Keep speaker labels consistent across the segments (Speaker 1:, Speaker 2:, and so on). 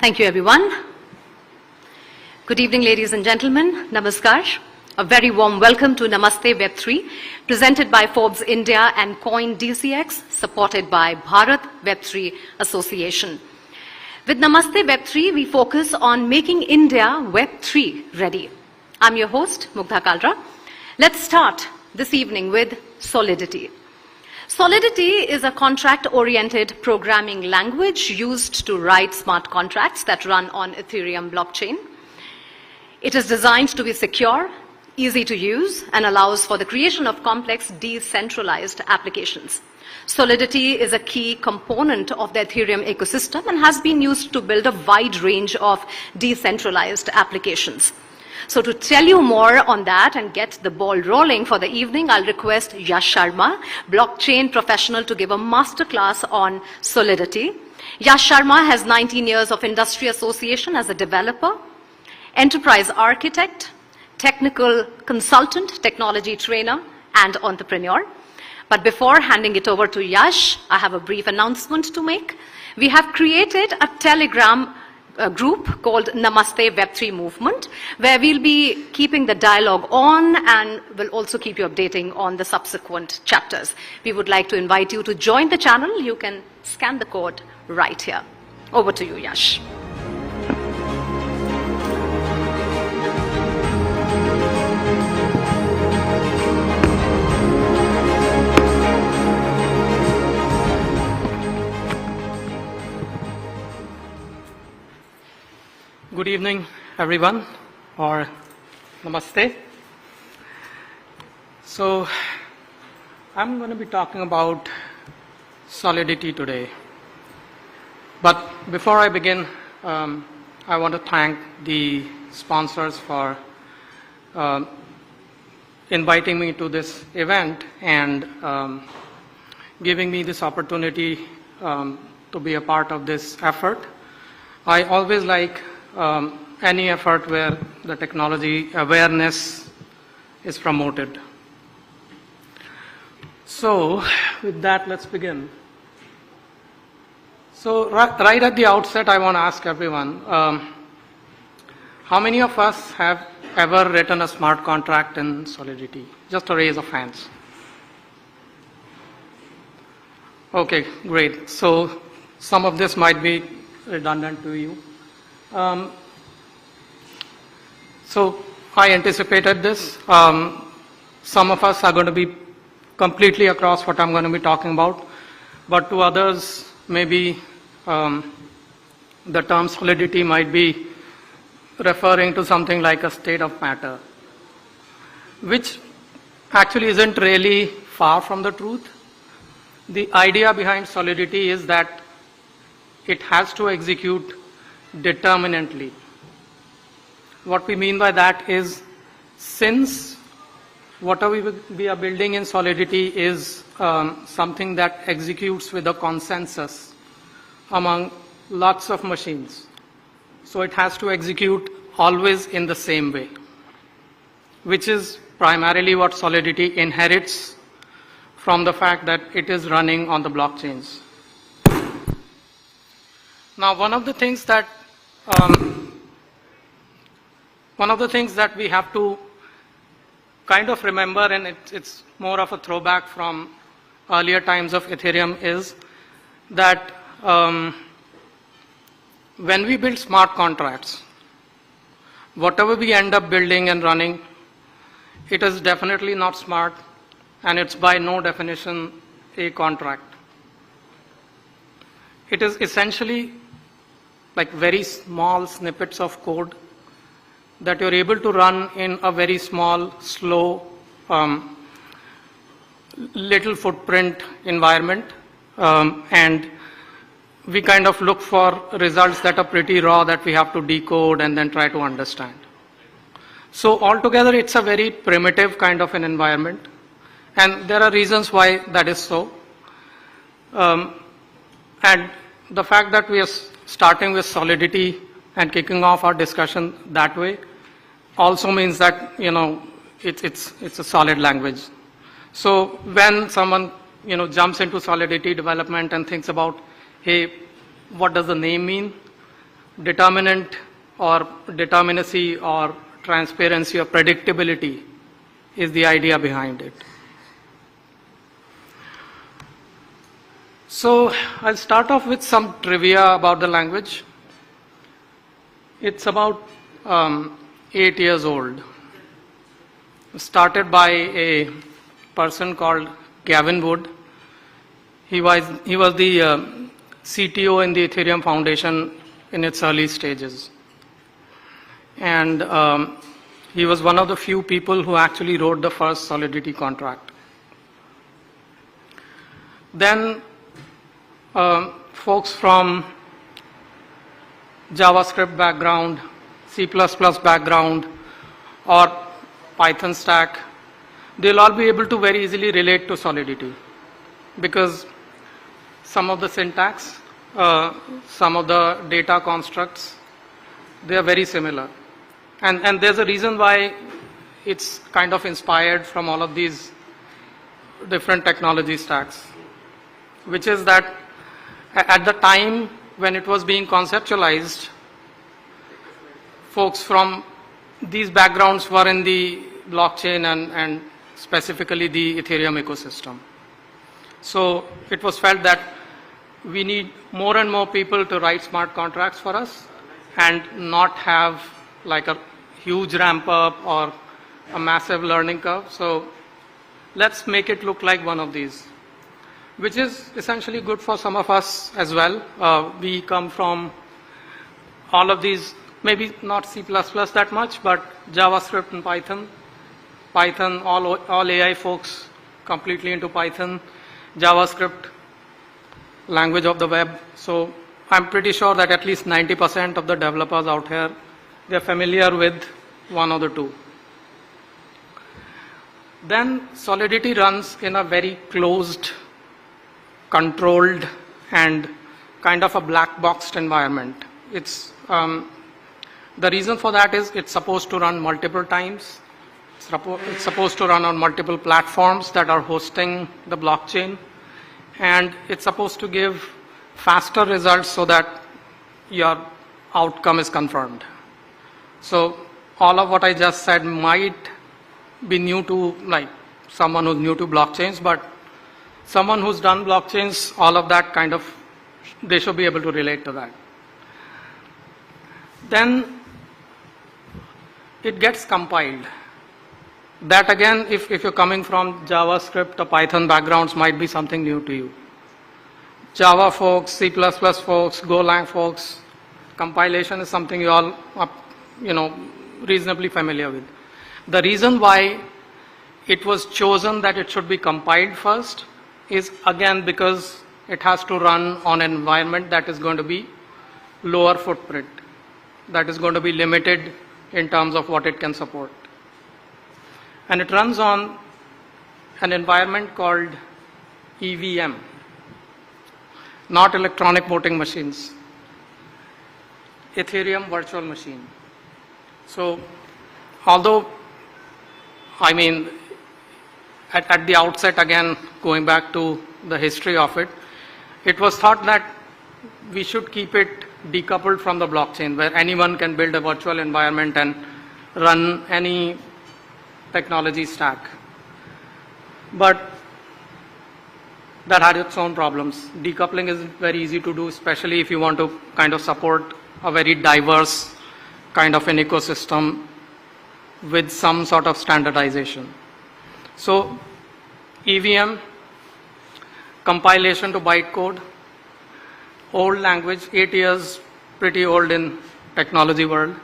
Speaker 1: Thank you, everyone. Good evening, ladies and gentlemen. Namaskar. A very warm welcome to Namaste Web3, presented by Forbes India and Coindcx, supported by Bharat Web3 Association. With Namaste Web3, we focus on making India Web3 ready. I'm your host, Mugdha Kalra. Let's start this evening with Solidity. Solidity is a contract-oriented programming language used to write smart contracts that run on Ethereum blockchain. It is designed to be secure, easy to use, and allows for the creation of complex decentralized applications. Solidity is a key component of the Ethereum ecosystem and has been used to build a wide range of decentralized applications. So to tell you more on that and get the ball rolling for the evening, I'll request Yash Sharma, blockchain professional, to give a masterclass on Solidity. Yash Sharma has 19 years of industry association as a developer, enterprise architect, technical consultant, technology trainer, and entrepreneur. But before handing it over to Yash, I have a brief announcement to make. We have created a Telegram group called Namaste Web3 Movement, where we'll be keeping the dialogue on and will also keep you updating on the subsequent chapters. We would like to invite you to join the channel. You can scan the code right here. Over to you, Yash.
Speaker 2: Good evening, everyone, or Namaste. So, I'm going to be talking about Solidity today. But before I begin, I want to thank the sponsors for inviting me to this event and giving me this opportunity to be a part of this effort. I always like any effort where the technology awareness is promoted. So, with that, let's begin. So, right at the outset, I want to ask everyone, how many of us have ever written a smart contract in Solidity? Just a raise of hands. Okay, great. So, some of this might be redundant to you. So I anticipated this. Some of us are going to be completely across what I'm going to be talking about, but to others, maybe the term solidity might be referring to something like a state of matter, which actually isn't really far from the truth. The idea behind solidity is that it has to execute determinantly. What we mean by that is, since whatever we are building in Solidity is something that executes with a consensus among lots of machines, so it has to execute always in the same way, which is primarily what Solidity inherits from the fact that it is running on the blockchains. Now, one of the things that we have to kind of remember, and it's more of a throwback from earlier times of Ethereum, is that when we build smart contracts, whatever we end up building and running, it is definitely not smart, and it's by no definition a contract. It is essentially like very small snippets of code that you're able to run in a very small, slow, little footprint environment, and we kind of look for results that are pretty raw that we have to decode and then try to understand. So altogether, it's a very primitive kind of an environment, and there are reasons why that is so. And the fact that we are starting with Solidity and kicking off our discussion that way also means that, you know, it's a solid language. So when someone, you know, jumps into Solidity development and thinks about, hey, what does the name mean? determinant or determinacy or transparency or predictability is the idea behind it. So I'll start off with some trivia about the language. It's about 8 years old. Started by a person called Gavin Wood. He was the CTO in the Ethereum Foundation in its early stages. And he was one of the few people who actually wrote the first Solidity contract. Then folks from JavaScript background, C++ background, or Python stack, they'll all be able to very easily relate to Solidity because some of the syntax, some of the data constructs, they are very similar. And there's a reason why it's kind of inspired from all of these different technology stacks, which is that at the time when it was being conceptualized, folks from these backgrounds were in the blockchain and specifically the Ethereum ecosystem. So it was felt that we need more and more people to write smart contracts for us and not have like a huge ramp up or a massive learning curve. So let's make it look like one of these, which is essentially good for some of us as well. We come from all of these, maybe not C++ that much, but JavaScript and Python. Python, all AI folks completely into Python. JavaScript, language of the web. So I'm pretty sure that at least 90% of the developers out here, they're familiar with one or the two. Then Solidity runs in a very closed, controlled, and kind of a black boxed environment. It's the reason for that is it's supposed to run multiple times. It's supposed to run on multiple platforms that are hosting the blockchain, and it's supposed to give faster results so that your outcome is confirmed. So all of what I just said might be new to like someone who's new to blockchains, but someone who's done blockchains, all of that kind of, they should be able to relate to that. Then it gets compiled. That again, if you're coming from JavaScript or Python backgrounds, might be something new to you. Java folks, C++ folks, Golang folks, compilation is something you all are, reasonably familiar with. The reason why it was chosen that it should be compiled first is again because it has to run on an environment that is going to be lower footprint, that is going to be limited in terms of what it can support. And it runs on an environment called EVM, not electronic voting machines, Ethereum virtual machine. So although, I mean, at the outset, again, going back to the history of it, it was thought that we should keep it decoupled from the blockchain, where anyone can build a virtual environment and run any technology stack. But that had its own problems. Decoupling is very easy to do, especially if you want to kind of support a very diverse kind of an ecosystem with some sort of standardization. So EVM, compilation to bytecode, old language, 8 years, pretty old in technology world,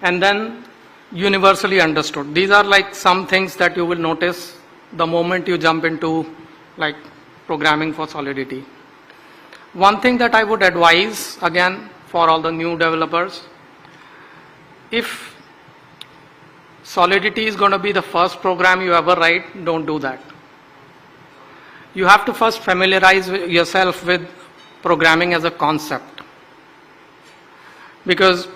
Speaker 2: and then universally understood. These are like some things that you will notice the moment you jump into like programming for Solidity. One thing that I would advise, again, for all the new developers, if Solidity is going to be the first program you ever write, don't do that. You have to first familiarize yourself with programming as a concept, because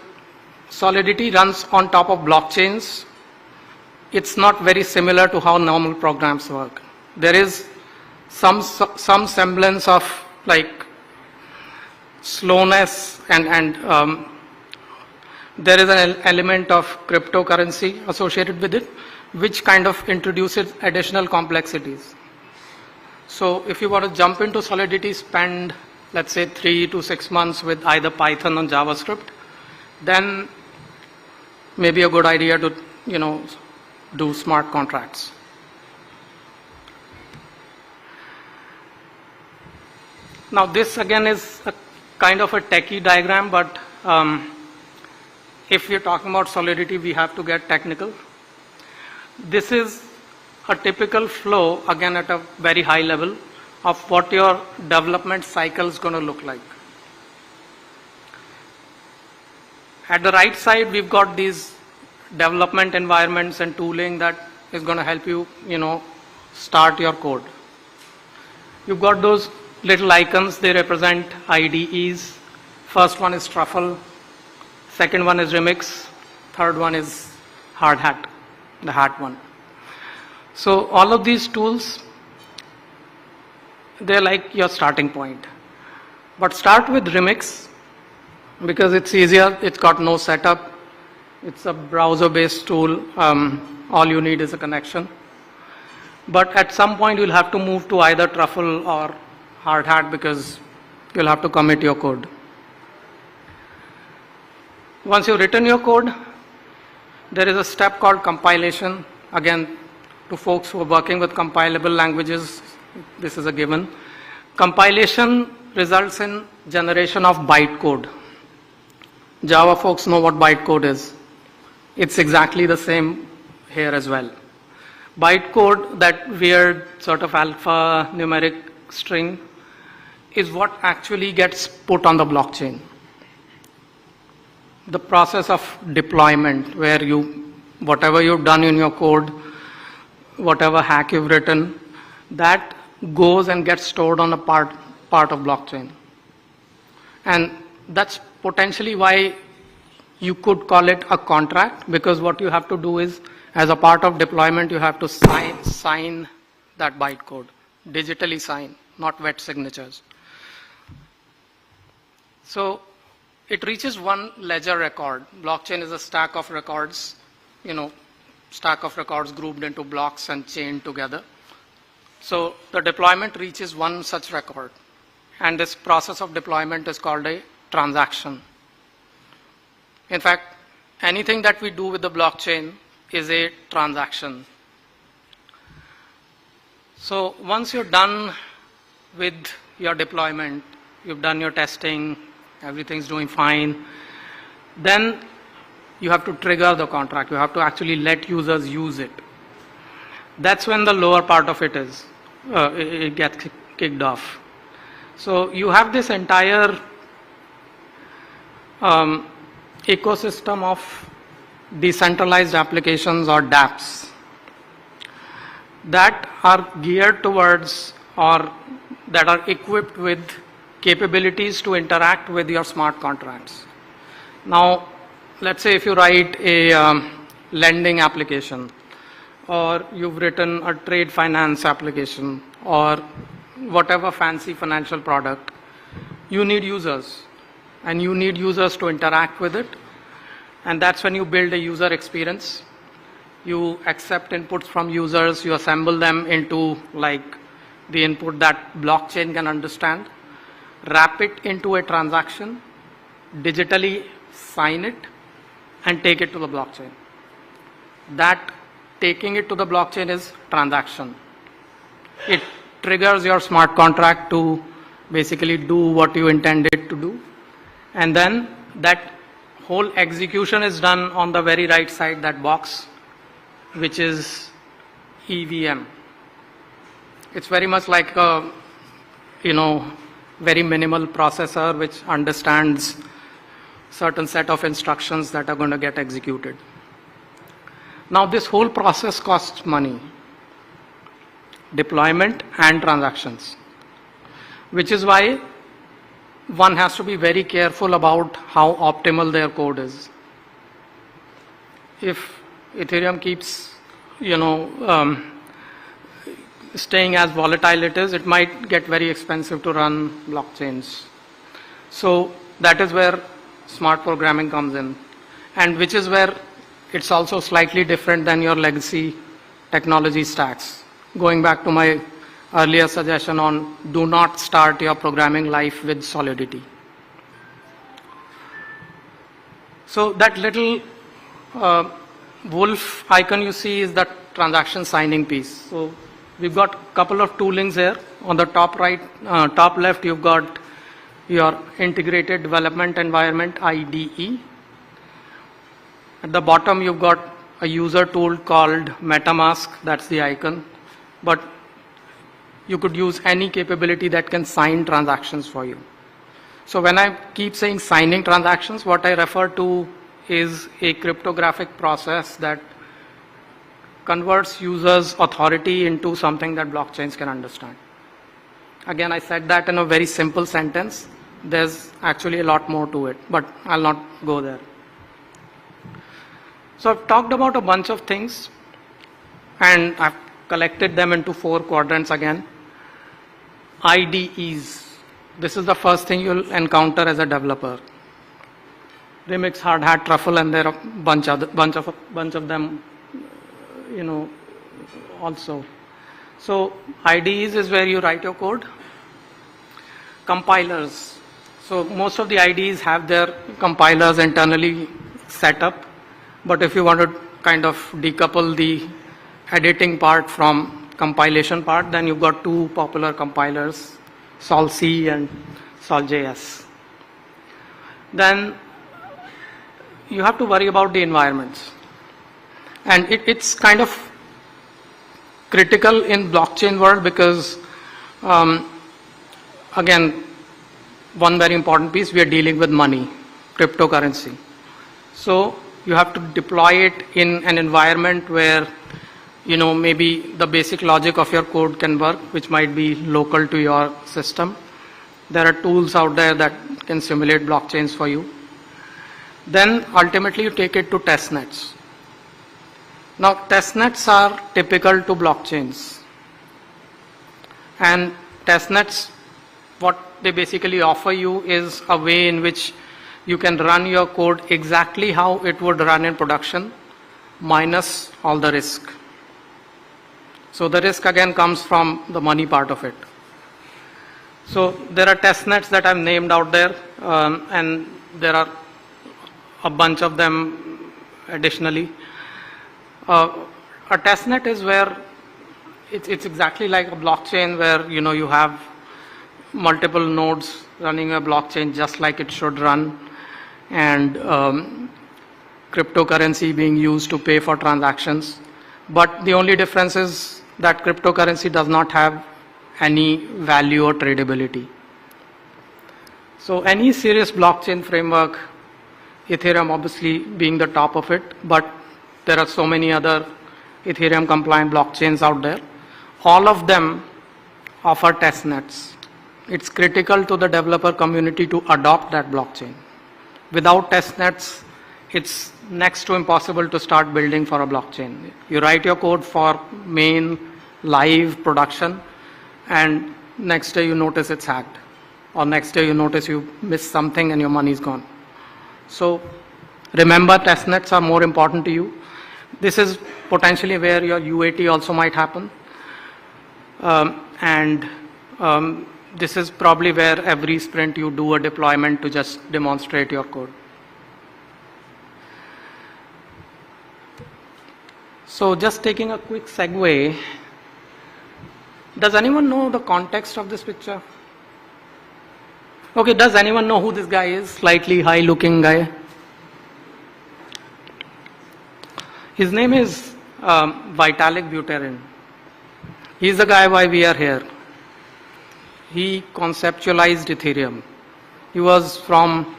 Speaker 2: Solidity runs on top of blockchains. It's not very similar to how normal programs work. There is some semblance of like slowness and there is an element of cryptocurrency associated with it, which kind of introduces additional complexities. So if you want to jump into Solidity, spend, let's say, 3 to 6 months with either Python or JavaScript, then maybe a good idea to, do smart contracts. Now this again is a kind of a techie diagram, but if we're talking about Solidity, we have to get technical. This is a typical flow, again at a very high level, of what your development cycle is going to look like. At the right side, we've got these development environments and tooling that is going to help you, start your code. You've got those little icons, they represent IDEs. First one is Truffle, second one is Remix, third one is Hard Hat, the hat one. So all of these tools, they're like your starting point. But start with Remix because it's easier, it's got no setup, it's a browser-based tool, all you need is a connection. But at some point you'll have to move to either Truffle or Hard Hat because you'll have to commit your code. Once you've written your code, there is a step called compilation. Again, to folks who are working with compilable languages, this is a given. Compilation results in generation of bytecode. Java folks know what bytecode is. It's exactly the same here as well. Bytecode, that weird sort of alpha numeric string, is what actually gets put on the blockchain. The process of deployment, where whatever you've done in your code, whatever hack you've written, that goes and gets stored on a part of blockchain. And that's potentially why you could call it a contract, because what you have to do is, as a part of deployment, you have to sign that bytecode, digitally sign, not wet signatures. So it reaches one ledger record. Blockchain is a stack of records, stack of records grouped into blocks and chained together. So the deployment reaches one such record. And this process of deployment is called a transaction. In fact, anything that we do with the blockchain is a transaction. So once you're done with your deployment, you've done your testing, everything's doing fine, then you have to trigger the contract. You have to actually let users use it. That's when the lower part of it is, it gets kicked off. So you have this entire ecosystem of decentralized applications, or dApps, that are geared towards, or that are equipped with capabilities to interact with your smart contracts. Now, let's say if you write a lending application, or you've written a trade finance application, or whatever fancy financial product, you need users, and you need users to interact with it. And that's when you build a user experience. You accept inputs from users, you assemble them into like the input that blockchain can understand, wrap it into a transaction, digitally sign it, and take it to the blockchain. That taking it to the blockchain is transaction. It triggers your smart contract to basically do what you intended to do. And then that whole execution is done on the very right side, that box, which is EVM. It's very much like a, very minimal processor which understands certain set of instructions that are going to get executed. Now this whole process costs money, deployment and transactions, which is why one has to be very careful about how optimal their code is. If Ethereum keeps, staying as volatile it might get very expensive to run blockchains. So that is where smart programming comes in. and which is where it's also slightly different than your legacy technology stacks. Going back to my earlier suggestion on do not start your programming life with Solidity. So that little wolf icon you see is the transaction signing piece. So we've got a couple of toolings here. On the top right, top left, you've got your integrated development environment, IDE. At the bottom, you've got a user tool called MetaMask. That's the icon. But you could use any capability that can sign transactions for you. So when I keep saying signing transactions, what I refer to is a cryptographic process that converts users' authority into something that blockchains can understand. Again, I said that in a very simple sentence. There's actually a lot more to it, but I'll not go there. So I've talked about a bunch of things, and I've collected them into 4 quadrants again. IDEs. This is the first thing you'll encounter as a developer. Remix, Hard Hat, Truffle, and there are a bunch of them, also. So IDEs is where you write your code. Compilers. So most of the IDEs have their compilers internally set up, but if you want to kind of decouple the editing part from compilation part, then you've got 2 popular compilers, Solc and Sol.js. Then you have to worry about the environments. And it's kind of critical in blockchain world because, again, one very important piece, we are dealing with money, cryptocurrency. So you have to deploy it in an environment where, maybe the basic logic of your code can work, which might be local to your system. There are tools out there that can simulate blockchains for you. Then ultimately you take it to testnets. Now testnets are typical to blockchains. And testnets, what they basically offer you is a way in which you can run your code exactly how it would run in production, minus all the risk. So the risk again comes from the money part of it. So there are testnets that I've named out there, and there are a bunch of them additionally. A testnet is where it's exactly like a blockchain where you have multiple nodes running a blockchain just like it should run, and cryptocurrency being used to pay for transactions. But the only difference is that cryptocurrency does not have any value or tradability. So any serious blockchain framework, Ethereum obviously being the top of it, but there are so many other Ethereum compliant blockchains out there. All of them offer testnets. It's critical to the developer community to adopt that blockchain. Without testnets, it's next to impossible to start building for a blockchain. You write your code for main live production, and next day you notice it's hacked, or next day you notice you missed something and your money's gone. So remember, testnets are more important to you. This is potentially where your UAT also might happen. This is probably where every sprint you do a deployment to just demonstrate your code. So just taking a quick segue, does anyone know the context of this picture? Okay, does anyone know who this guy is? Slightly high-looking guy. His name is Vitalik Buterin. He's the guy why we are here. He conceptualized Ethereum. He was from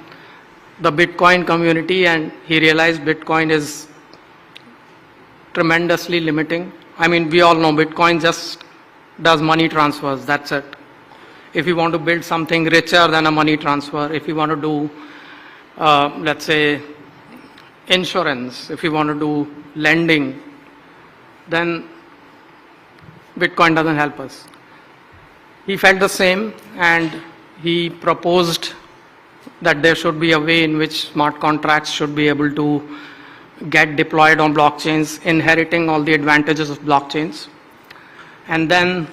Speaker 2: the Bitcoin community, and he realized Bitcoin is tremendously limiting. I mean, we all know Bitcoin just does money transfers, that's it. If you want to build something richer than a money transfer, if you want to do, let's say, insurance, if you want to do lending, then Bitcoin doesn't help us. He felt the same, and he proposed that there should be a way in which smart contracts should be able to get deployed on blockchains, inheriting all the advantages of blockchains. And then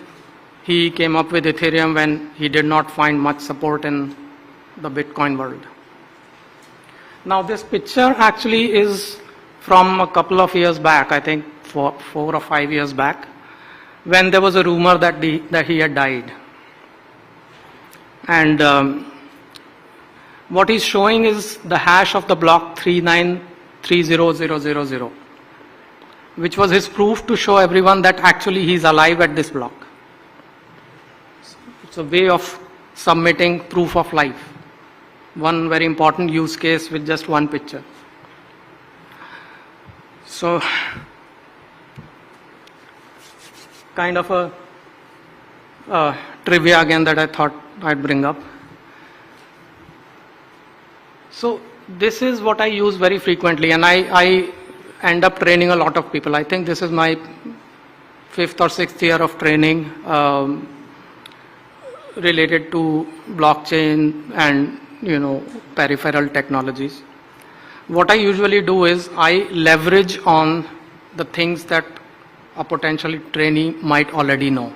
Speaker 2: he came up with Ethereum when he did not find much support in the Bitcoin world. Now this picture actually is from a couple of years back, I think 4 or 5 years back, when there was a rumor that he had died. And what he's showing is the hash of the block 3930000, which was his proof to show everyone that actually he's alive at this block. It's a way of submitting proof of life. One very important use case with just one picture. So, kind of a trivia again that I thought I'd bring up. So this is what I use very frequently, and I end up training a lot of people. I think this is my 5th or 6th year of training related to blockchain and peripheral technologies. What I usually do is I leverage on the things that a potential trainee might already know.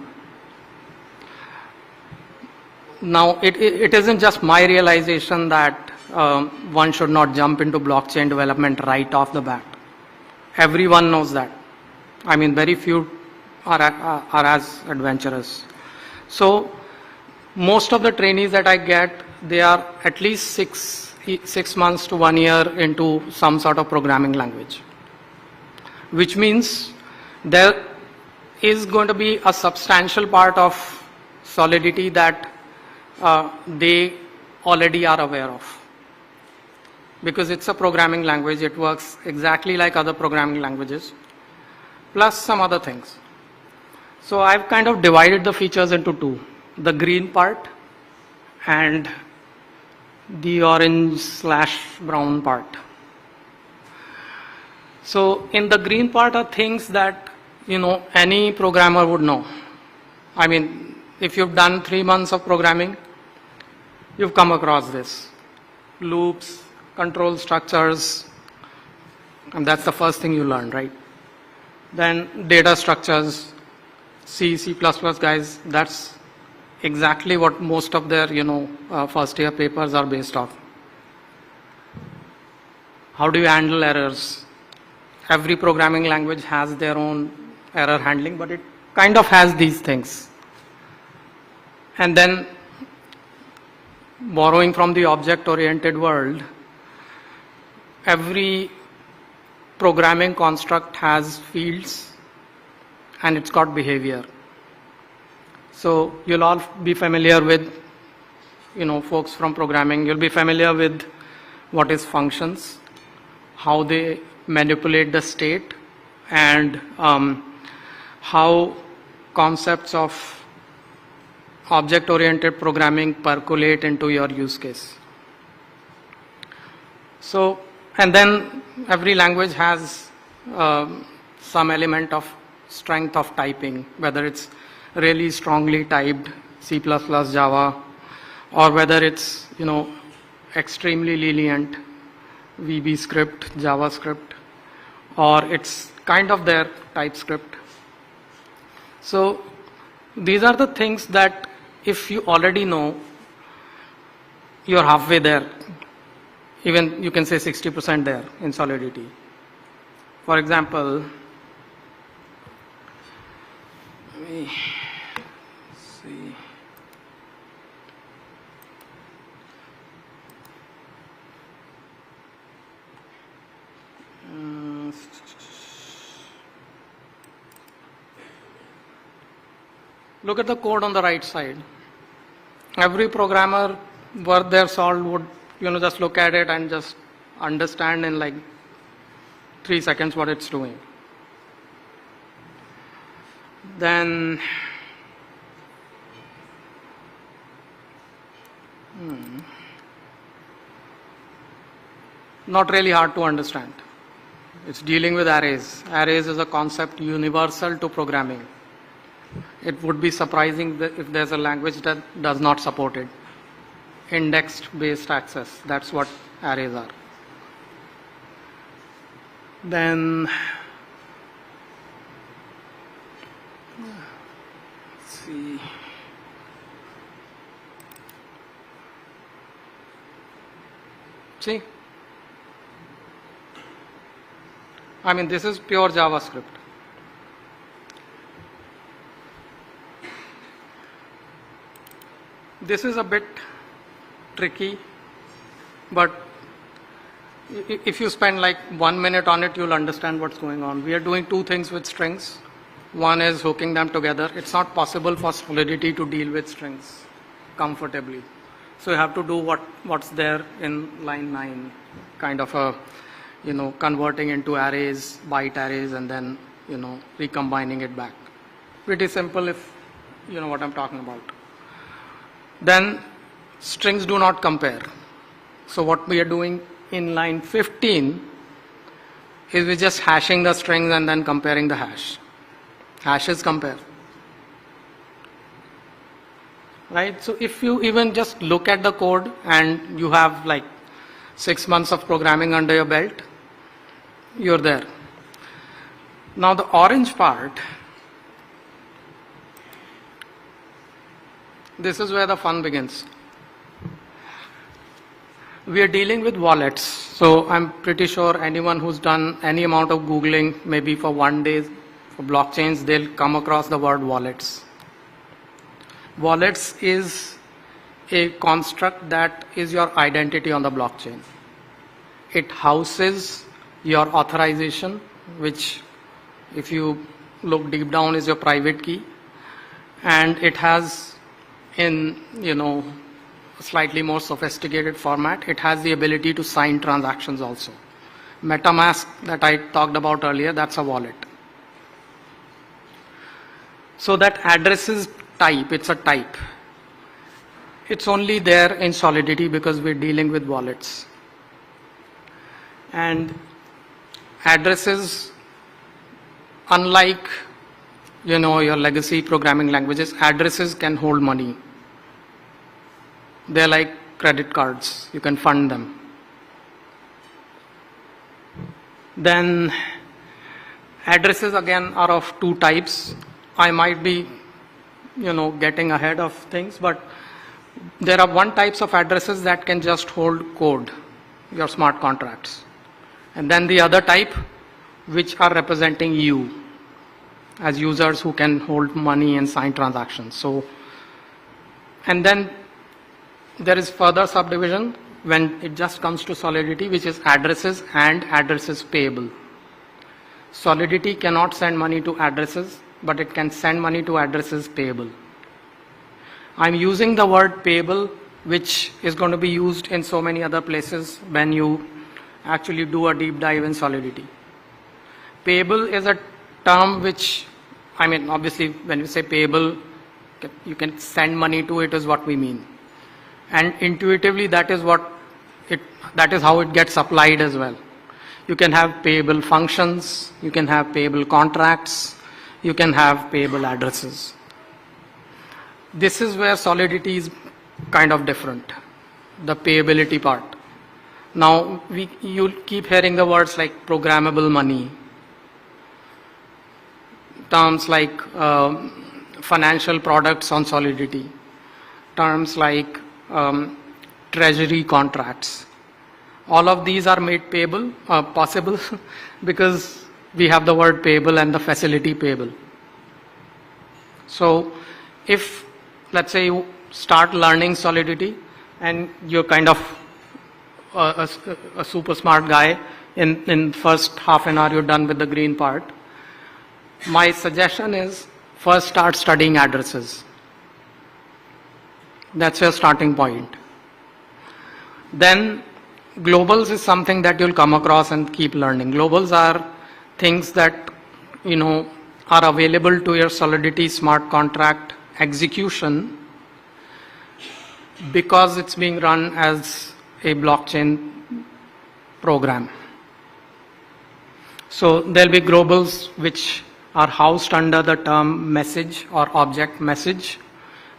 Speaker 2: Now, it isn't just my realization that one should not jump into blockchain development right off the bat. Everyone knows that. I mean, very few are as adventurous. So, most of the trainees that I get, they are at least six months to 1 year into some sort of programming language, which means there is going to be a substantial part of solidity that they already are aware of. Because it's a programming language, it works exactly like other programming languages, plus some other things. So I've kind of divided the features into two, the green part and the orange/brown part. So in the green part are things that any programmer would know. I mean, if you've done 3 months of programming, you've come across this. Loops, control structures, and that's the first thing you learn, right? Then data structures, C++ guys, that's exactly what most of their first year papers are based off. How do you handle errors? Every programming language has their own error handling, but it kind of has these things. And then borrowing from the object-oriented world, every programming construct has fields and it's got behavior. So you'll all be familiar with, folks from programming, you'll be familiar with what is functions, how they manipulate the state, and how concepts of object-oriented programming percolate into your use case. So, and then every language has some element of strength of typing, whether it's really strongly typed C++, Java, or whether it's, extremely lenient VB script, JavaScript, or it's kind of their TypeScript. So these are the things that if you already know, you're halfway there. Even you can say 60% there in solidity. For example, let me see. Look at the code on the right side. Every programmer worth their salt would just look at it and just understand in like 3 seconds what it's doing. Then not really hard to understand. It's dealing with arrays. Arrays is a concept universal to programming. It would be surprising if there's a language that does not support it. indexed based access. That's what arrays are. Then, let's see. See? I mean, this is pure JavaScript. This is a bit tricky, but if you spend like 1 minute on it, you'll understand what's going on. We are doing two things with strings. One is hooking them together. It's not possible for Solidity to deal with strings comfortably. So you have to do what's there in line 9, kind of a, converting into arrays, byte arrays, and then, recombining it back. Pretty simple if you know what I'm talking about. Then strings do not compare. So what we are doing in line 15 is we're just hashing the strings and then comparing the hash. Hashes compare. Right? So if you even just look at the code and you have like 6 months of programming under your belt, you're there. Now the orange part, this is where the fun begins. We are dealing with wallets. So I'm pretty sure anyone who's done any amount of Googling, maybe for 1 day for blockchains, they'll come across the word wallets. Wallets is a construct that is your identity on the blockchain. It houses your authorization, which if you look deep down is your private key, and it has in a slightly more sophisticated format, it has the ability to sign transactions also. MetaMask that I talked about earlier, that's a wallet. So that addresses type, it's a type. It's only there in Solidity because we're dealing with wallets. And addresses, unlike your legacy programming languages, addresses can hold money. They're like credit cards, you can fund them. Then addresses again are of two types. I might be getting ahead of things, but there are one types of addresses that can just hold code, your smart contracts. And then the other type, which are representing you as users who can hold money and sign transactions. So, and then there is further subdivision when it just comes to Solidity, which is addresses and addresses payable. Solidity cannot send money to addresses, but it can send money to addresses payable. I'm using the word payable, which is going to be used in so many other places when you actually do a deep dive in Solidity. Payable is a term which, obviously when you say payable, you can send money to it is what we mean. And intuitively that is how it gets applied as well. You can have payable functions, you can have payable contracts, you can have payable addresses. This is where Solidity is kind of different, the payability part. Now you'll keep hearing the words like programmable money, terms like financial products on Solidity, terms like treasury contracts. All of these are made payable, possible because we have the word payable and the facility payable. So if, let's say, you start learning Solidity and you're kind of a super smart guy, in first half an hour you're done with the green part, my suggestion is first start studying addresses. That's your starting point. Then globals is something that you'll come across and keep learning. Globals are things that are available to your Solidity smart contract execution because it's being run as a blockchain program. So there'll be globals which are housed under the term message or object message.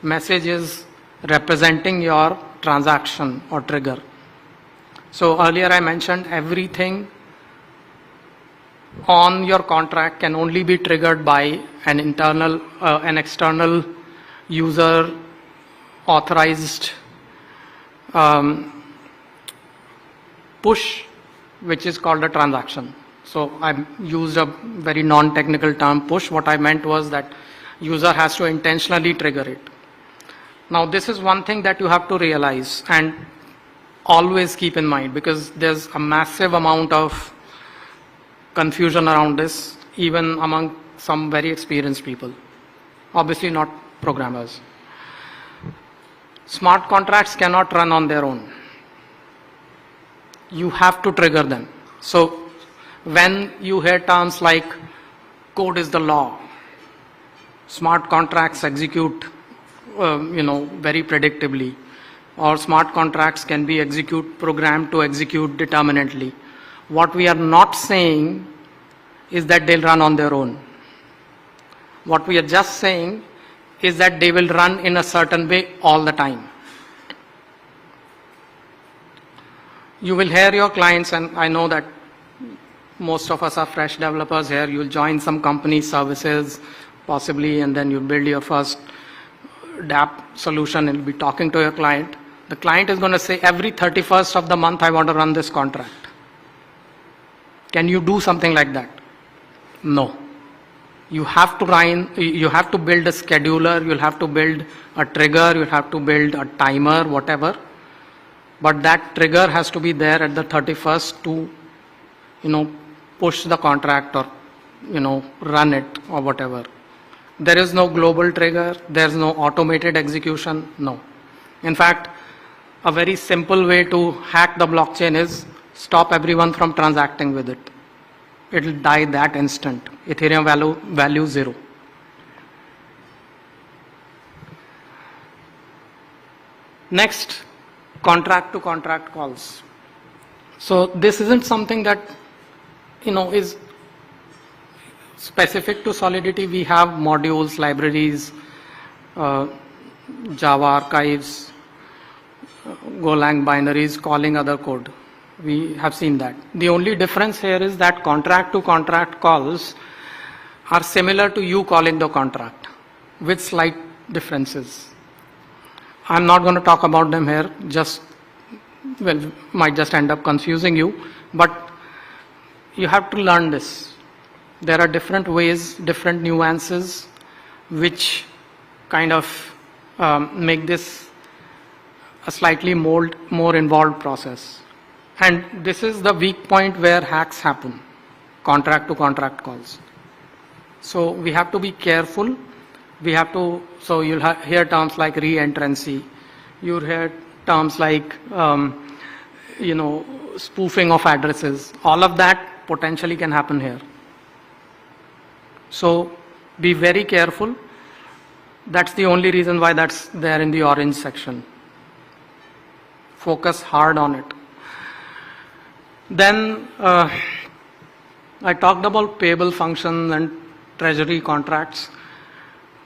Speaker 2: Message is representing your transaction or trigger. So earlier I mentioned everything on your contract can only be triggered by an external user authorized push, which is called a transaction. So I used a very non-technical term, push. What I meant was that user has to intentionally trigger it. Now this is one thing that you have to realize and always keep in mind, because there's a massive amount of confusion around this, even among some very experienced people, obviously not programmers. Smart contracts cannot run on their own. You have to trigger them. So when you hear terms like code is the law, smart contracts execute very predictably, or smart contracts can be programmed to execute determinately. What we are not saying is that they'll run on their own. What we are just saying is that they will run in a certain way all the time. You will hear your clients, and I know that most of us are fresh developers here. You'll join some company services possibly, and then you build your first DApp solution and you'll be talking to your client. The client is going to say, every 31st of the month I want to run this contract. Can you do something like that? No. You have to build a scheduler, you'll have to build a trigger, you'll have to build a timer, whatever. But that trigger has to be there at the 31st to, push the contract or, run it or whatever. There is no global trigger, there's no automated execution, no. In fact, a very simple way to hack the blockchain is stop everyone from transacting with it. It will die that instant. Ethereum value 0. Next, contract to contract calls. So this isn't something that is specific to Solidity. We have modules, libraries, Java archives, Golang binaries calling other code. We have seen that. The only difference here is that contract to contract calls are similar to you calling the contract with slight differences. I'm not going to talk about them here, might just end up confusing you, but you have to learn this. There are different ways, different nuances, which kind of make this a slightly more involved process. And this is the weak point where hacks happen, contract to contract calls. So we have to be careful. So you'll hear terms like re-entrancy. You'll hear terms like, spoofing of addresses. All of that potentially can happen here. So be very careful. That's the only reason why that's there in the orange section. Focus hard on it. Then I talked about payable functions and treasury contracts.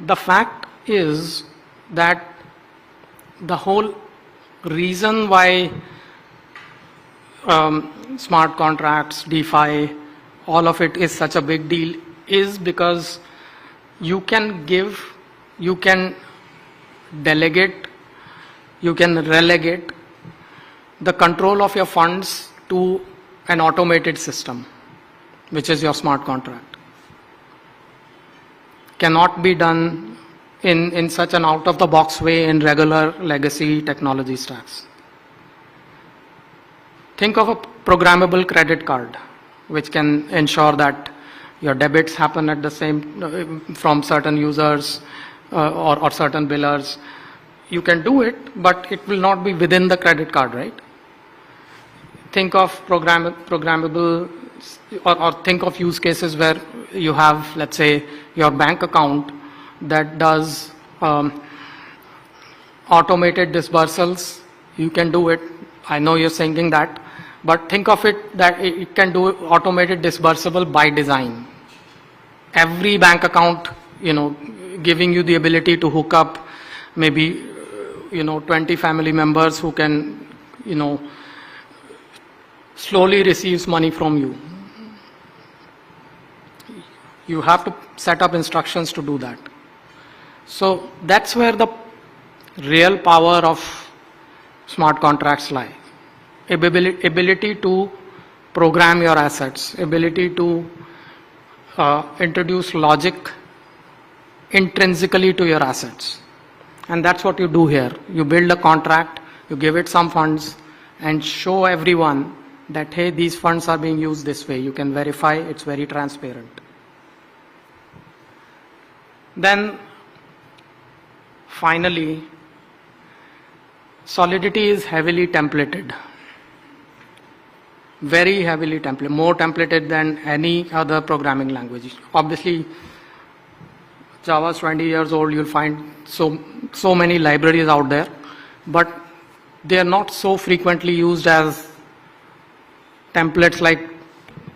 Speaker 2: The fact is that the whole reason why smart contracts, DeFi, all of it is such a big deal is because you can give, you can delegate, you can relegate the control of your funds to an automated system, which is your smart contract. Cannot be done in such an out-of-the-box way in regular legacy technology stacks. Think of a programmable credit card, which can ensure that your debits happen at the same from certain users or certain billers. You can do it, but it will not be within the credit card, right? Think of programmable, or think of use cases where you have, let's say, your bank account that does automated disbursals. You can do it. I know you're thinking that, but think of it that it can do automated disbursable by design. Every bank account, giving you the ability to hook up maybe 20 family members who can, slowly receives money from you. You have to set up instructions to do that. So that's where the real power of smart contracts lie. Ability to program your assets, ability to introduce logic intrinsically to your assets. And that's what you do here. You build a contract, you give it some funds, and show everyone that, hey, these funds are being used this way. You can verify, it's very transparent. Then, finally, Solidity is heavily templated. Very heavily templated, more templated than any other programming language. Obviously, Java is 20 years old, you'll find so many libraries out there, but they are not so frequently used as templates like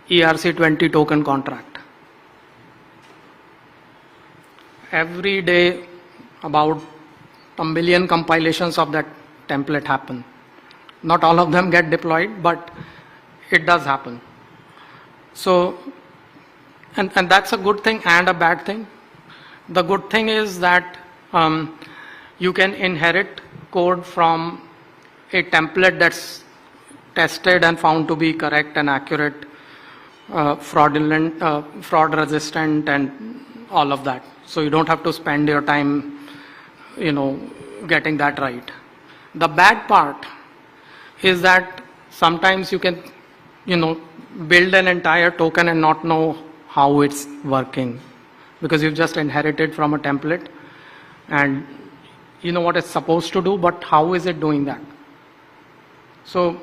Speaker 2: ERC20 token contract. Every day, about 1 million compilations of that template happen. Not all of them get deployed, but it does happen. So, and that's a good thing and a bad thing. The good thing is that you can inherit code from a template that's tested and found to be correct and accurate, fraud resistant, and all of that. So you don't have to spend your time, getting that right. The bad part is that sometimes you can, build an entire token and not know how it's working, because you've just inherited from a template and you know what it's supposed to do, but how is it doing that? So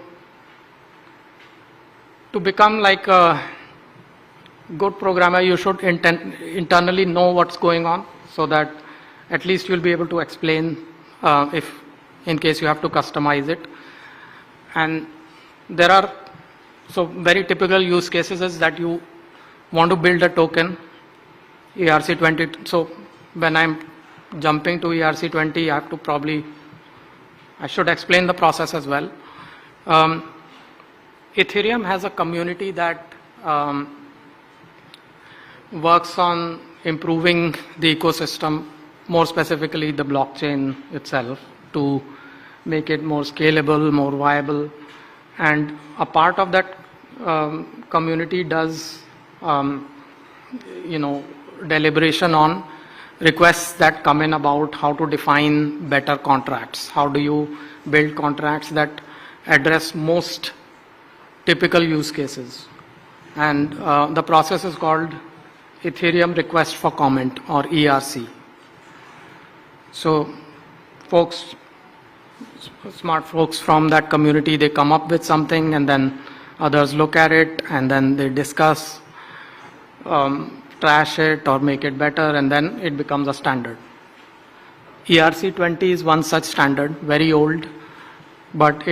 Speaker 2: to become like a good programmer, you should internally know what's going on, so that at least you'll be able to explain if in case you have to customize it. And there are very typical use cases is that you want to build a token ERC20. So when I'm jumping to ERC20, I should explain the process as well. Ethereum has a community that works on improving the ecosystem, more specifically the blockchain itself, to make it more scalable, more viable. And a part of that community does, deliberation on requests that come in about how to define better contracts. How do you build contracts that address most typical use cases? And the process is called Ethereum Request for Comment, or ERC. So smart folks from that community, they come up with something, and then others look at it, and then they discuss, trash it or make it better, and then it becomes a standard. ERC20 is one such standard, very old, but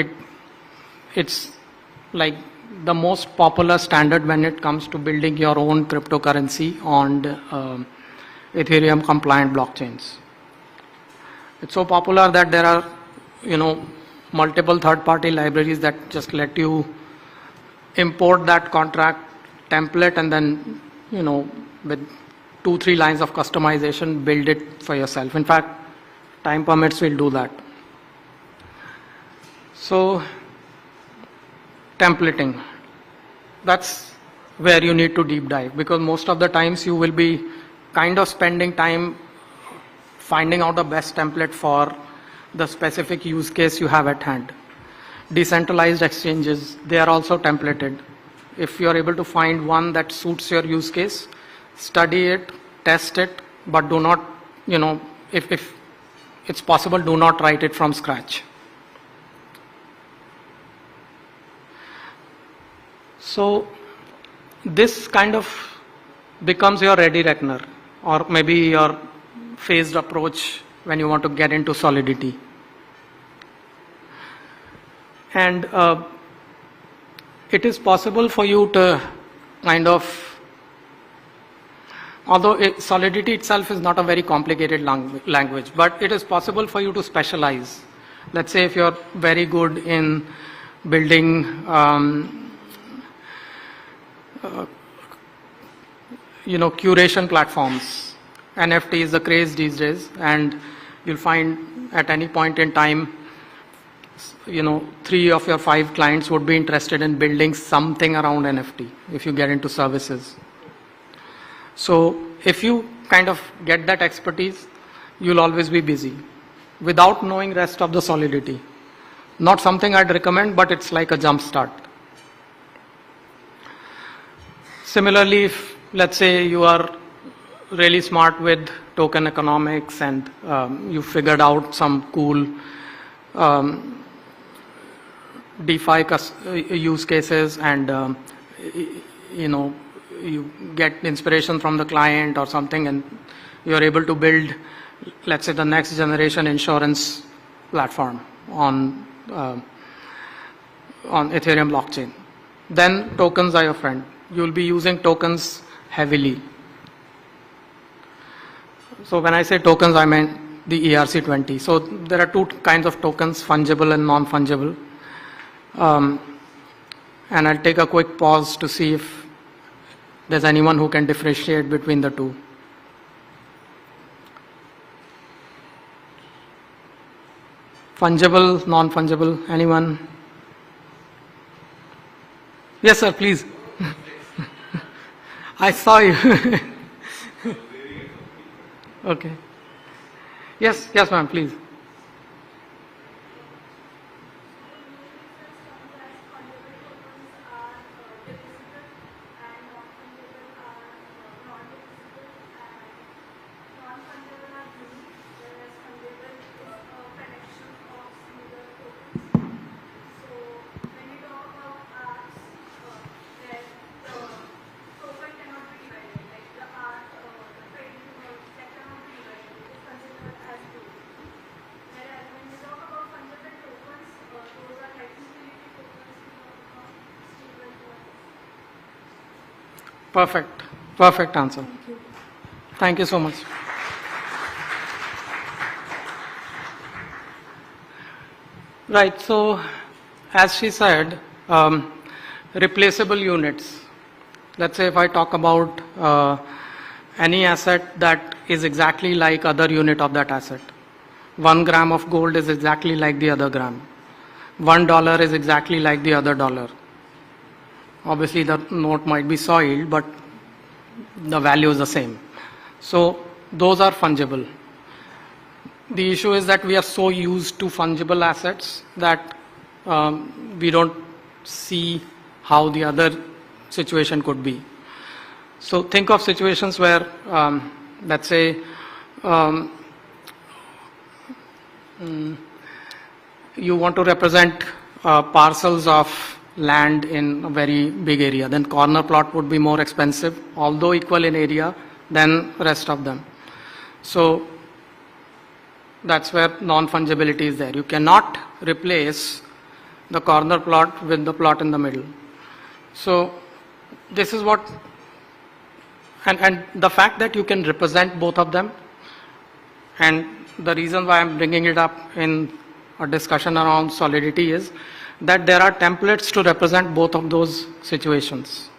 Speaker 2: it's like the most popular standard when it comes to building your own cryptocurrency on Ethereum compliant blockchains. It's so popular that there are, multiple third-party libraries that just let you import that contract template and then, with 2-3 lines of customization, build it for yourself. In fact, time permits will do that. So, templating, that's where you need to deep dive, because most of the times you will be kind of spending time finding out the best template for the specific use case you have at hand. Decentralized exchanges, they are also templated. If you are able to find one that suits your use case, study it, test it, but do not, if it's possible, do not write it from scratch. So this kind of becomes your ready reckoner, or maybe your phased approach when you want to get into Solidity. And it is possible for you to kind of, although Solidity itself is not a very complicated language, but it is possible for you to specialize. let's say if you're very good in building curation platforms. NFT is the craze these days, and you'll find at any point in time, 3 of your 5 clients would be interested in building something around NFT if you get into services. So if you kind of get that expertise, you'll always be busy without knowing rest of the solidity. Not something I'd recommend, but it's like a jump start. Similarly, if let's say you are really smart with token economics and you figured out some cool DeFi use cases, and you get inspiration from the client or something, and you're able to build, let's say, the next generation insurance platform on Ethereum blockchain, then tokens are your friend. You'll be using tokens heavily. So when I say tokens, I mean the ERC20. So there are 2 kinds of tokens, fungible and non-fungible. And I'll take a quick pause to see if there's anyone who can differentiate between the 2. Fungible, non-fungible, anyone? Yes, sir, please. I saw you. Okay. Yes, ma'am, please. Perfect answer. Thank you so much. Right, so as she said, replaceable units. Let's say if I talk about any asset that is exactly like other unit of that asset. 1 gram of gold is exactly like the other gram. $1 is exactly like the other dollar. Obviously the note might be soiled, but the value is the same. So those are fungible. The issue is that we are so used to fungible assets that we don't see how the other situation could be. So think of situations where, let's say, you want to represent parcels of land in a very big area, then corner plot would be more expensive, although equal in area, than rest of them. So that's where non-fungibility is there. You cannot replace the corner plot with the plot in the middle. So this is what, and the fact that you can represent both of them, and the reason why I'm bringing it up in a discussion around solidity is that there are templates to represent both of those situations.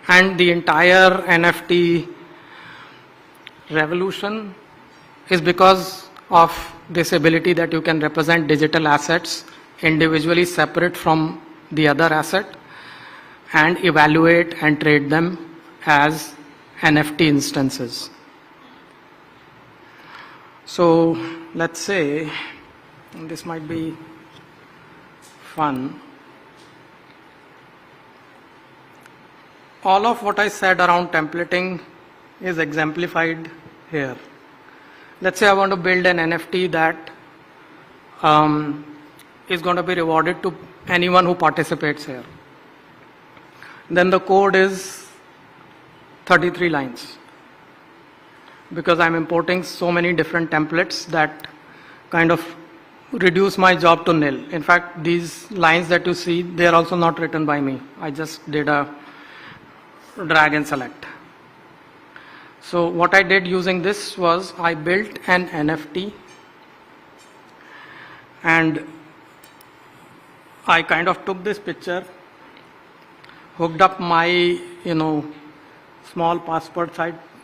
Speaker 2: And the entire NFT revolution is because of this ability that you can represent digital assets individually separate from the other asset and evaluate and trade them as NFT instances. So let's say, this might be fun. All of what I said around templating is exemplified here. Let's say I want to build an NFT that is going to be rewarded to anyone who participates here. Then the code is 33 lines, because I'm importing so many different templates that kind of reduce my job to nil. In fact, these lines that you see, they are also not written by me. I just did a drag and select. So what I did using this was I built an NFT And I kind of took this picture, hooked up my, small passport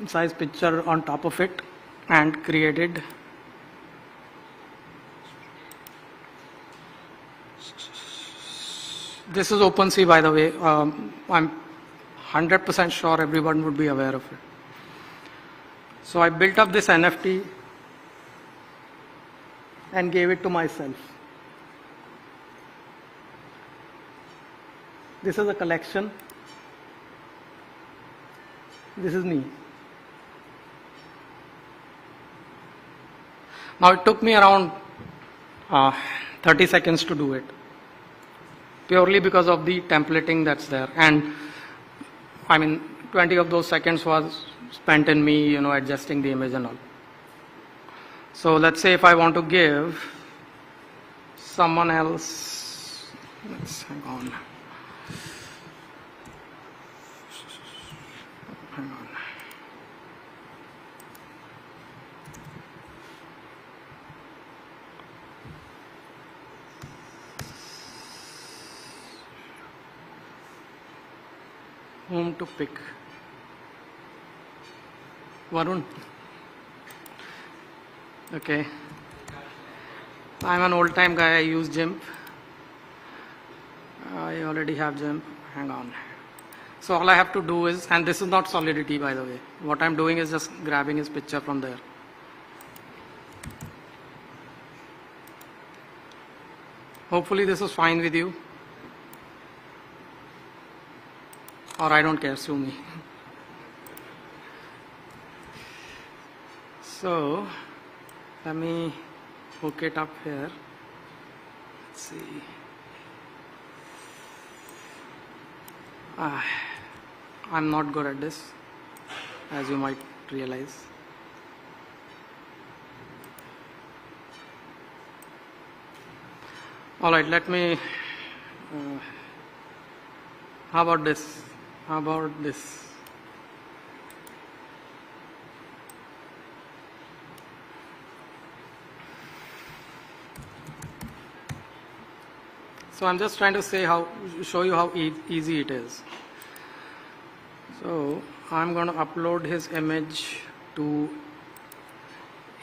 Speaker 2: size picture on top of it, and created this is OpenSea, by the way. I'm 100% sure everyone would be aware of it. So I built up this NFT and gave it to myself. This is a collection. This is me. Now it took me around 30 seconds to do it, purely because of the templating that's there. And 20 of those seconds was spent in me, adjusting the image and all. So let's say if I want to give someone else, let's hang on. Whom to pick? Varun. Okay. I'm an old time guy. I use GIMP. I already have GIMP. Hang on. So all I have to do is, and this is not Solidity, by the way. What I'm doing is just grabbing his picture from there. Hopefully this is fine with you. Or I don't care, sue me. So let me hook it up here. Let's see. I'm not good at this, as you might realize. All right, let me, how about this? How about this? So I'm just trying to show you how easy it is. So I'm going to upload his image to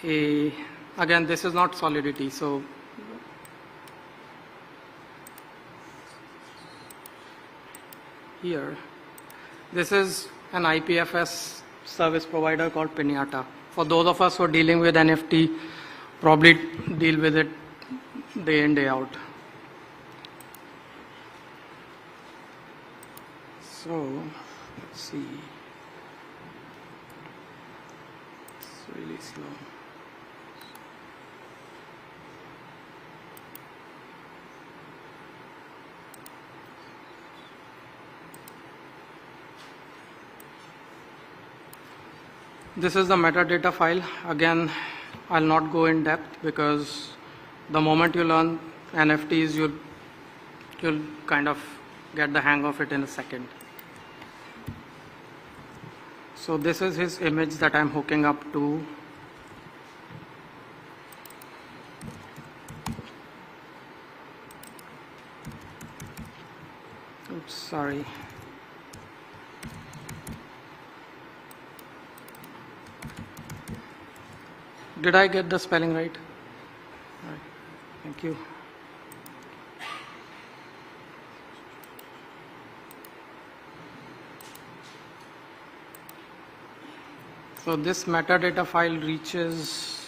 Speaker 2: again, this is not Solidity, so here, this is an IPFS service provider called Pinata. For those of us who are dealing with NFT, probably deal with it day in, day out. So let's see. It's really slow. This is the metadata file. Again, I'll not go in depth because the moment you learn NFTs, you'll kind of get the hang of it in a second. So this is his image that I'm hooking up to. Oops, sorry. Did I get the spelling right? All right. Thank you. So this metadata file reaches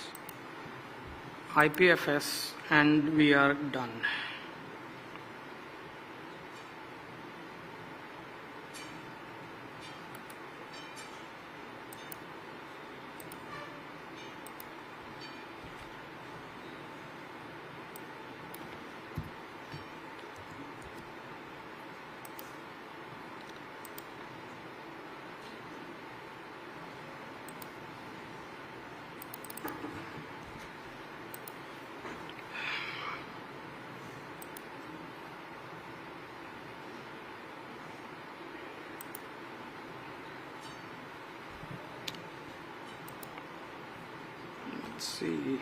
Speaker 2: IPFS and we are done. Let's see.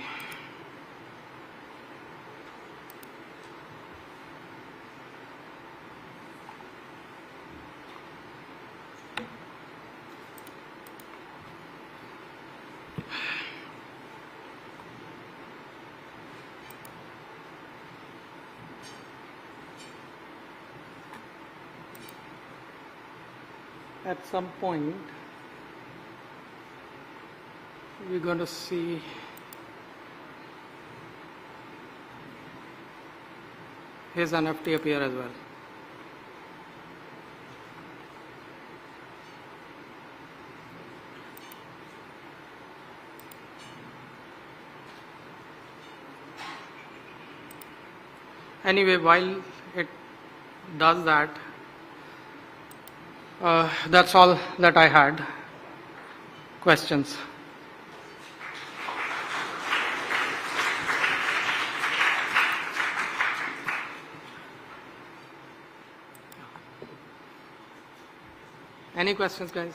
Speaker 2: At some point, we're going to see his NFT appear as well. Anyway, while it does that, that's all that I had. Questions? Any questions, guys?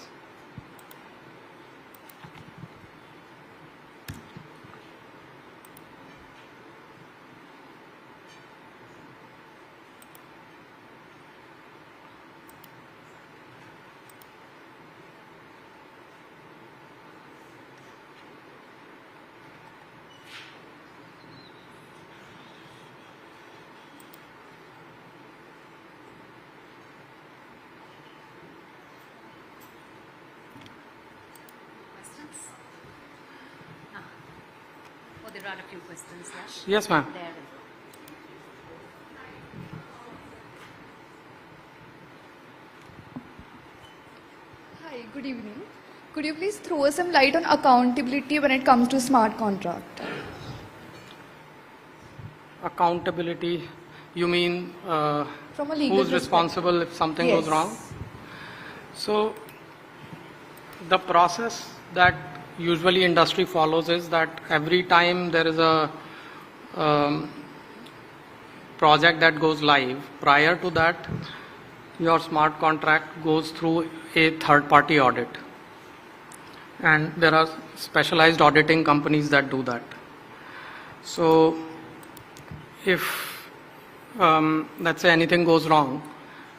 Speaker 1: Oh, there are a few questions, yes?
Speaker 2: Yes, ma'am.
Speaker 1: There.
Speaker 3: Hi, good evening. Could you please throw some light on accountability when it comes to smart contract?
Speaker 2: Accountability, you mean
Speaker 3: From a legal
Speaker 2: who's
Speaker 3: perspective.
Speaker 2: responsible if something goes
Speaker 3: Yes.
Speaker 2: wrong? So the process that usually industry follows is that every time there is a project that goes live, prior to that, your smart contract goes through a third-party audit. And there are specialized auditing companies that do that. So if, let's say, anything goes wrong,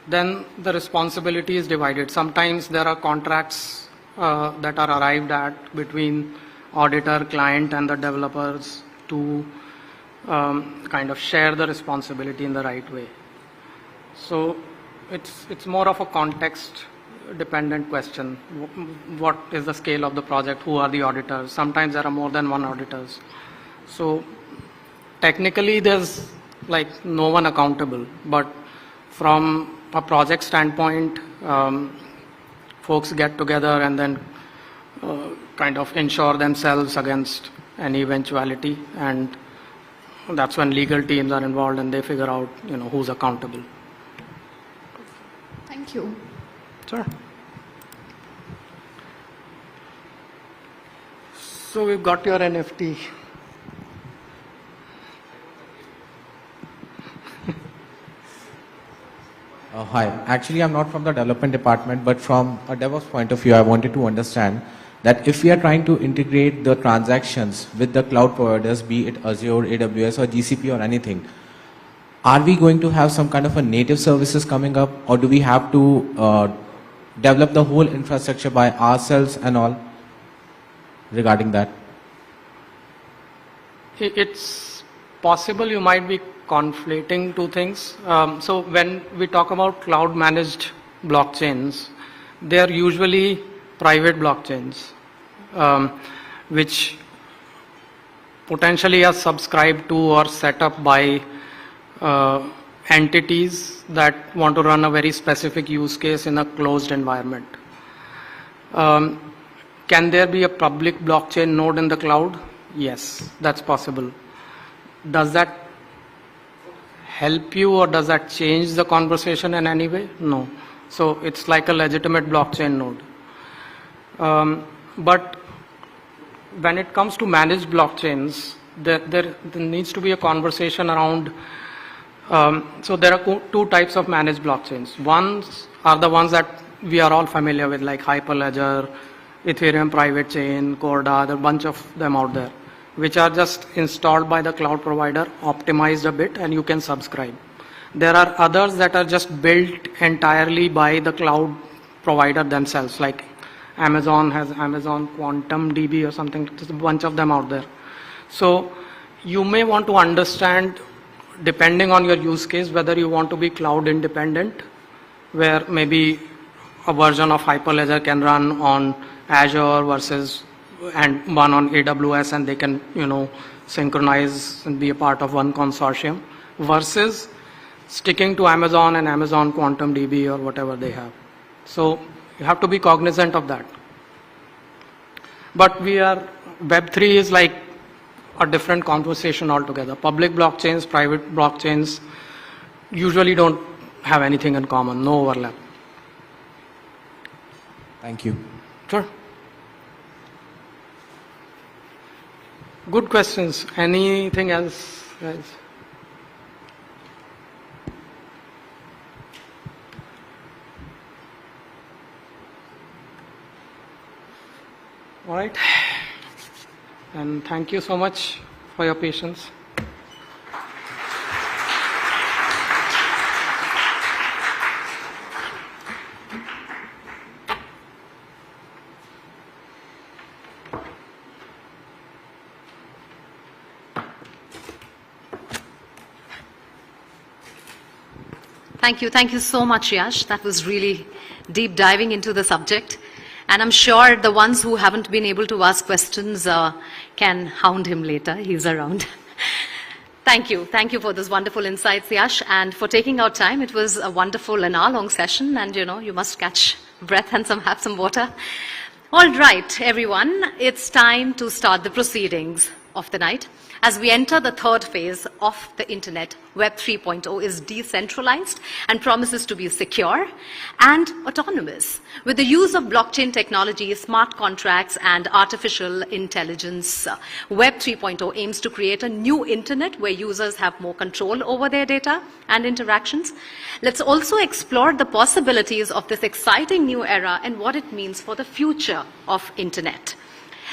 Speaker 2: then the responsibility is divided. Sometimes there are contracts that are arrived at between auditor, client, and the developers to kind of share the responsibility in the right way. So it's more of a context dependent question. What is the scale of the project? Who are the auditors? Sometimes there are more than one auditors. So technically there's like no one accountable, but from a project standpoint, folks get together and then kind of insure themselves against any eventuality, and that's when legal teams are involved and they figure out, who's accountable.
Speaker 3: Thank you.
Speaker 2: Sure. So we've got your NFT.
Speaker 4: Hi. Actually, I'm not from the development department, but from a DevOps point of view, I wanted to understand that if we are trying to integrate the transactions with the cloud providers, be it Azure, AWS, or GCP or anything, are we going to have some kind of a native services coming up, or do we have to develop the whole infrastructure by ourselves and all regarding that?
Speaker 2: It's possible you might be conflating two things. So when we talk about cloud managed blockchains, they are usually private blockchains, which potentially are subscribed to or set up by entities that want to run a very specific use case in a closed environment. Can there be a public blockchain node in the cloud? Yes, that's possible. Does that help you or does that change the conversation in any way? No. So it's like a legitimate blockchain node. But when it comes to managed blockchains, there needs to be a conversation around. So there are two types of managed blockchains. Ones are the ones that we are all familiar with, like Hyperledger, Ethereum private chain, Corda, there are a bunch of them out there, which are just installed by the cloud provider, optimized a bit, and you can subscribe. There are others that are just built entirely by the cloud provider themselves, like Amazon has Amazon Quantum DB or something. There's a bunch of them out there. So you may want to understand, depending on your use case, whether you want to be cloud independent, where maybe a version of Hyperledger can run on Azure versus and one on AWS, and they can, synchronize and be a part of one consortium, versus sticking to Amazon and Amazon Quantum DB or whatever they have. So you have to be cognizant of that. But Web3 is like a different conversation altogether. Public blockchains, private blockchains usually don't have anything in common, no overlap.
Speaker 4: Thank you.
Speaker 2: Sure. Good questions. Anything else, guys? All right. And thank you so much for your patience.
Speaker 1: Thank you so much, Yash. That was really deep diving into the subject. And I'm sure the ones who haven't been able to ask questions can hound him later. He's around. Thank you for those wonderful insights, Yash, and for taking our time. It was a wonderful and hour-long session, and you must catch breath and have some water. All right, everyone, it's time to start the proceedings of the night. As we enter the third phase of the internet, Web 3.0 is decentralized and promises to be secure and autonomous. With the use of blockchain technology, smart contracts, and artificial intelligence, Web 3.0 aims to create a new internet where users have more control over their data and interactions. Let's also explore the possibilities of this exciting new era and what it means for the future of internet.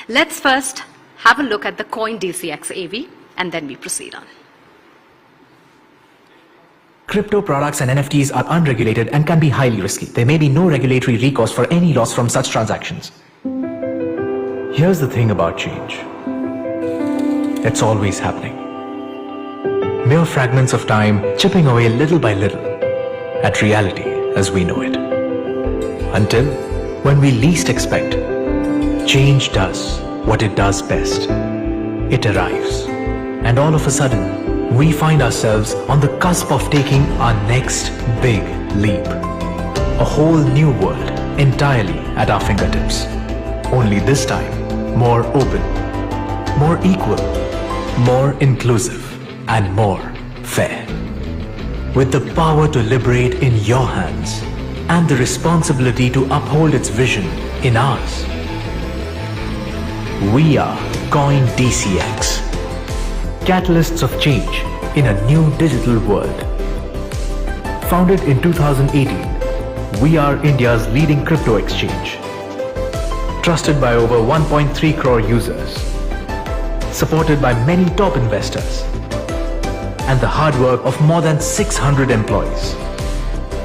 Speaker 1: Let's first have a look at the Coindcx AV, and then we proceed on.
Speaker 5: Crypto products and NFTs are unregulated and can be highly risky. There may be no regulatory recourse for any loss from such transactions. Here's the thing about change. It's always happening. Mere fragments of time chipping away little by little at reality as we know it. Until, when we least expect, change does what it does best. It arrives. And all of a sudden, we find ourselves on the cusp of taking our next big leap. A whole new world entirely at our fingertips. Only this time, more open, more equal, more inclusive, and more fair. With the power to liberate in your hands and the responsibility to uphold its vision in ours. We are Coindcx, catalysts of change in a new digital world. Founded in 2018, we are India's leading crypto exchange. Trusted by over 1.3 crore users, supported by many top investors, and the hard work of more than 600 employees.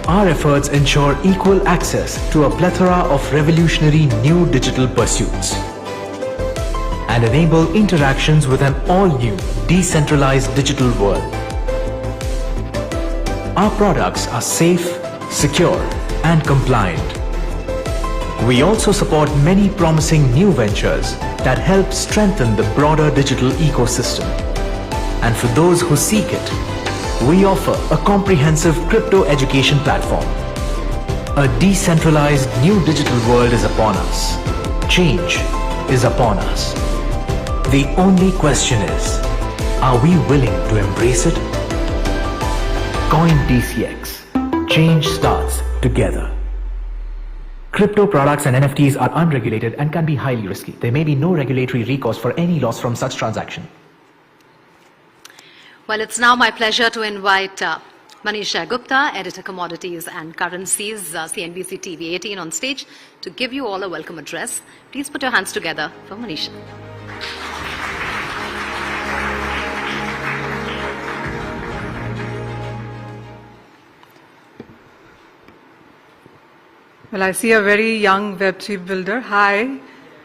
Speaker 5: Our efforts ensure equal access to a plethora of revolutionary new digital pursuits and enable interactions with an all-new decentralized digital world. Our products are safe, secure, and compliant. We also support many promising new ventures that help strengthen the broader digital ecosystem. And for those who seek it, we offer a comprehensive crypto education platform. A decentralized new digital world is upon us. Change is upon us. The only question is, are we willing to embrace it? Coindcx. Change starts together. Crypto products and NFTs are unregulated and can be highly risky. There may be no regulatory recourse for any loss from such transaction.
Speaker 1: Well, it's now my pleasure to invite Manisha Gupta, Editor Commodities and Currencies, CNBC TV 18 on stage to give you all a welcome address. Please put your hands together for Manisha.
Speaker 6: Well, I see a very young Web3 builder. Hi.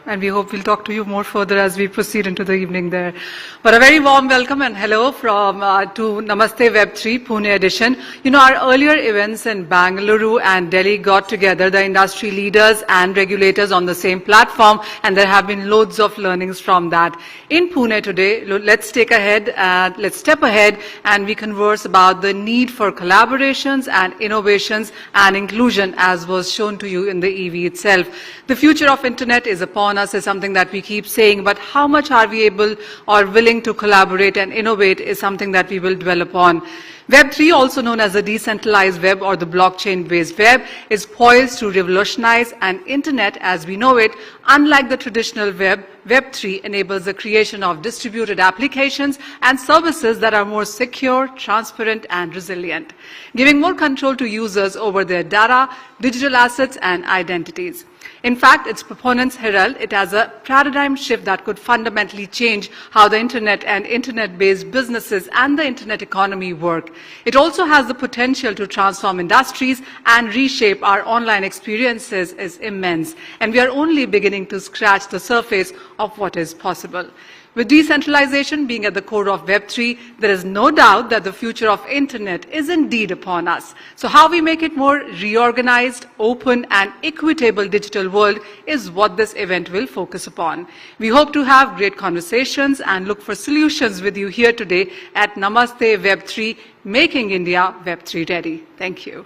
Speaker 6: And we hope we'll talk to you more further as we proceed into the evening there. But a very warm welcome and hello from to Namaste Web3 Pune edition. You know, our earlier events in Bangalore and Delhi got together the industry leaders and regulators on the same platform, and there have been loads of learnings from that. In Pune today, let's step ahead and we converse about the need for collaborations and innovations and inclusion, as was shown to you in the EV itself. The future of internet is upon us is something that we keep saying, but how much are we able or willing to collaborate and innovate is something that we will dwell upon. Web3, also known as the decentralized web or the blockchain-based web, is poised to revolutionize an internet as we know it. Unlike the traditional web, Web3 enables the creation of distributed applications and services that are more secure, transparent, and resilient, giving more control to users over their data, digital assets, and identities. In fact, its proponents herald it as a paradigm shift that could fundamentally change how the internet and internet-based businesses and the internet economy work. It also has the potential to transform industries and reshape our online experiences is immense, and we are only beginning to scratch the surface of what is possible. With decentralization being at the core of Web3, there is no doubt that the future of internet is indeed upon us. So how we make it more reorganized, open, and equitable digital world is what this event will focus upon. We hope to have great conversations and look for solutions with you here today at Namaste Web3, making India Web3 ready. Thank you.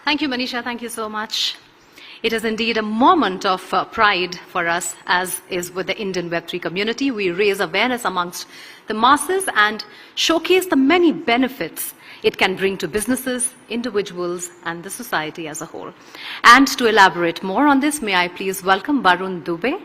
Speaker 1: Thank you, Manisha. Thank you so much. It is indeed a moment of pride for us, as is with the Indian Web3 community. We raise awareness amongst the masses and showcase the many benefits it can bring to businesses, individuals, and the society as a whole. And to elaborate more on this, may I please welcome Varun Dubey,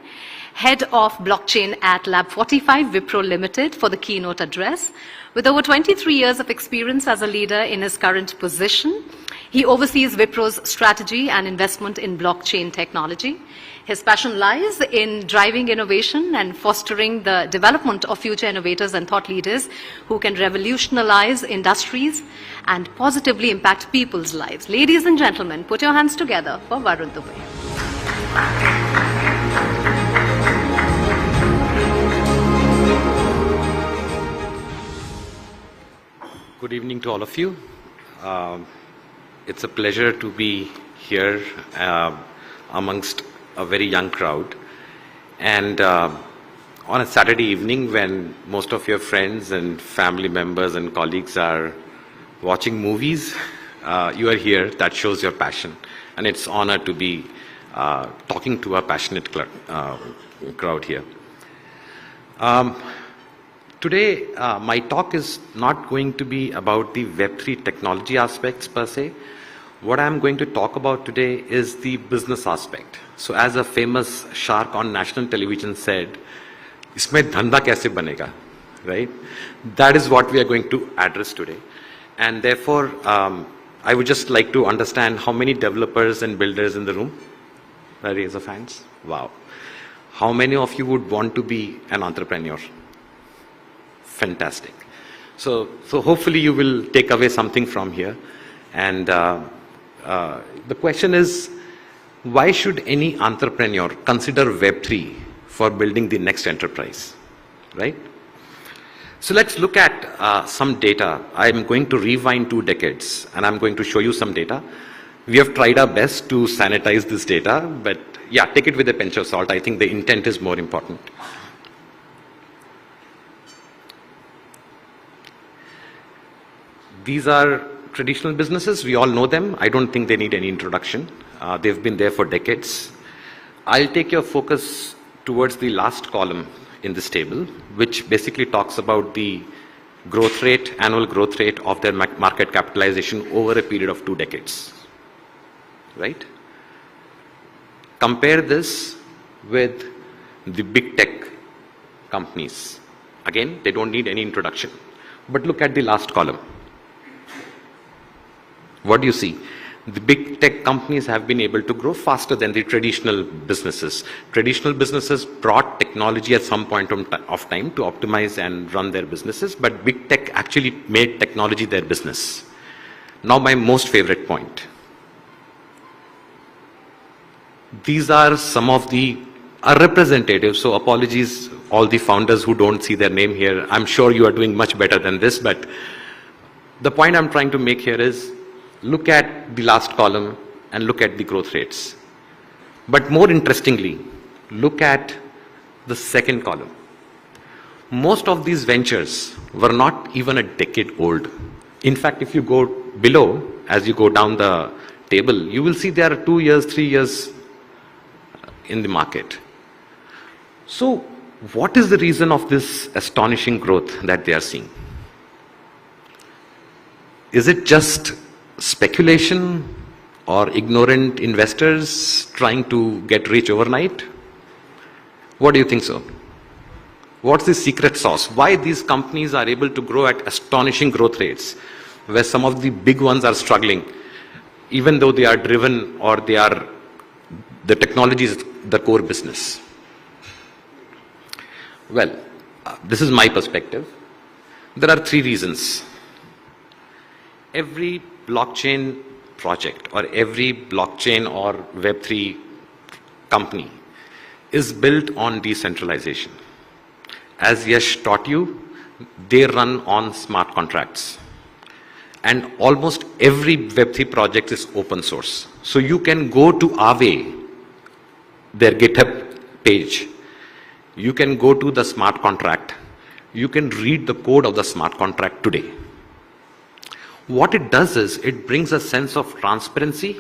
Speaker 1: Head of Blockchain at Lab 45 Wipro Limited, for the keynote address. With over 23 years of experience as a leader in his current position, he oversees Wipro's strategy and investment in blockchain technology. His passion lies in driving innovation and fostering the development of future innovators and thought leaders who can revolutionize industries and positively impact people's lives. Ladies and gentlemen, put your hands together for Varun Dubey.
Speaker 7: Good evening to all of you. It's a pleasure to be here amongst a very young crowd. And on a Saturday evening when most of your friends and family members and colleagues are watching movies, you are here. That shows your passion. And it's an honor to be talking to a passionate crowd here. Today, my talk is not going to be about the Web3 technology aspects per se. What I'm going to talk about today is the business aspect. So as a famous shark on national television said, "Isme dhanda kaise banega?" Right? That is what we are going to address today. And therefore, I would just like to understand how many developers and builders in the room? Raise of hands. Wow. How many of you would want to be an entrepreneur? Fantastic. So hopefully you will take away something from here. And the question is, why should any entrepreneur consider Web3 for building the next enterprise, right? So let's look at some data. I'm going to rewind 2 decades and I'm going to show you some data. We have tried our best to sanitize this data, but yeah, take it with a pinch of salt. I think the intent is more important. These are traditional businesses. We all know them. I don't think they need any introduction. They've been there for decades. I'll take your focus towards the last column in this table, which basically talks about the growth rate, annual growth rate of their market capitalization over a period of 2 decades, right? Compare this with the big tech companies. Again, they don't need any introduction. But look at the last column. What do you see? The big tech companies have been able to grow faster than the traditional businesses. Traditional businesses brought technology at some point of time to optimize and run their businesses, but big tech actually made technology their business. Now my most favorite point. These are some of the representatives, so apologies all the founders who don't see their name here. I'm sure you are doing much better than this, but the point I'm trying to make here is, look at the last column and look at the growth rates. But more interestingly, look at the second column. Most of these ventures were not even a decade old. In fact, if you go below, as you go down the table, you will see there are 2 years, 3 years in the market. So what is the reason of this astonishing growth that they are seeing? Is it just speculation or ignorant investors trying to get rich overnight? What do you think so? What's the secret sauce? Why these companies are able to grow at astonishing growth rates, where some of the big ones are struggling, even though they are driven or the technology is the core business? Well, this is my perspective. There are 3 reasons. Every blockchain project or every blockchain or Web3 company is built on decentralization. As Yash taught you, they run on smart contracts. And almost every Web3 project is open source. So you can go to Aave, their GitHub page. You can go to the smart contract. You can read the code of the smart contract today. What it does is, it brings a sense of transparency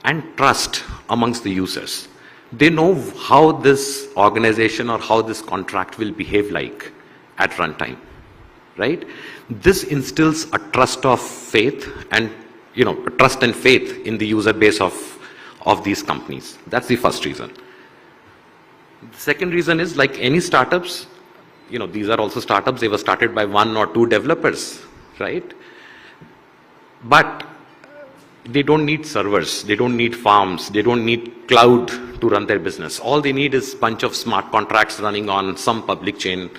Speaker 7: and trust amongst the users. They know how this organization or how this contract will behave like at runtime, right? This instills a trust of faith and, trust and faith in the user base of these companies. That's the first reason. The second reason is, like any startups, these are also startups, they were started by 1 or 2 developers, right? But they don't need servers, they don't need farms, they don't need cloud to run their business. All they need is a bunch of smart contracts running on some public chain,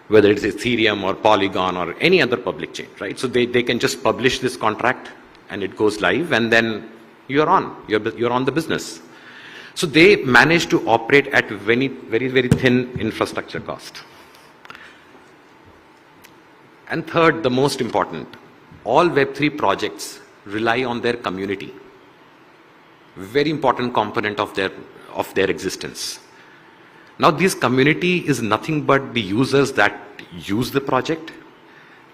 Speaker 7: whether it's Ethereum or Polygon or any other public chain, right? So they can just publish this contract and it goes live, and then you're on the business. So they manage to operate at very, very thin infrastructure cost. And third, the most important, all Web3 projects rely on their community. Very important component of their existence. Now this community is nothing but the users that use the project.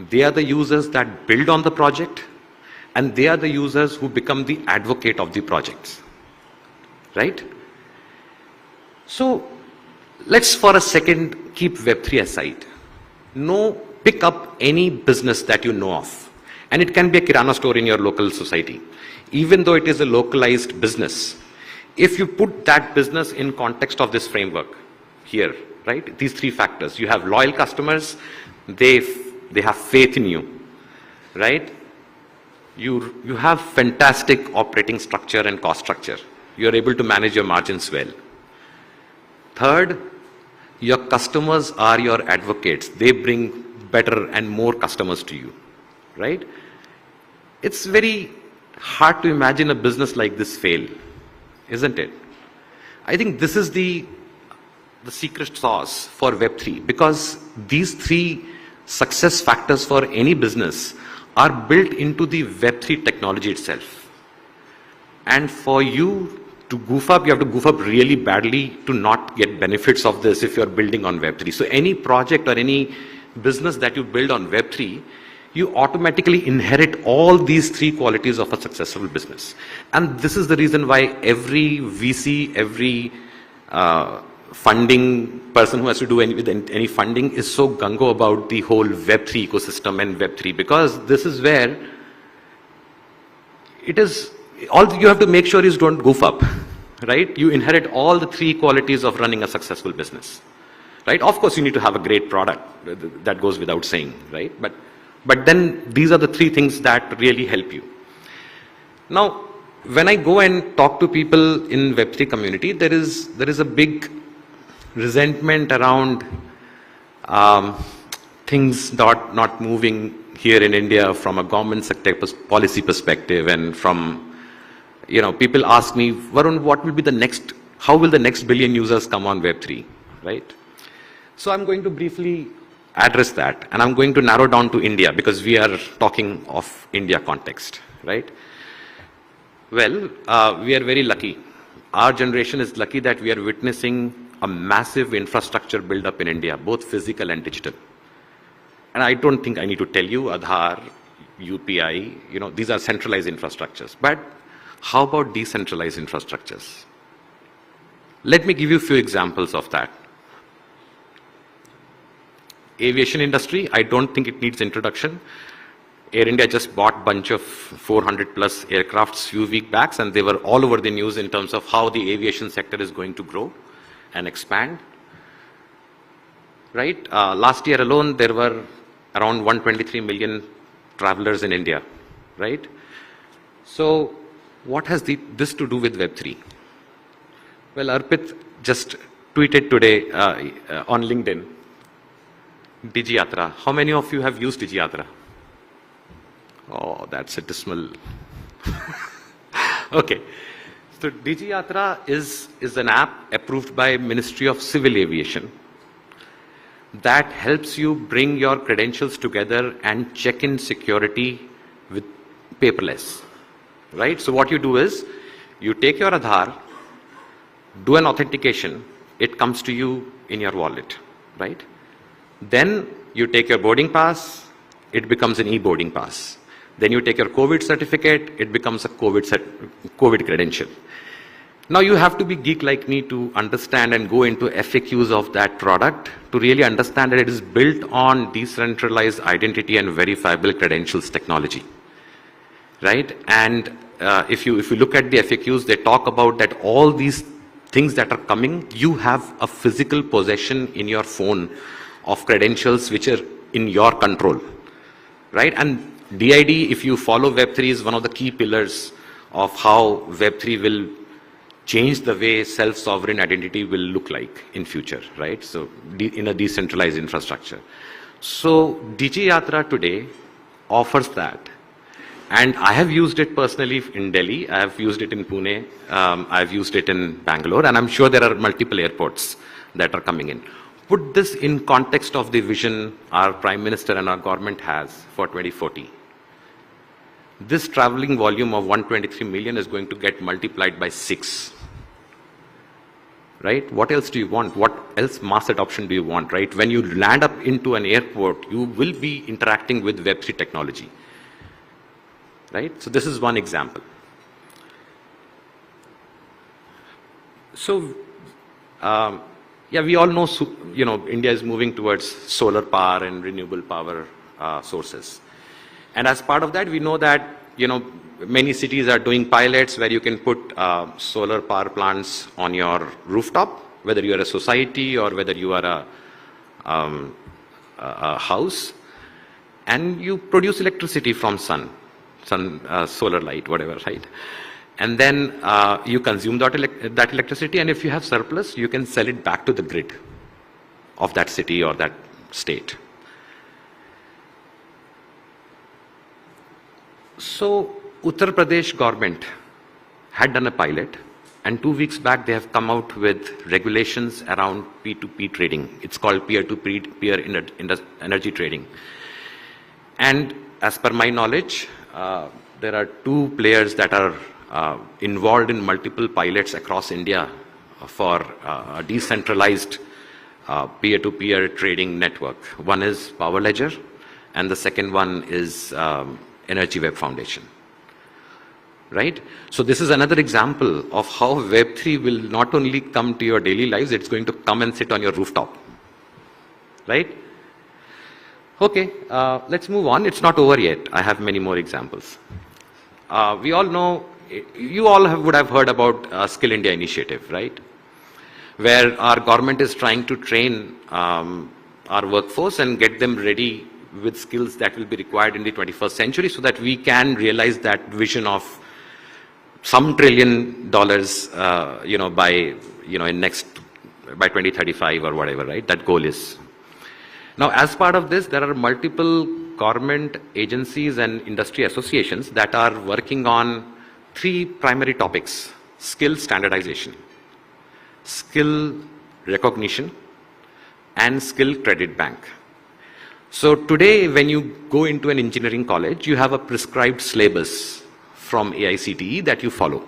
Speaker 7: They are the users that build on the project, and they are the users who become the advocate of the projects, right? So let's for a second keep Web3 aside. Pick up any business that you know of. And it can be a kirana store in your local society. Even though it is a localized business, if you put that business in context of this framework here, right? These 3 factors. You have loyal customers, they have faith in you, right? You have fantastic operating structure and cost structure. You are able to manage your margins well. Third, your customers are your advocates. They bring better and more customers to you, right? It's very hard to imagine a business like this fail, isn't it? I think this is the secret sauce for Web3, because these 3 success factors for any business are built into the Web3 technology itself. And for you to goof up, you have to goof up really badly to not get benefits of this if you're building on Web3. So any project or any business that you build on Web3, you automatically inherit all these 3 qualities of a successful business. And this is the reason why every VC, every funding person who has to do any funding is so gung-ho about the whole Web3 ecosystem and Web3, because this is where it is, all you have to make sure is don't goof up, right? You inherit all the 3 qualities of running a successful business, right? Of course, you need to have a great product, that goes without saying, right? But then these are the 3 things that really help you. Now, when I go and talk to people in Web3 community, there is a big resentment around things not moving here in India from a government sector policy perspective, and from, people ask me, Varun, how will the next billion users come on Web3, right? So I'm going to briefly address that, and I'm going to narrow down to India because we are talking of India context, right? Well, we are very lucky. Our generation is lucky that we are witnessing a massive infrastructure build-up in India, both physical and digital. And I don't think I need to tell you, Aadhaar, UPI, these are centralized infrastructures. But how about decentralized infrastructures? Let me give you a few examples of that. Aviation industry, I don't think it needs introduction. Air India just bought a bunch of 400 plus aircrafts few weeks back, and they were all over the news in terms of how the aviation sector is going to grow and expand. Right? Last year alone, there were around 123 million travelers in India. Right? So what has this to do with Web3? Well, Arpit just tweeted today on LinkedIn, DigiYatra. How many of you have used DigiYatra? Oh, that's a dismal. Okay. So DigiYatra is an app approved by Ministry of Civil Aviation that helps you bring your credentials together and check in security with paperless. Right? So what you do is, you take your Aadhaar, do an authentication, it comes to you in your wallet. Right? Then you take your boarding pass, it becomes an e-boarding pass. Then you take your COVID certificate, it becomes a COVID credential. Now you have to be geek like me to understand and go into FAQs of that product to really understand that it is built on decentralized identity and verifiable credentials technology. Right? And if you look at the FAQs, they talk about that all these things that are coming, you have a physical possession in your phone of credentials which are in your control. Right? And DID, if you follow Web3, is one of the key pillars of how Web3 will change the way self-sovereign identity will look like in future, right? So in a decentralized infrastructure. So DigiYatra today offers that. And I have used it personally in Delhi, I have used it in Pune, I've used it in Bangalore, and I'm sure there are multiple airports that are coming in. Put this in context of the vision our Prime Minister and our government has for 2040. This traveling volume of 123 million is going to get multiplied by 6. Right? What else do you want? What else mass adoption do you want? Right? When you land up into an airport, you will be interacting with Web3 technology. Right? So this is one example. So, yeah, we all know, India is moving towards solar power and renewable power sources. And as part of that, we know that, many cities are doing pilots where you can put solar power plants on your rooftop, whether you are a society or whether you are a house, and you produce electricity from solar light, whatever, right? And then you consume that electricity, and if you have surplus, you can sell it back to the grid of that city or that state. So Uttar Pradesh government had done a pilot, and 2 weeks back they have come out with regulations around P2P trading. It's called peer-to-peer energy trading. And as per my knowledge, there are 2 players that are involved in multiple pilots across India for a decentralized peer-to-peer trading network. One is Power Ledger, and the second one is Energy Web Foundation. Right? So this is another example of how Web3 will not only come to your daily lives, it's going to come and sit on your rooftop. Right? Okay, let's move on. It's not over yet. I have many more examples. We all know, you all would have heard about Skill India initiative, right? Where our government is trying to train our workforce and get them ready with skills that will be required in the 21st century so that we can realize that vision of some $1 trillion, by 2035 or whatever, right? That goal is. Now, as part of this, there are multiple government agencies and industry associations that are working on 3 primary topics: skill standardization, skill recognition, and skill credit bank. So today, when you go into an engineering college, you have a prescribed syllabus from AICTE that you follow.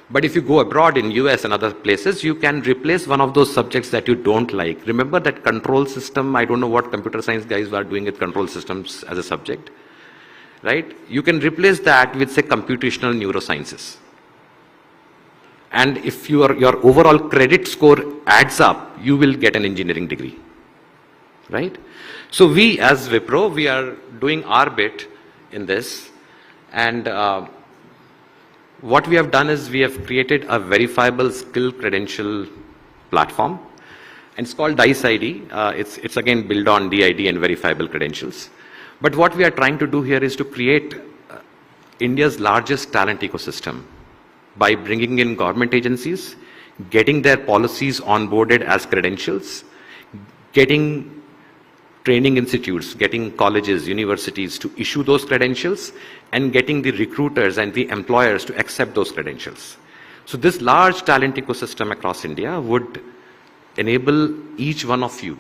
Speaker 7: But if you go abroad in US and other places, you can replace one of those subjects that you don't like. Remember that control system? I don't know what computer science guys are doing with control systems as a subject, right? You can replace that with, say, computational neurosciences. And if your overall credit score adds up, you will get an engineering degree, right? So we as Wipro, we are doing our bit in this. And what we have done is we have created a verifiable skill credential platform. And it's called DICE ID. It's again built on DID and verifiable credentials. But what we are trying to do here is to create India's largest talent ecosystem by bringing in government agencies, getting their policies onboarded as credentials, getting training institutes, getting colleges, universities to issue those credentials, and getting the recruiters and the employers to accept those credentials. So this large talent ecosystem across India would enable each one of you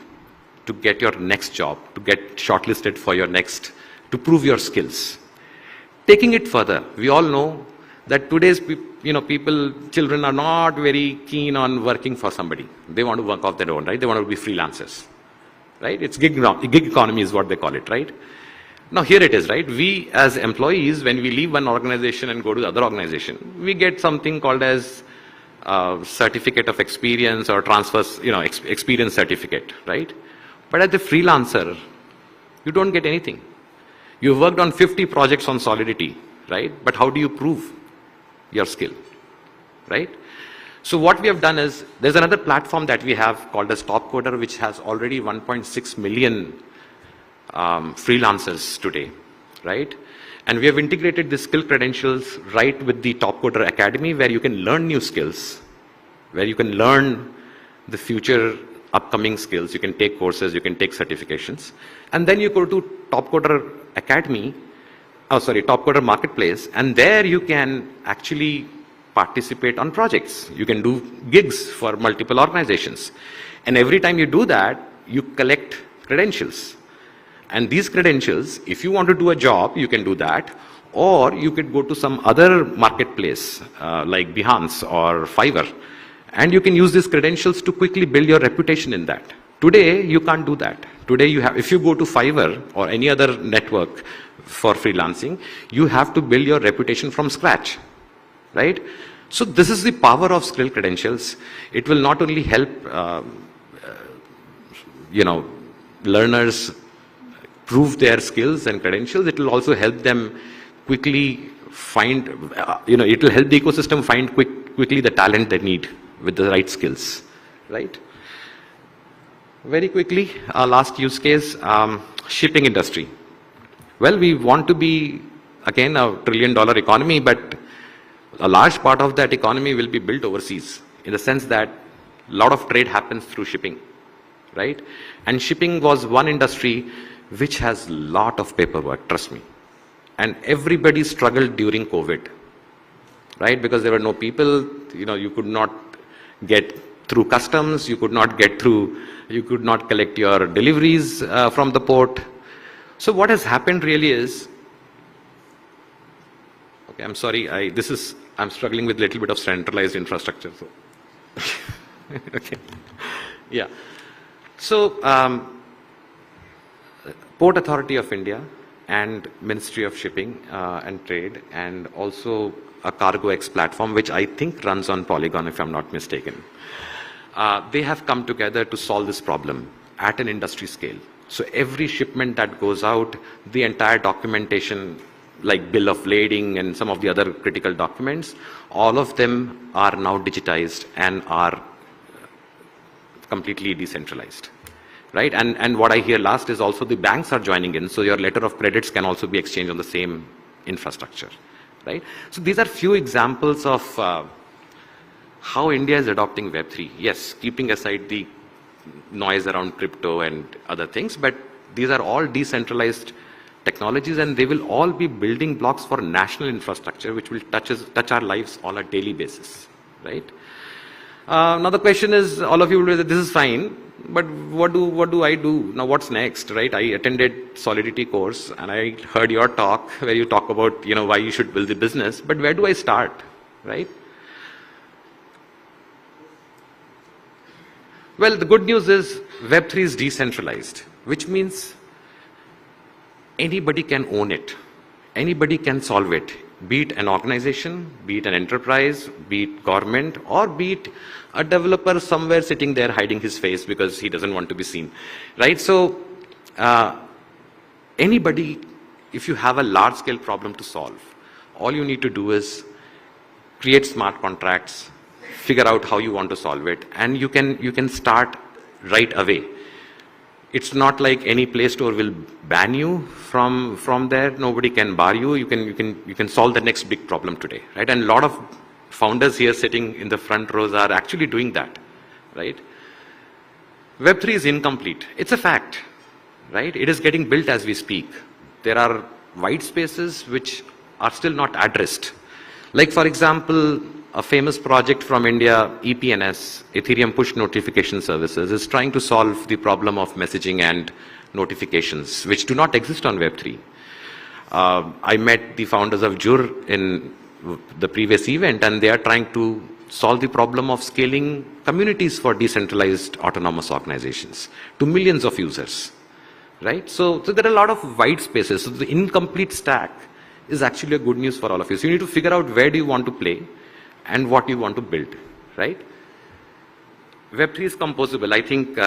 Speaker 7: to get your next job, to get shortlisted for your next, to prove your skills. Taking it further, we all know that today's children are not very keen on working for somebody. They want to work off their own, right? They want to be freelancers, right? It's gig economy is what they call it, right? Now here it is, right? We as employees, when we leave one organization and go to the other organization, we get something called as certificate of experience or transfers, experience certificate, right? But as a freelancer, you don't get anything. You've worked on 50 projects on Solidity, right? But how do you prove your skill, right? So what we have done is, there's another platform that we have called as Topcoder, which has already 1.6 million freelancers today, right? And we have integrated the skill credentials right with the Topcoder Academy, where you can learn new skills, where you can learn the future upcoming skills. You can take courses, you can take certifications. And then you go to Topcoder Academy, Topcoder Marketplace, and there you can actually participate on projects. You can do gigs for multiple organizations. And every time you do that, you collect credentials. And these credentials, if you want to do a job, you can do that. Or you could go to some other marketplace like Behance or Fiverr. And you can use these credentials to quickly build your reputation in that. Today, you can't do that. Today, if you go to Fiverr or any other network for freelancing, you have to build your reputation from scratch, right? So this is the power of skill credentials. It will not only help, learners prove their skills and credentials, it will also help them quickly find, it will help the ecosystem find quickly the talent they need with the right skills, right? Very quickly, our last use case, shipping industry. Well, we want to be, again, a $1 trillion economy, but a large part of that economy will be built overseas, in the sense that a lot of trade happens through shipping, right? And shipping was one industry which has a lot of paperwork, trust me. And everybody struggled during COVID, right? Because there were no people, you could not get through customs, you could not collect your deliveries from the port. So what has happened really is, okay, I'm sorry, I'm struggling with a little bit of centralized infrastructure. So. Okay, yeah. So, Port Authority of India and Ministry of Shipping and Trade, and also a Coindcx platform, which I think runs on Polygon, if I'm not mistaken. They have come together to solve this problem at an industry scale. So every shipment that goes out, the entire documentation, like bill of lading and some of the other critical documents, all of them are now digitized and are completely decentralized, right? And what I hear last is also the banks are joining in, so your letter of credits can also be exchanged on the same infrastructure, right? So these are few examples of how India is adopting Web3. Yes, keeping aside the noise around crypto and other things, but these are all decentralized technologies, and they will all be building blocks for national infrastructure, which will touch our lives on a daily basis, right? Now the question is, all of you will say that this is fine, but what do I do? Now what's next, right? I attended Solidity course and I heard your talk where you talk about, why you should build the business, but where do I start, right? Well, the good news is Web3 is decentralized, which means anybody can own it. Anybody can solve it, be it an organization, be it an enterprise, be it government, or be it a developer somewhere sitting there hiding his face because he doesn't want to be seen, right? So anybody, if you have a large scale problem to solve, all you need to do is create smart contracts, figure out how you want to solve it, and you can start right away. It's not like any Play Store will ban you from there. Nobody can bar you. You can solve the next big problem today, right? And a lot of founders here sitting in the front rows are actually doing that, right? Web3 is incomplete. It's a fact, right? It is getting built as we speak. There are white spaces which are still not addressed. Like, for example, a famous project from India, EPNS, Ethereum Push Notification Services, is trying to solve the problem of messaging and notifications, which do not exist on Web3. I met the founders of Jur in the previous event, and they are trying to solve the problem of scaling communities for decentralized autonomous organizations to millions of users, right? So there are a lot of white spaces. So the incomplete stack is actually a good news for all of you. So you need to figure out where do you want to play and what you want to build, right? Web3 is composable. I think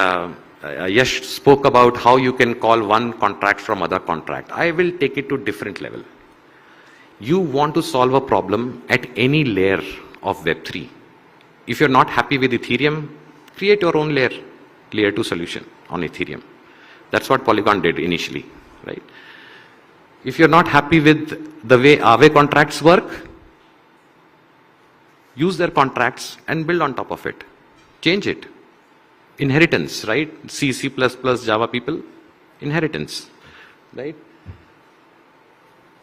Speaker 7: Yash spoke about how you can call one contract from other contract. I will take it to a different level. You want to solve a problem at any layer of Web3. If you're not happy with Ethereum, create your own layer 2 solution on Ethereum. That's what Polygon did initially, right? If you're not happy with the way Aave contracts work, use their contracts and build on top of it. Change it. Inheritance, right? C, C++, Java people, inheritance, right?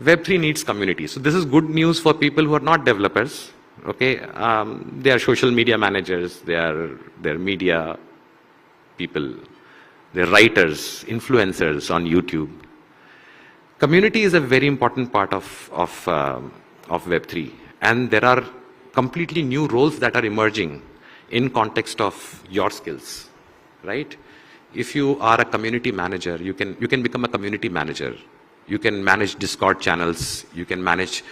Speaker 7: Web3 needs community. So this is good news for people who are not developers, okay? They are social media managers, they're media people, they're writers, influencers on YouTube. Community is a very important part of Web3, and there are completely new roles that are emerging in context of your skills, right? If you are a community manager, you can become a community manager. You can manage Discord channels. You can manage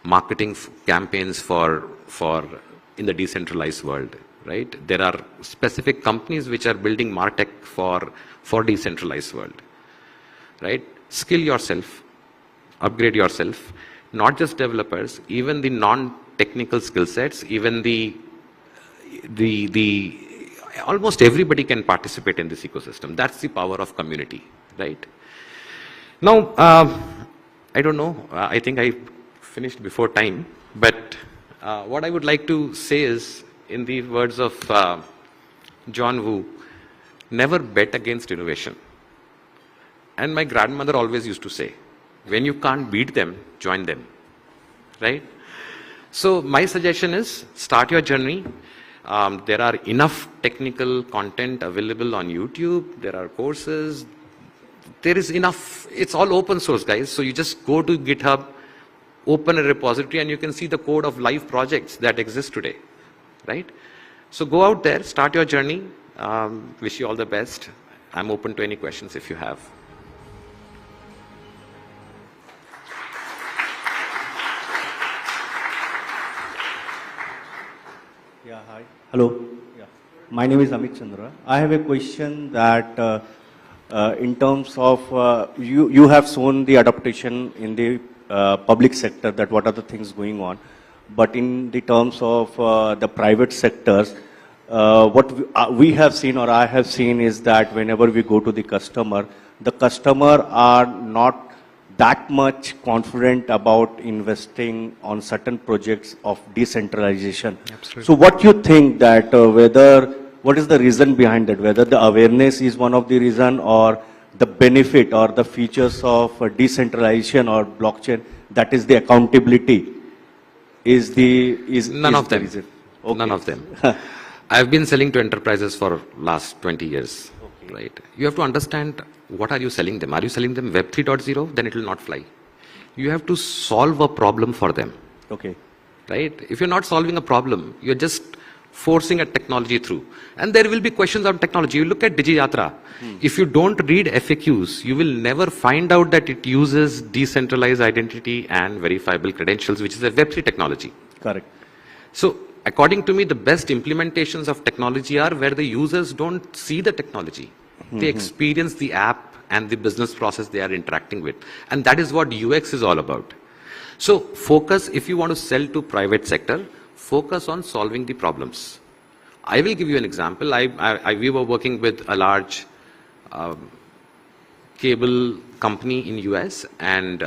Speaker 7: marketing campaigns for in the decentralized world, right? There are specific companies which are building MarTech for decentralized world, right? Skill yourself, upgrade yourself. Not just developers, even the non-technical skill sets, even the almost everybody can participate in this ecosystem. That's the power of community, right? Now, I don't know, I think I finished before time, but what I would like to say is, in the words of John Woo, never bet against innovation. And my grandmother always used to say, when you can't beat them, join them, right? So my suggestion is, start your journey. There are enough technical content available on YouTube. There are courses. There is enough. It's all open source, guys. So you just go to GitHub, open a repository, and you can see the code of live projects that exist today, right? So go out there, start your journey. Wish you all the best. I'm open to any questions if you have.
Speaker 8: Yeah, hi. Hello. Yeah. My name is Amit Chandra. I have a question that in terms of, you have shown the adaptation in the public sector, that what are the things going on. But in the terms of the private sectors, what we have seen, or I have seen, is that whenever we go to the customer are not that much confident about investing on certain projects of decentralization.
Speaker 7: Absolutely.
Speaker 8: So what you think that what is the reason behind that? Whether the awareness is one of the reason, or the benefit or the features of decentralization or blockchain, that is the accountability,
Speaker 7: None of
Speaker 8: the
Speaker 7: them.
Speaker 8: reason?
Speaker 7: None of them. I've been selling to enterprises for last 20 years, right? You have to understand, what are you selling them? Are you selling them Web 3.0? Then it will not fly. You have to solve a problem for them,
Speaker 8: Okay.
Speaker 7: right? If you're not solving a problem, you're just forcing a technology through. And there will be questions on technology. You look at DigiYatra. If you don't read FAQs, you will never find out that it uses decentralized identity and verifiable credentials, which is a Web3 technology.
Speaker 8: Correct.
Speaker 7: So, according to me, the best implementations of technology are where the users don't see the technology. They experience the app and the business process they are interacting with. And that is what UX is all about. So, focus, if you want to sell to private sector, focus on solving the problems. I will give you an example. We were working with a large cable company in US, and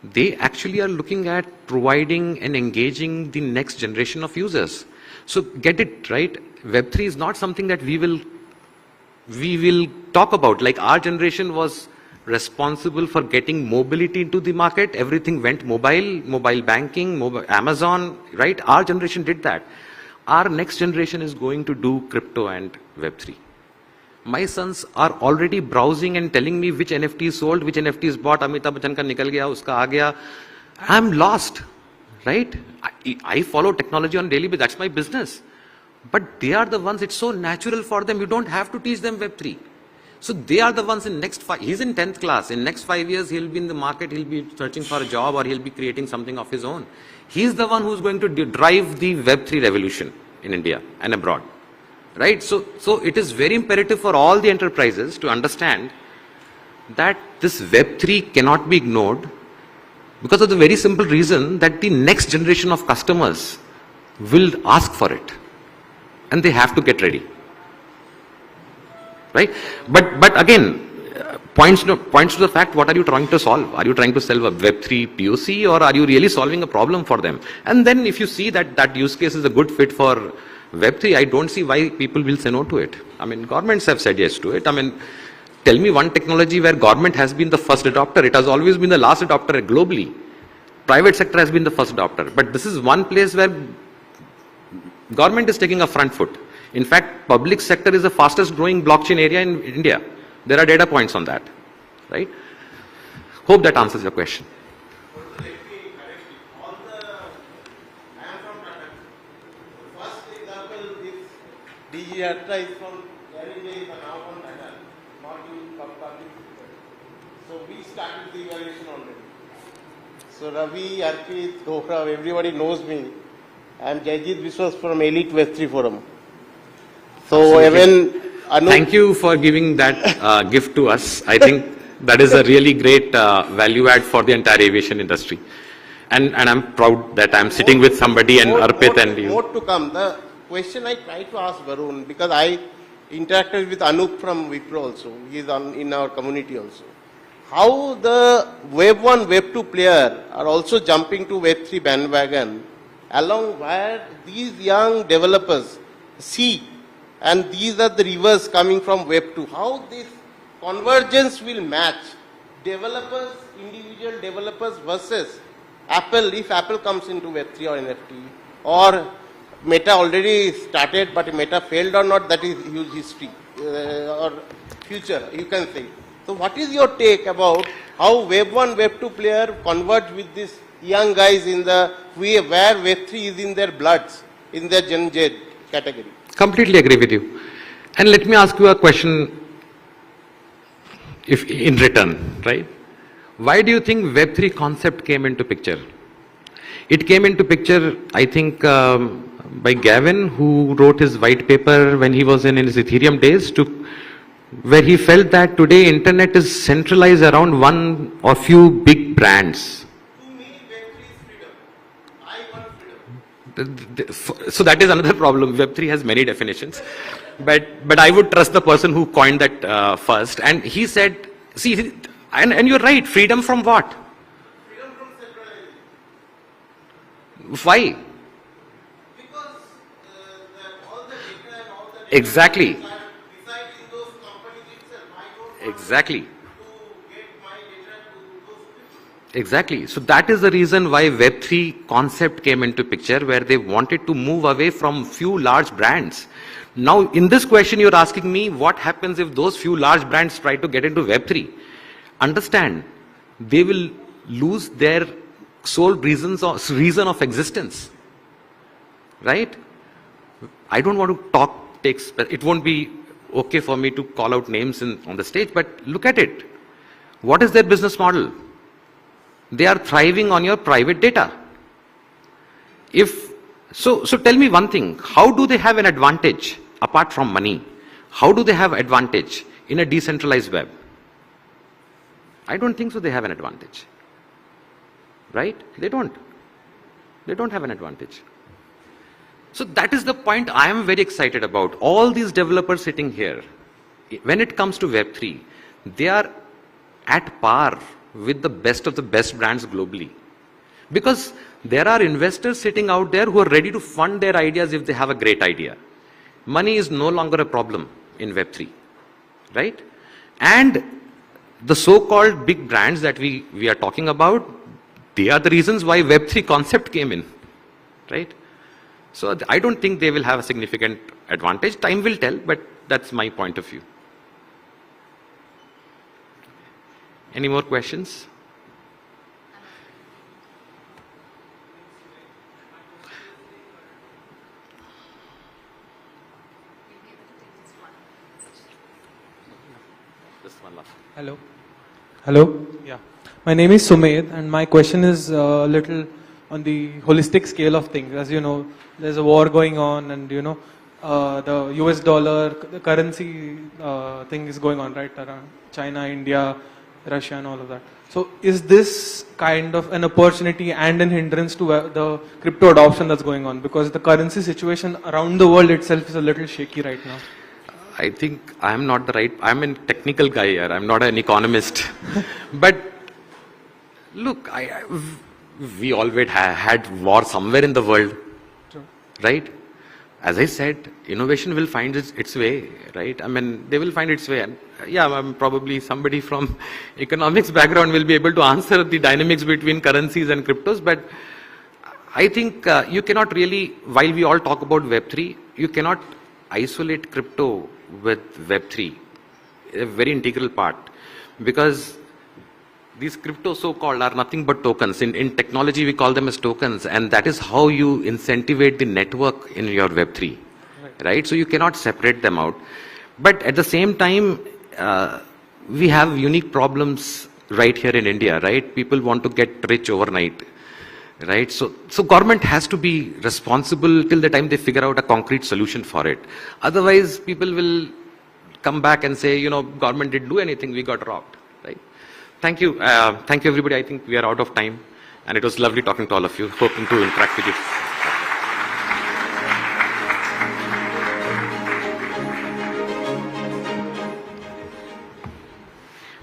Speaker 7: they actually are looking at providing and engaging the next generation of users. So get it right. Web3 is not something that we will talk about. Like, our generation was responsible for getting mobility into the market. Everything went mobile banking, Amazon, right? Our generation did that. Our next generation is going to do crypto and Web3. My sons are already browsing and telling me which NFT is sold, which NFT is bought. Amitabh Bachchan ka nikal gaya, uska aa gaya. I'm lost, right? I follow technology on daily basis. That's my business. But they are the ones, it's so natural for them. You don't have to teach them Web3. So they are the ones in next he's in 10th class. In next 5 years, he'll be in the market, he'll be searching for a job, or he'll be creating something of his own. He's the one who's going to drive the Web3 revolution in India and abroad. Right? So it is very imperative for all the enterprises to understand that this Web3 cannot be ignored, because of the very simple reason that the next generation of customers will ask for it. And they have to get ready. Right? But again, points to the fact, what are you trying to solve? Are you trying to solve a Web3 POC, or are you really solving a problem for them? And then if you see that that use case is a good fit for Web3, I don't see why people will say no to it. I mean, governments have said yes to it. I mean, tell me one technology where government has been the first adopter. It has always been the last adopter globally. Private sector has been the first adopter. But this is one place where government is taking a front foot. In fact, public sector is the fastest growing blockchain area in India. There are data points on that, right? Hope that answers your question.
Speaker 9: DigiYatra is from is now from Tata, not in public. So we started the evaluation already. So Ravi, Arpit, Gokrav, everybody knows me. I am Jayjit Biswas from Elite Web3 Forum. So even
Speaker 7: Thank you for giving that gift to us. I think that is a really great value add for the entire aviation industry. And I'm proud that I'm sitting with somebody and Arpit and you.
Speaker 9: More to come. The question I tried to ask Varun, because I interacted with Anup from Wipro also. He is in our community also. How the Web 1, Web 2 player are also jumping to Web 3 bandwagon, along where these young developers see, and these are the rivers coming from Web 2. How this convergence will match developers, individual developers versus Apple, if Apple comes into Web 3 or NFT, or Meta already started, but Meta failed or not, that is huge history or future, you can say. So what is your take about how Web 1, Web 2 player converge with these young guys in the way where Web 3 is in their bloods, in their Gen Z category?
Speaker 7: Completely agree with you. And let me ask you a question if in return, right? Why do you think Web3 concept came into picture? It came into picture, I think, by Gavin, who wrote his white paper when he was in his Ethereum days, where he felt that today internet is centralized around one or few big brands.
Speaker 9: To me, Web3 is freedom. I want freedom.
Speaker 7: So that is another problem. Web3 has many definitions, but I would trust the person who coined that first. And he said, see, And you're right, freedom from what?
Speaker 9: Freedom from centralization.
Speaker 7: Why?
Speaker 9: Because all the data and all the
Speaker 7: Exactly.
Speaker 9: reside in those companies itself. I don't want
Speaker 7: Exactly.
Speaker 9: to get my data to those people.
Speaker 7: Exactly. So that is the reason why Web3 concept came into picture, where they wanted to move away from few large brands. Now, in this question, you're asking me what happens if those few large brands try to get into Web3. Understand, they will lose their sole reason of existence. Right? I don't want to it won't be okay for me to call out names on the stage, but look at it. What is their business model? They are thriving on your private data. So tell me one thing, how do they have an advantage apart from money? How do they have advantage in a decentralized web? I don't think so they have an advantage. Right? They don't. They don't have an advantage. So that is the point I am very excited about. All these developers sitting here, when it comes to Web3, they are at par with the best of the best brands globally. Because there are investors sitting out there who are ready to fund their ideas if they have a great idea. Money is no longer a problem in Web3, right? And the so-called big brands that we are talking about, they are the reasons why Web3 concept came in, right? So I don't think they will have a significant advantage. Time will tell, but that's my point of view. Any more questions? Just one last.
Speaker 10: Hello. Hello. Yeah. My name is Sumed, and my question is a little on the holistic scale of things. As you know, there's a war going on, and you know, the US dollar, the currency thing is going on, right, around China, India, Russia, and all of that. So is this kind of an opportunity and an hindrance to the crypto adoption that's going on? Because the currency situation around the world itself is a little shaky right now.
Speaker 7: I think I'm not the right, I'm a technical guy here, I'm not an economist. But look, we always had war somewhere in the world, right? As I said, innovation will find its way, right? I mean, they will find its way. And yeah, probably somebody from economics background will be able to answer the dynamics between currencies and cryptos. But I think you cannot really, while we all talk about Web3, you cannot isolate crypto with Web3, a very integral part. Because these crypto so-called are nothing but tokens. In technology, we call them as tokens, and that is how you incentivate the network in your Web3, right? So you cannot separate them out. But at the same time, we have unique problems right here in India, right? People want to get rich overnight, right? So government has to be responsible till the time they figure out a concrete solution for it. Otherwise, people will come back and say, government didn't do anything, we got robbed, right? Thank you. Thank you, everybody. I think we are out of time. And it was lovely talking to all of you. Hoping to interact with you.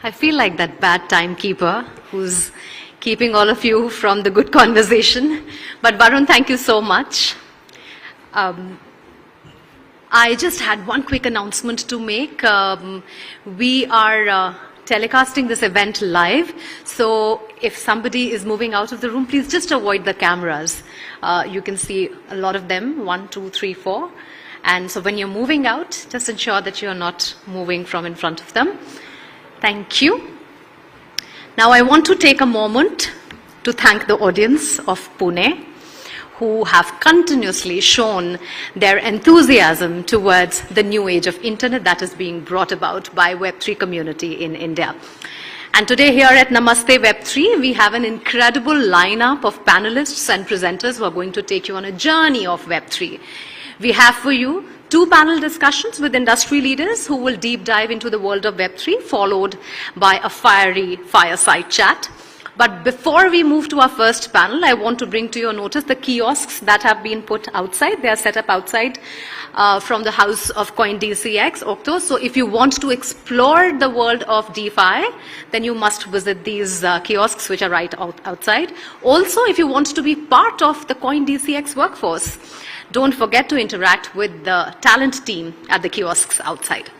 Speaker 1: I feel like that bad timekeeper who's keeping all of you from the good conversation. But Varun, thank you so much. I just had one quick announcement to make. We are telecasting this event live, so if somebody is moving out of the room, please just avoid the cameras. You can see a lot of them, 1, 2, 3, 4. And so when you're moving out, just ensure that you're not moving from in front of them. Thank you. Now I want to take a moment to thank the audience of Pune, who have continuously shown their enthusiasm towards the new age of internet that is being brought about by Web3 community in India. And today here at Namaste Web3, we have an incredible lineup of panelists and presenters who are going to take you on a journey of Web3. We have for you 2 panel discussions with industry leaders who will deep dive into the world of Web3, followed by a fiery fireside chat. But before we move to our first panel, I want to bring to your notice the kiosks that have been put outside. They are set up outside from the house of Coindcx, Octo. So if you want to explore the world of DeFi, then you must visit these kiosks which are right outside. Also, if you want to be part of the Coindcx workforce, don't forget to interact with the talent team at the kiosks outside.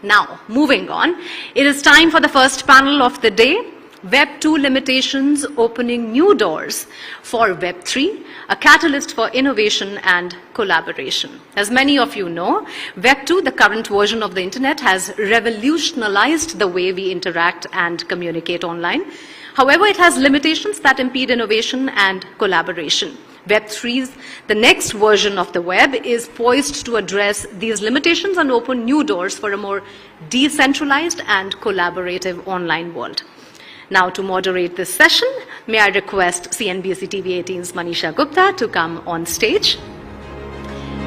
Speaker 1: Now, moving on, it is time for the first panel of the day, Web2 limitations opening new doors for Web3, a catalyst for innovation and collaboration. As many of you know, Web2, the current version of the internet, has revolutionized the way we interact and communicate online. However, it has limitations that impede innovation and collaboration. Web3's, the next version of the web, is poised to address these limitations and open new doors for a more decentralized and collaborative online world. Now, to moderate this session, may I request CNBC TV 18's Manisha Gupta to come on stage.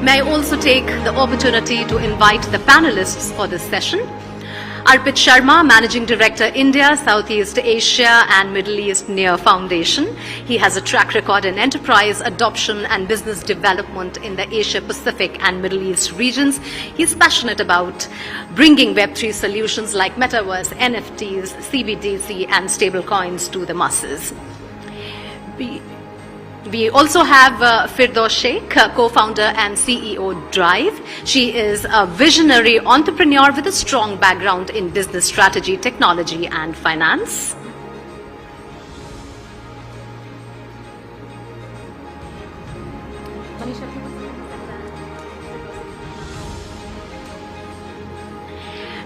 Speaker 1: May I also take the opportunity to invite the panelists for this session. Arpit Sharma, Managing Director, India, Southeast Asia and Middle East NEAR Foundation. He has a track record in enterprise adoption and business development in the Asia Pacific and Middle East regions. He's passionate about bringing Web3 solutions like Metaverse, NFTs, CBDC and stablecoins to the masses. We also have Firdaus Sheikh, co-founder and CEO Drive. She is a visionary entrepreneur with a strong background in business strategy, technology and finance.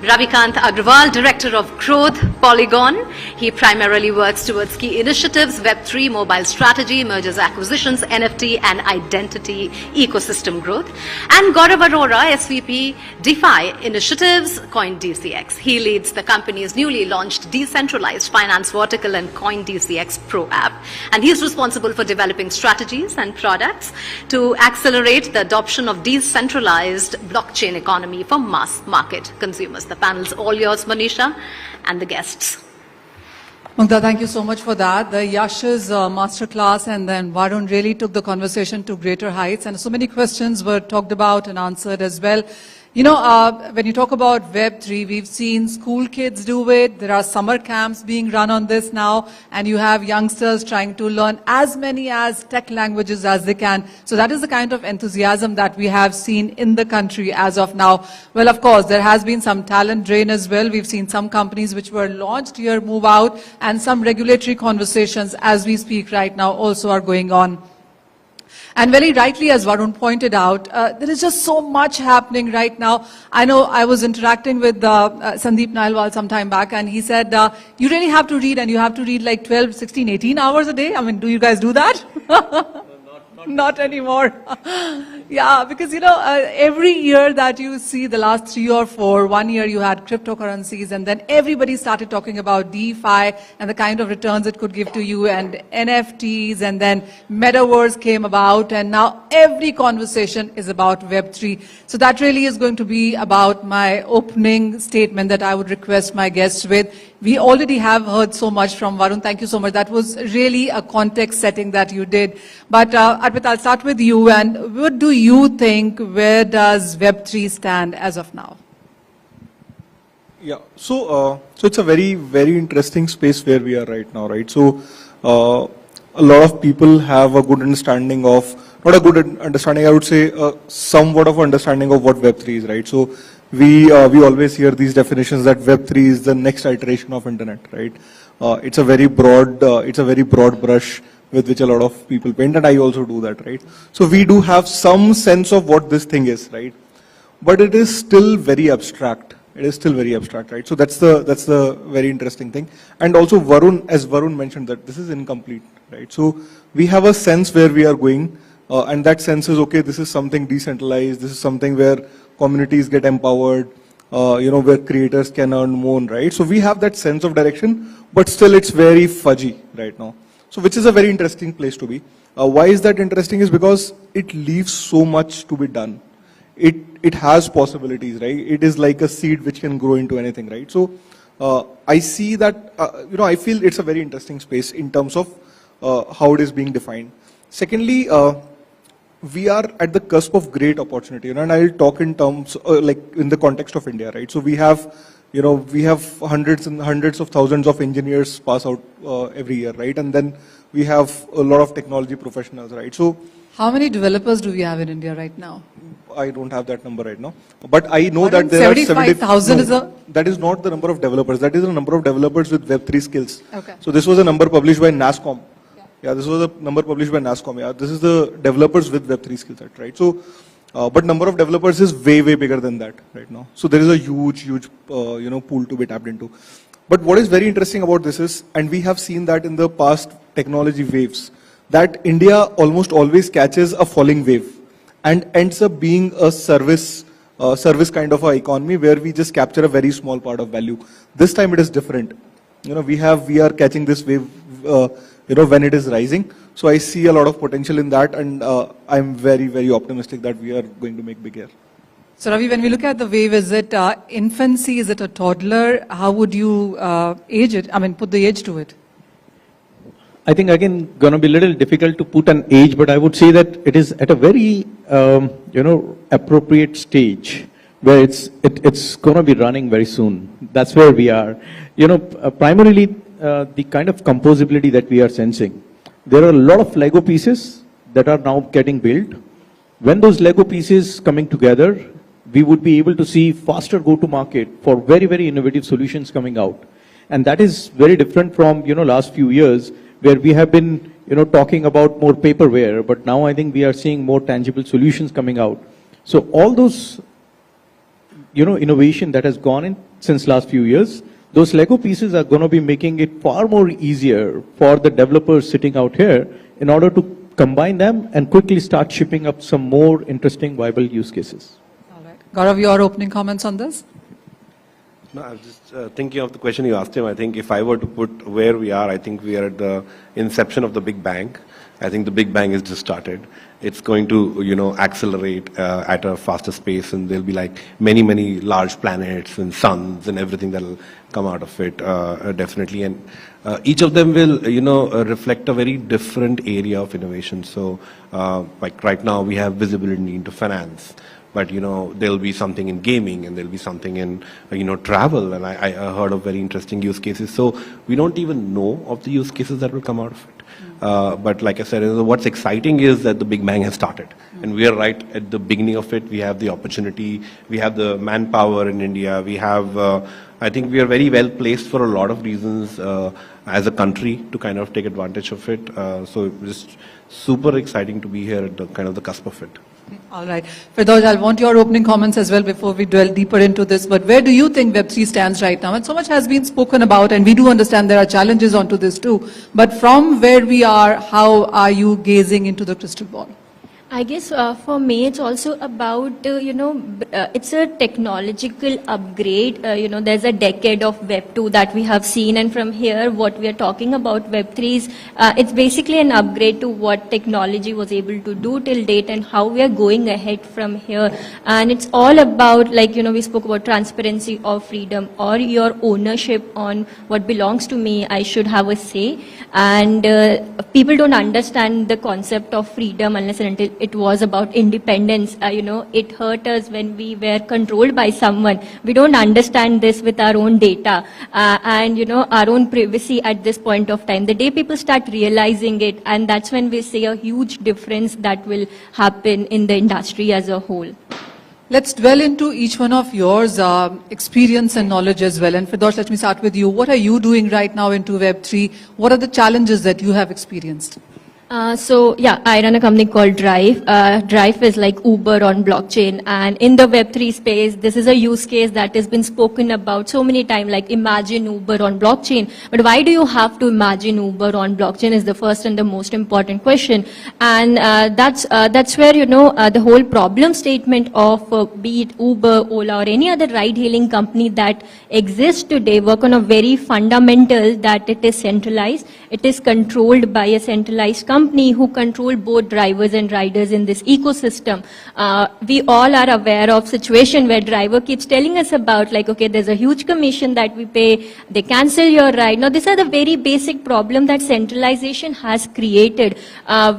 Speaker 1: Ravikant Agrawal, Director of Growth, Polygon. He primarily works towards key initiatives, Web3, mobile strategy, mergers, acquisitions, NFT and identity ecosystem growth. And Gaurav Arora, SVP, DeFi Initiatives, Coindcx. He leads the company's newly launched decentralized finance vertical and Coindcx Pro app. And he's responsible for developing strategies and products to accelerate the adoption of decentralized blockchain economy for mass market consumers. The panel's all yours, Manisha, and the guests.
Speaker 6: Mugdha, thank you so much for that. The Yash's masterclass and then Varun really took the conversation to greater heights, and so many questions were talked about and answered as well. You know, when you talk about Web3, we've seen school kids do it. There are summer camps being run on this now, and you have youngsters trying to learn as many as tech languages as they can. So that is the kind of enthusiasm that we have seen in the country as of now. Well, of course, there has been some talent drain as well. We've seen some companies which were launched here move out, and some regulatory conversations as we speak right now also are going on. And very rightly, as Varun pointed out, there is just so much happening right now. I know I was interacting with Sandeep Nailwal some time back, and he said, you really have to read, and you have to read like 12, 16, 18 hours a day. I mean, do you guys do that? Not anymore. Yeah, because, you know, every year that you see, the last 3 or 4, 1 year you had cryptocurrencies, and then everybody started talking about DeFi and the kind of returns it could give to you, and NFTs, and then Metaverse came about, and now every conversation is about Web3. So that really is going to be about my opening statement that I would request my guests with. We already have heard so much from Varun. Thank you so much. That was really a context setting that you did. But Arpit, I'll start with you. And what do you think, where does Web3 stand as of now?
Speaker 11: Yeah, so it's a very, very interesting space where we are right now, right? So a lot of people have a good understanding of, not a good understanding, I would say somewhat of understanding of what Web3 is, right? So we always hear these definitions that Web3 is the next iteration of internet, right? It's a very broad brush with which a lot of people paint, and I also do that, right? So we do have some sense of what this thing is, right? But it is still very abstract. It is still very abstract, right? So that's the very interesting thing. And also as Varun mentioned, that this is incomplete, right? So we have a sense where we are going, and that sense is, okay, this is something decentralized, this is something where communities get empowered, where creators can earn more, right? So we have that sense of direction, but still it's very fudgy right now. So which is a very interesting place to be. Why is that interesting is because it leaves so much to be done. It has possibilities, right? It is like a seed which can grow into anything, right? So I see that, I feel it's a very interesting space in terms of how it is being defined. Secondly, we are at the cusp of great opportunity, and I'll talk in terms like in the context of India, right? So we have hundreds and hundreds of thousands of engineers pass out every year, right? And then we have a lot of technology professionals, right? So
Speaker 6: How many developers do we have in India right now?
Speaker 11: I don't have that number right now, but I know that there are
Speaker 6: 75,000 is a...
Speaker 11: That is not the number of developers. That is the number of developers with Web3 skills.
Speaker 6: Okay.
Speaker 11: So this was a number published by NASSCOM. Yeah, this was a number published by NASSCOM. Yeah, this is the developers with Web3 skill set, right? So, but number of developers is way, way bigger than that right now. So there is a huge, huge, pool to be tapped into. But what is very interesting about this is, and we have seen that in the past technology waves, that India almost always catches a falling wave and ends up being a service kind of a economy where we just capture a very small part of value. This time it is different. We are catching this wave, when it is rising. So I see a lot of potential in that, and I'm very, very optimistic that we are going to make big here.
Speaker 6: So Ravi, when we look at the wave, is it infancy? Is it a toddler? How would you age it? Put the age to it.
Speaker 12: I think again going to be a little difficult to put an age, but I would say that it is at a very appropriate stage where it's going to be running very soon. That's where we are. Primarily the kind of composability that we are sensing. There are a lot of Lego pieces that are now getting built. When those Lego pieces coming together, we would be able to see faster go-to-market for very, very innovative solutions coming out. And that is very different from, last few years where we have been, talking about more paperware, but now I think we are seeing more tangible solutions coming out. So all those, innovation that has gone in since last few years, those Lego pieces are going to be making it far more easier for the developers sitting out here in order to combine them and quickly start shipping up some more interesting, viable use cases.
Speaker 6: All right. Gaurav, your opening comments on this?
Speaker 13: No, I was just thinking of the question you asked him. I think if I were to put where we are, I think we are at the inception of the Big Bang. I think the Big Bang has just started. It's going to, accelerate at a faster pace, and there'll be like many, many large planets and suns and everything that'll come out of it, definitely. And each of them will, reflect a very different area of innovation. So, like right now, we have visibility into finance. But, there'll be something in gaming, and there'll be something in, travel. And I heard of very interesting use cases. So we don't even know of the use cases that will come out of it. But like I said, what's exciting is that the Big Bang has started. And we are right at the beginning of it. We have the opportunity. We have the manpower in India. We have, I think we are very well placed for a lot of reasons as a country to kind of take advantage of it. So just super exciting to be here at the kind of the cusp of it.
Speaker 6: All right. Firdaus, I want your opening comments as well before we delve deeper into this. But where do you think Web3 stands right now? And so much has been spoken about, and we do understand there are challenges onto this too. But from where we are, how are you gazing into the crystal ball?
Speaker 14: I guess for me, it's also about, it's a technological upgrade. There's a decade of Web 2 that we have seen. And from here, what we are talking about Web 3 is, it's basically an upgrade to what technology was able to do till date and how we are going ahead from here. And it's all about, we spoke about transparency or freedom or your ownership on what belongs to me. I should have a say. And people don't understand the concept of freedom unless and until it was about independence. It hurt us when we were controlled by someone. We don't understand this with our own data and, our own privacy at this point of time. The day people start realizing it, and that's when we see a huge difference that will happen in the industry as a whole.
Speaker 6: Let's dwell into each one of yours experience and knowledge as well. And Firdaus, let me start with you. What are you doing right now into Web3? What are the challenges that you have experienced?
Speaker 14: I run a company called Drive. Drive is like Uber on blockchain. And in the Web3 space, this is a use case that has been spoken about so many times, like imagine Uber on blockchain. But why do you have to imagine Uber on blockchain is the first and the most important question. And that's where, the whole problem statement of be it Uber, Ola, or any other ride-hailing company that exists today work on a very fundamental that it is centralized. It is controlled by a centralized company. company who control both drivers and riders in this ecosystem. We all are aware of situation where driver keeps telling us about, like, okay, there's a huge commission that we pay, they cancel your ride. Now, these are the very basic problem that centralization has created,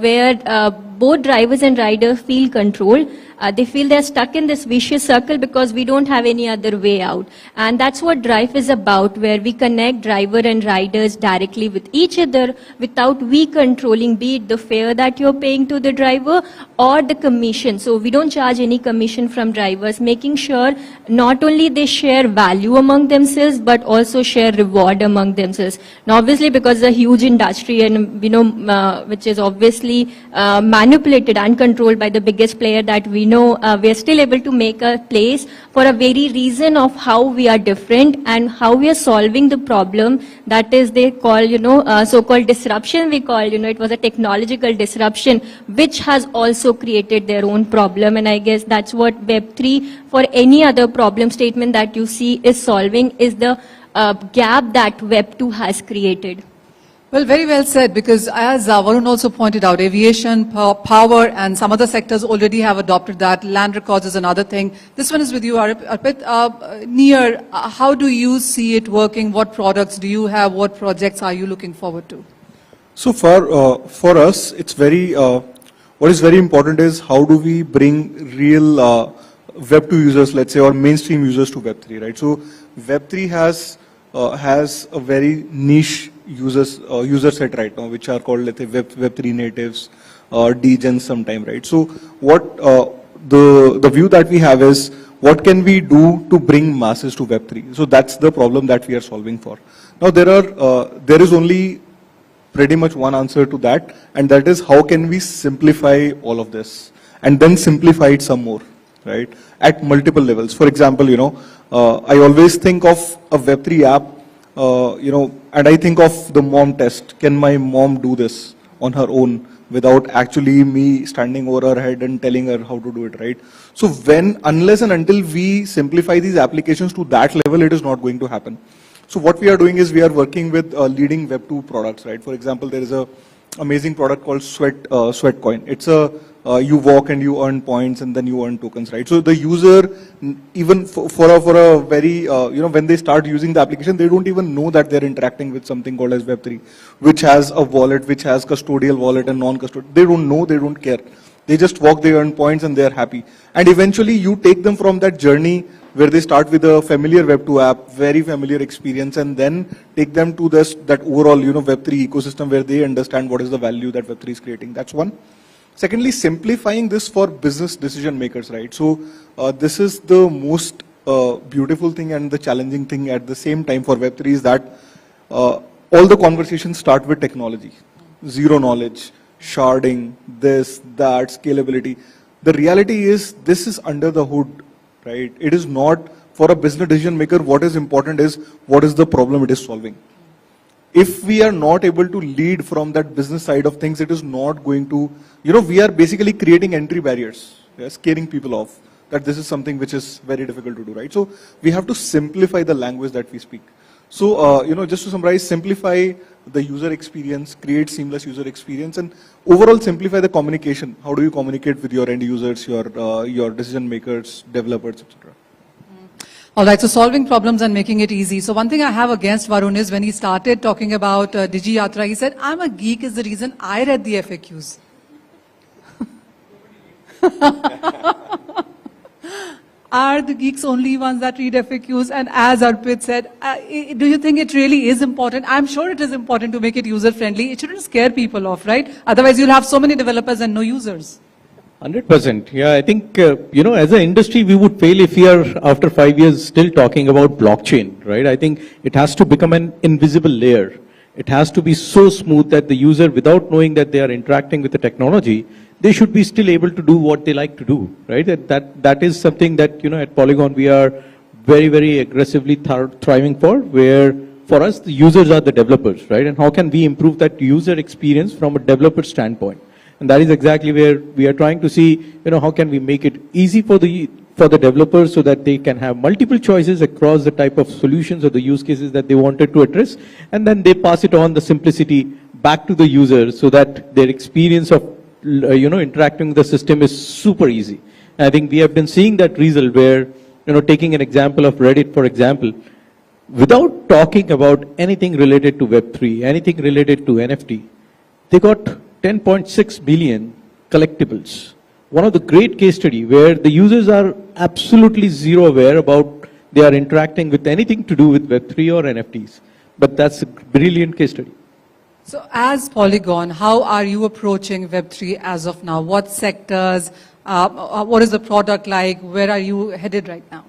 Speaker 14: where both drivers and riders feel control. They feel they're stuck in this vicious circle because we don't have any other way out. And that's what Drive is about, where we connect driver and riders directly with each other without we controlling, be it the fare that you're paying to the driver or the commission. So we don't charge any commission from drivers, making sure not only they share value among themselves, but also share reward among themselves. Now, obviously, because it's a huge industry and, which is obviously manipulated and controlled by the biggest player that we know, we are still able to make a place for a very reason of how we are different and how we are solving the problem that is they call, so-called disruption. We call, it was a technological disruption, which has also created their own problem. And I guess that's what Web3 for any other problem statement that you see is solving, is the gap that Web2 has created.
Speaker 6: Well, very well said, because as Varun also pointed out, aviation, power, and some other sectors already have adopted that. Land records is another thing. This one is with you, Arpit. Near, how do you see it working? What products do you have? What projects are you looking forward to?
Speaker 11: So for us, it's very, what is very important is how do we bring real Web2 users, let's say, or mainstream users to Web3, right? So Web3 has a very niche user set right now, which are called, let's say, Web3 natives, degens sometime, right? So what the view that we have is, what can we do to bring masses to Web3? So that's the problem that we are solving for. Now there is only pretty much one answer to that, and that is how can we simplify all of this and then simplify it some more, right? At multiple levels. For example, I always think of a Web3 app, and I think of the mom test. Can my mom do this on her own without actually me standing over her head and telling her how to do it, right? So unless and until we simplify these applications to that level, it is not going to happen. So what we are doing is we are working with leading Web2 products, right? For example, there is a amazing product called Sweatcoin. It's you walk and you earn points and then you earn tokens, right? So the user, even for a very, when they start using the application, they don't even know that they're interacting with something called as Web3, which has a wallet, which has custodial wallet and non-custodial. They don't know, they don't care. They just walk, they earn points and they're happy. And eventually you take them from that journey where they start with a familiar Web2 app, very familiar experience, and then take them to that overall, Web3 ecosystem where they understand what is the value that Web3 is creating. That's one. Secondly, simplifying this for business decision makers, right? So this is the most beautiful thing and the challenging thing at the same time for Web3 is that all the conversations start with technology, zero knowledge, sharding, this, that, scalability. The reality is this is under the hood, right? It is not for a business decision maker. What is important is what is the problem it is solving. If we are not able to lead from that business side of things, it is not going to, we are basically creating entry barriers, scaring people off, that this is something which is very difficult to do, right? So we have to simplify the language that we speak. So, just to summarize, simplify the user experience, create seamless user experience, and overall simplify the communication. How do you communicate with your end users, your decision makers, developers, etc.?
Speaker 6: All right, so solving problems and making it easy. So one thing I have against Varun is when he started talking about Digi Yatra, he said, I'm a geek is the reason I read the FAQs. Are the geeks only ones that read FAQs? And as Arpit said, do you think it really is important? I'm sure it is important to make it user-friendly. It shouldn't scare people off, right? Otherwise, you'll have so many developers and no users.
Speaker 12: 100%. Yeah, I think, as an industry, we would fail if we are, after 5 years, still talking about blockchain, right? I think it has to become an invisible layer. It has to be so smooth that the user, without knowing that they are interacting with the technology, they should be still able to do what they like to do, right? That is something that, at Polygon, we are very, very aggressively thriving for, where for us, the users are the developers, right? And how can we improve that user experience from a developer standpoint? And that is exactly where we are trying to see, how can we make it easy for the developers so that they can have multiple choices across the type of solutions or the use cases that they wanted to address. And then they pass it on the simplicity back to the user so that their experience of interacting with the system is super easy. And I think we have been seeing that result where, taking an example of Reddit, for example, without talking about anything related to Web3, anything related to NFT, they got 10.6 billion collectibles. One of the great case study where the users are absolutely zero aware about they are interacting with anything to do with Web3 or NFTs. But that's a brilliant case study.
Speaker 6: So as Polygon, how are you approaching Web3 as of now? What sectors, what is the product like? Where are you headed right now?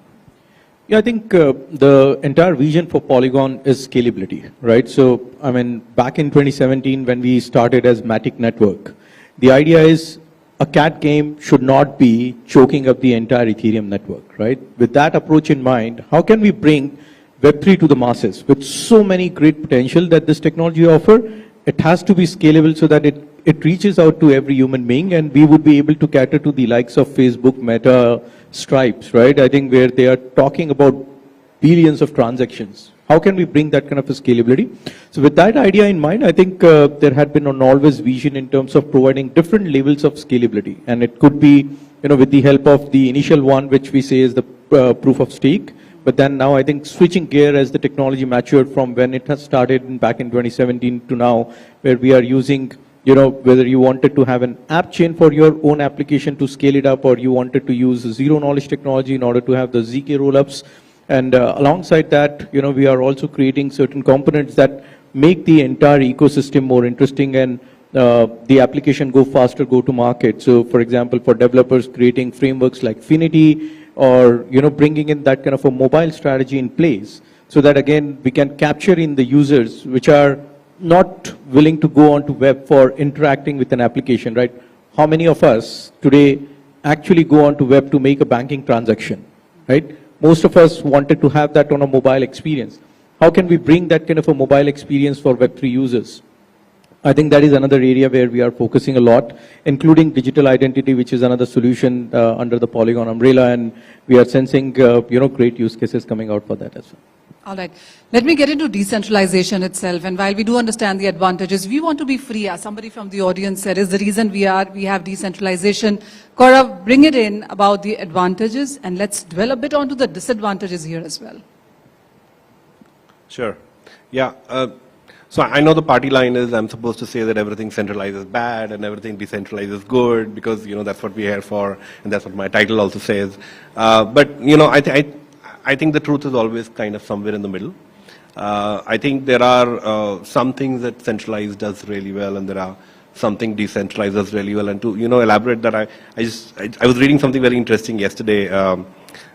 Speaker 12: Yeah, I think the entire vision for Polygon is scalability, right? So, I mean, back in 2017 when we started as Matic Network, the idea is a cat game should not be choking up the entire Ethereum network, right? With that approach in mind, how can we bring Web3 to the masses with so many great potential that this technology offer? It has to be scalable so that it reaches out to every human being, and we would be able to cater to the likes of Facebook, Meta, Stripes, right? I think where they are talking about billions of transactions. How can we bring that kind of a scalability? So with that idea in mind, I think there had been an always vision in terms of providing different levels of scalability. And it could be, with the help of the initial one, which we say is the proof of stake. But then now I think switching gear as the technology matured from when it has started back in 2017 to now, where we are using, whether you wanted to have an app chain for your own application to scale it up, or you wanted to use zero knowledge technology in order to have the ZK rollups. And alongside that, we are also creating certain components that make the entire ecosystem more interesting and the application go faster, go to market. So for example, for developers creating frameworks like Finity, or bringing in that kind of a mobile strategy in place, so that again we can capture in the users which are not willing to go onto web for interacting with an application, right? How many of us today actually go onto web to make a banking transaction, right? Most of us wanted to have that on a mobile experience. How can we bring that kind of a mobile experience for Web3 users? I think that is another area where we are focusing a lot, including digital identity, which is another solution under the Polygon umbrella, and we are sensing great use cases coming out for that as well.
Speaker 6: All right. Let me get into decentralization itself. And while we do understand the advantages, we want to be free. As somebody from the audience said, is the reason we have decentralization. Gaurav, bring it in about the advantages, and let's dwell a bit onto the disadvantages here as well.
Speaker 13: Sure. Yeah. So I know the party line is I'm supposed to say that everything centralized is bad and everything decentralized is good, because that's what we're here for, and that's what my title also says. But I think the truth is always kind of somewhere in the middle. I think there are some things that centralized does really well, and there are something decentralized does really well. And to elaborate that, I was reading something very interesting yesterday.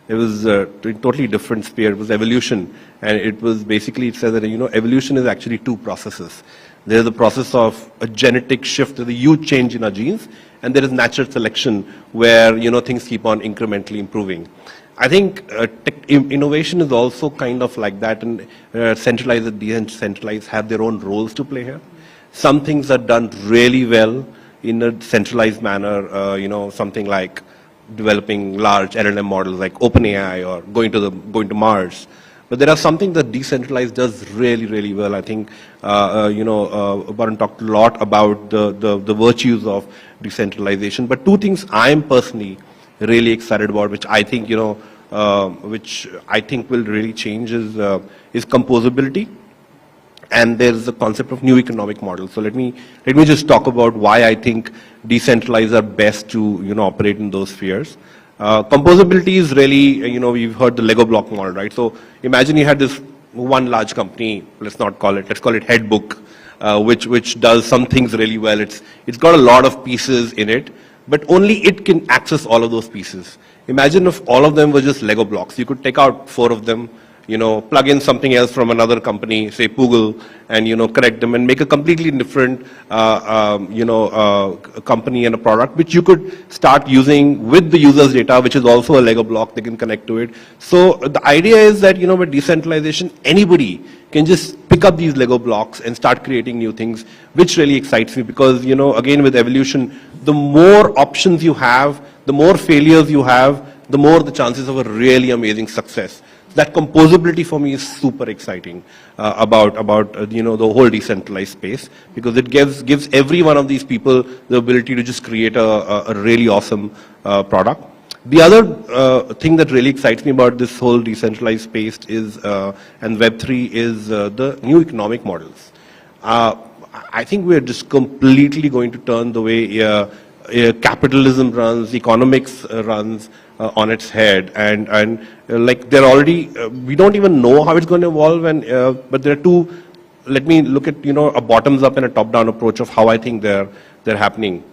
Speaker 13: It was a totally different sphere. It was evolution, and it was basically, it said that evolution is actually two processes. There is the process of a genetic shift, there's a huge change in our genes, and there is natural selection where things keep on incrementally improving. I think innovation is also kind of like that, and centralized and decentralized have their own roles to play here. Some things are done really well in a centralized manner, something like developing large LLM models like OpenAI or going to Mars. But there are something that decentralized does really, really well. I think, Varun talked a lot about the virtues of decentralization. But two things I'm personally really excited about, which I think, which I think will really change is composability. And there's the concept of new economic models. So let me just talk about why I think decentralized are best to operate in those spheres. Composability is really, we've heard the Lego block model, right? So imagine you had this one large company, let's call it Headbook, which does some things really well. It's got a lot of pieces in it, but only it can access all of those pieces. Imagine if all of them were just Lego blocks. You could take out 4 of them, plug in something else from another company, say Google, and, connect them and make a completely different, company and a product, which you could start using with the user's data, which is also a Lego block. They can connect to it. So the idea is that, with decentralization, anybody can just pick up these Lego blocks and start creating new things, which really excites me because, again, with evolution, the more options you have, the more failures you have, the more the chances of a really amazing success. that composability for me is super exciting about the whole decentralized space, because it gives every one of these people the ability to just create a really awesome product. The other thing that really excites me about this whole decentralized space is, and Web3, is the new economic models. I think we're just completely going to turn the way capitalism runs, economics runs on its head, and like they're already, we don't even know how it's going to evolve, and but there are two. Let me look at a bottoms up and a top down approach of how I think they're happening.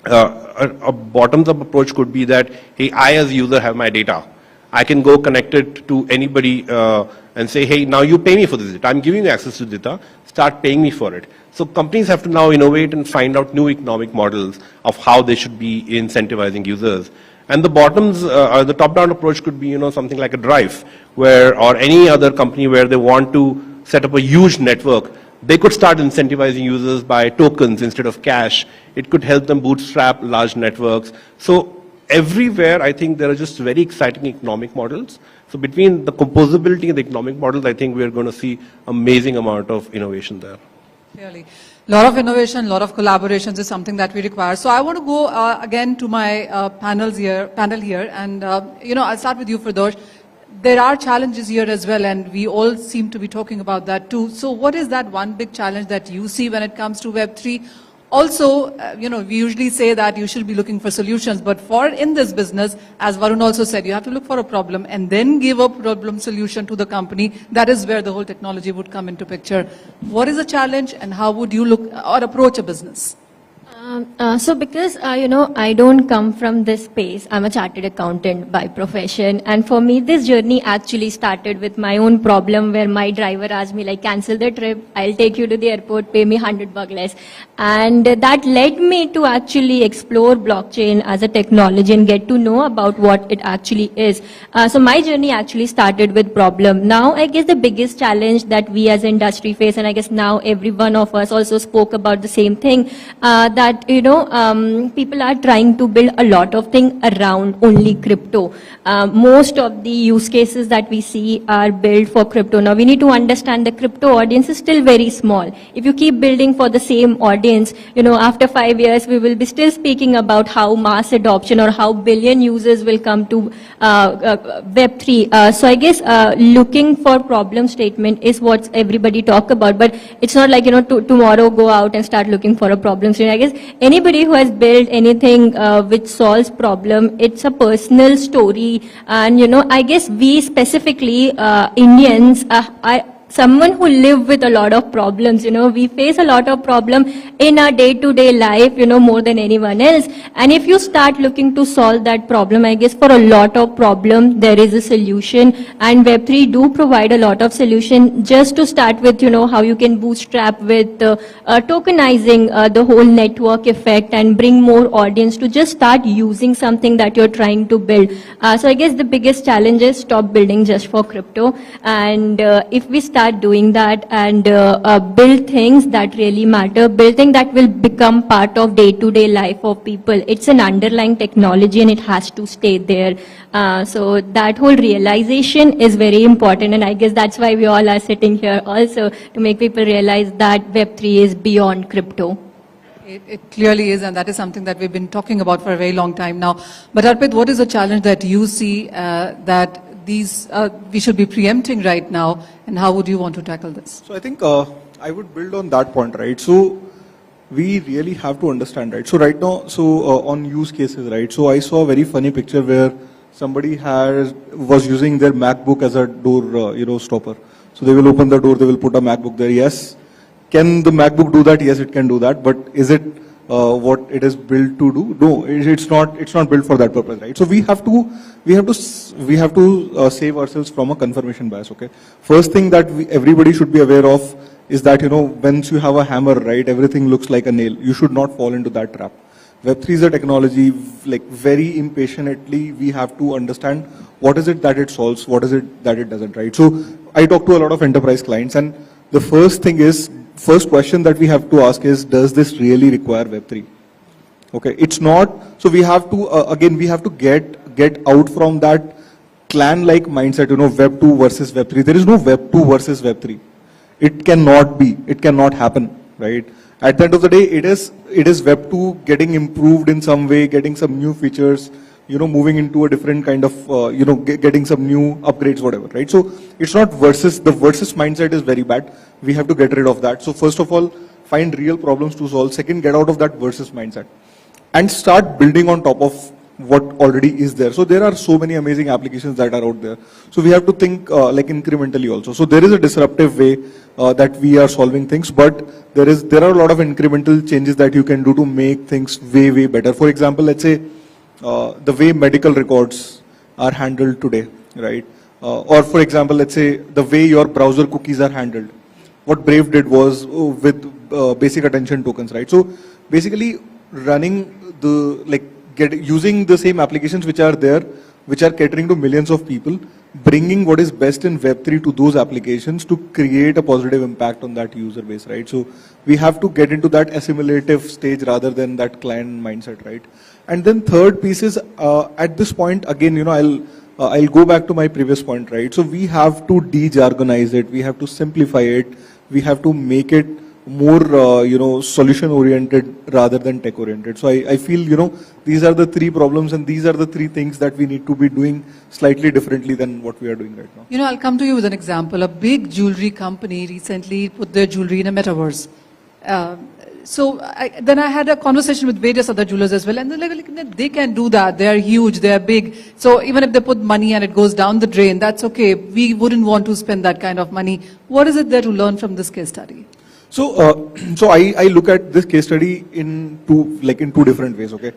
Speaker 13: A bottoms-up approach could be that, hey, I as a user have my data. I can go connect it to anybody and say, hey, now you pay me for this data. I'm giving you access to data. Start paying me for it. So companies have to now innovate and find out new economic models of how they should be incentivizing users. And the the top-down approach could be, something like a Drive, or any other company where they want to set up a huge network. They could start incentivizing users by tokens instead of cash. It could help them bootstrap large networks. So everywhere, I think there are just very exciting economic models. So between the composability and the economic models, I think we're going to see amazing amount of innovation there.
Speaker 6: Clearly. A lot of innovation, a lot of collaborations is something that we require. So I want to go again to my panel here, and I'll start with you, Firdosh. There are challenges here as well, and we all seem to be talking about that too. So what is that one big challenge that you see when it comes to Web3? Also, we usually say that you should be looking for solutions, but in this business, as Varun also said, you have to look for a problem and then give a problem solution to the company. That is where the whole technology would come into picture. What is the challenge, and how would you look or approach a business?
Speaker 14: So because, I don't come from this space, I'm a chartered accountant by profession. And for me, this journey actually started with my own problem where my driver asked me, cancel the trip, I'll take you to the airport, pay me $100 less. And that led me to actually explore blockchain as a technology and get to know about what it actually is. So my journey actually started with problem. Now, I guess the biggest challenge that we as an industry face, and I guess now every one of us also spoke about the same thing, that people are trying to build a lot of things around only crypto. Most of the use cases that we see are built for crypto. Now we need to understand the crypto audience is still very small. If you keep building for the same audience, after 5 years we will be still speaking about how mass adoption or how billion users will come to Web3. So I guess looking for problem statement is what everybody talk about, but it's not like tomorrow go out and start looking for a problem statement. I guess anybody who has built anything which solves problem, it's a personal story. And I guess we specifically Indians someone who live with a lot of problems, we face a lot of problem in our day-to-day life, more than anyone else. And if you start looking to solve that problem, I guess for a lot of problem, there is a solution. And Web3 do provide a lot of solution. Just to start with, how you can bootstrap with tokenizing the whole network effect and bring more audience to just start using something that you're trying to build. So I guess the biggest challenge is stop building just for crypto. And if we start doing that and build things that really matter, build things that will become part of day-to-day life of people. It's an underlying technology and it has to stay there. So that whole realization is very important, and I guess that's why we all are sitting here also, to make people realize that Web3 is beyond crypto.
Speaker 6: It clearly is, and that is something that we've been talking about for a very long time now. But Arpit, what is the challenge that you see that we should be preempting right now, and how would you want to tackle this?
Speaker 11: So I think I would build on that point, right? So we really have to understand, right? So right now, on use cases, right? So I saw a very funny picture where somebody was using their MacBook as a door, stopper. So they will open the door, they will put a MacBook there. Yes. Can the MacBook do that? Yes, it can do that. But is it what it is built to do? No, it's not. It's not built for that purpose, right? So we have to save ourselves from a confirmation bias. Okay. First thing that everybody should be aware of is that once you have a hammer, right, everything looks like a nail. You should not fall into that trap. Web3 is a technology, very impatiently we have to understand what is it that it solves, what is it that it doesn't, right? So I talk to a lot of enterprise clients, and the first question that we have to ask is, does this really require Web3? Okay, it's not. So we have to, again, we have to get out from that clan-like mindset, Web 2 versus Web 3. There is no Web 2 versus Web 3. It cannot be. It cannot happen, right? At the end of the day, it is Web 2 getting improved in some way, getting some new features, moving into a different kind of, getting some new upgrades, whatever, right? So it's not versus. The versus mindset is very bad. We have to get rid of that. So first of all, find real problems to solve. Second, get out of that versus mindset and start building on top of what already is there. So there are so many amazing applications that are out there. So we have to think like incrementally also. So there is a disruptive way that we are solving things, but there are a lot of incremental changes that you can do to make things way, way better. For example, let's say the way medical records are handled today, right? Or for example, let's say the way your browser cookies are handled. What Brave did was with basic attention tokens, right? So basically running using the same applications which are there, which are catering to millions of people, bringing what is best in Web3 to those applications to create a positive impact on that user base, right? So we have to get into that assimilative stage rather than that client mindset, right? And then third piece is, at this point, again, I'll go back to my previous point, right? So we have to de-jargonize it, we have to simplify it, we have to make it more, solution oriented rather than tech oriented. So I feel, these are the three problems and these are the three things that we need to be doing slightly differently than what we are doing right now.
Speaker 6: I'll come to you with an example. A big jewelry company recently put their jewelry in a metaverse. Then I had a conversation with various other jewelers as well, and they're like, they can do that. They are huge, they are big. So even if they put money and it goes down the drain, that's okay. We wouldn't want to spend that kind of money. What is it there to learn from this case study?
Speaker 11: So I look at this case study in two different ways. Okay,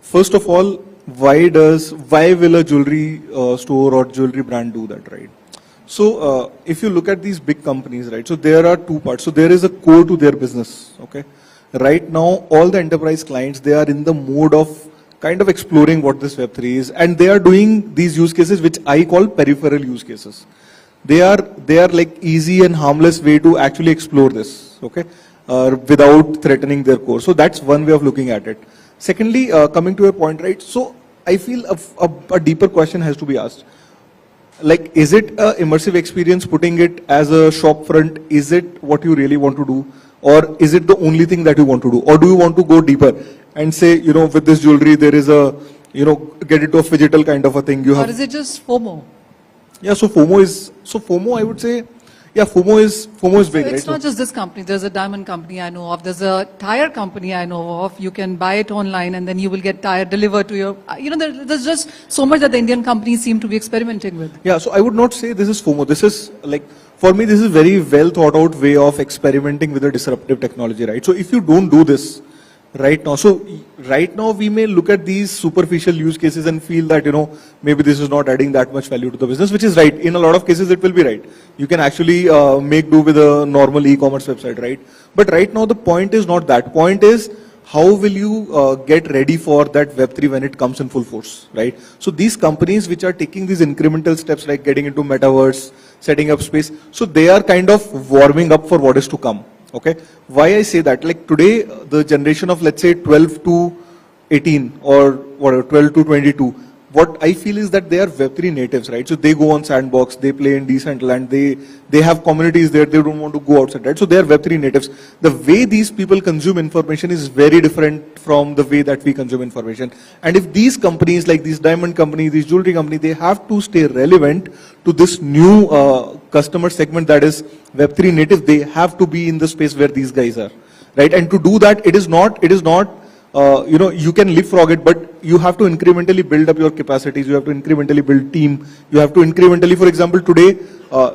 Speaker 11: first of all, why will a jewelry store or jewelry brand do that, right? So if you look at these big companies, right? So there are two parts. So there is a core to their business. Okay, right now all the enterprise clients, they are in the mode of kind of exploring what this Web3 is, and they are doing these use cases which I call peripheral use cases. They are like easy and harmless way to actually explore this, okay, without threatening their core. So that's one way of looking at it. Secondly, coming to your point, right? So I feel a deeper question has to be asked. Like, is it an immersive experience putting it as a shop front? Is it what you really want to do? Or is it the only thing that you want to do? Or do you want to go deeper and say, with this jewelry, there is a, get it to a phygital kind of a thing.
Speaker 6: Or is it just FOMO?
Speaker 11: Yeah, so FOMO, I would say, yeah, FOMO is big, right?
Speaker 6: It's not just this company. There's a diamond company I know of. There's a tire company I know of. You can buy it online and then you will get tire delivered to your, there's just so much that the Indian companies seem to be experimenting with.
Speaker 11: Yeah, so I would not say this is FOMO. This is like, for me, this is very well thought out way of experimenting with a disruptive technology, right? So if you don't do this right now, we may look at these superficial use cases and feel that, maybe this is not adding that much value to the business, which is right. In a lot of cases, it will be right. You can actually make do with a normal e-commerce website, right? But right now, the point is not that. Point is, how will you get ready for that Web3 when it comes in full force, right? So these companies which are taking these incremental steps like getting into metaverse, setting up space, so they are kind of warming up for what is to come. Okay, why I say that? Like today, the generation of let's say 12 to 18 or whatever, 12 to 22, what I feel is that they are Web3 natives, right? So they go on Sandbox, they play in Decentralized, they have communities there, they don't want to go outside, right? So they are Web3 natives. The way these people consume information is very different from the way that we consume information. And if these companies, like these diamond companies, these jewelry companies, they have to stay relevant to this new customer segment that is Web3 native, they have to be in the space where these guys are, right? And to do that, it is not, you can leapfrog it, but you have to incrementally build up your capacities, you have to incrementally build team, you have to incrementally, for example, today,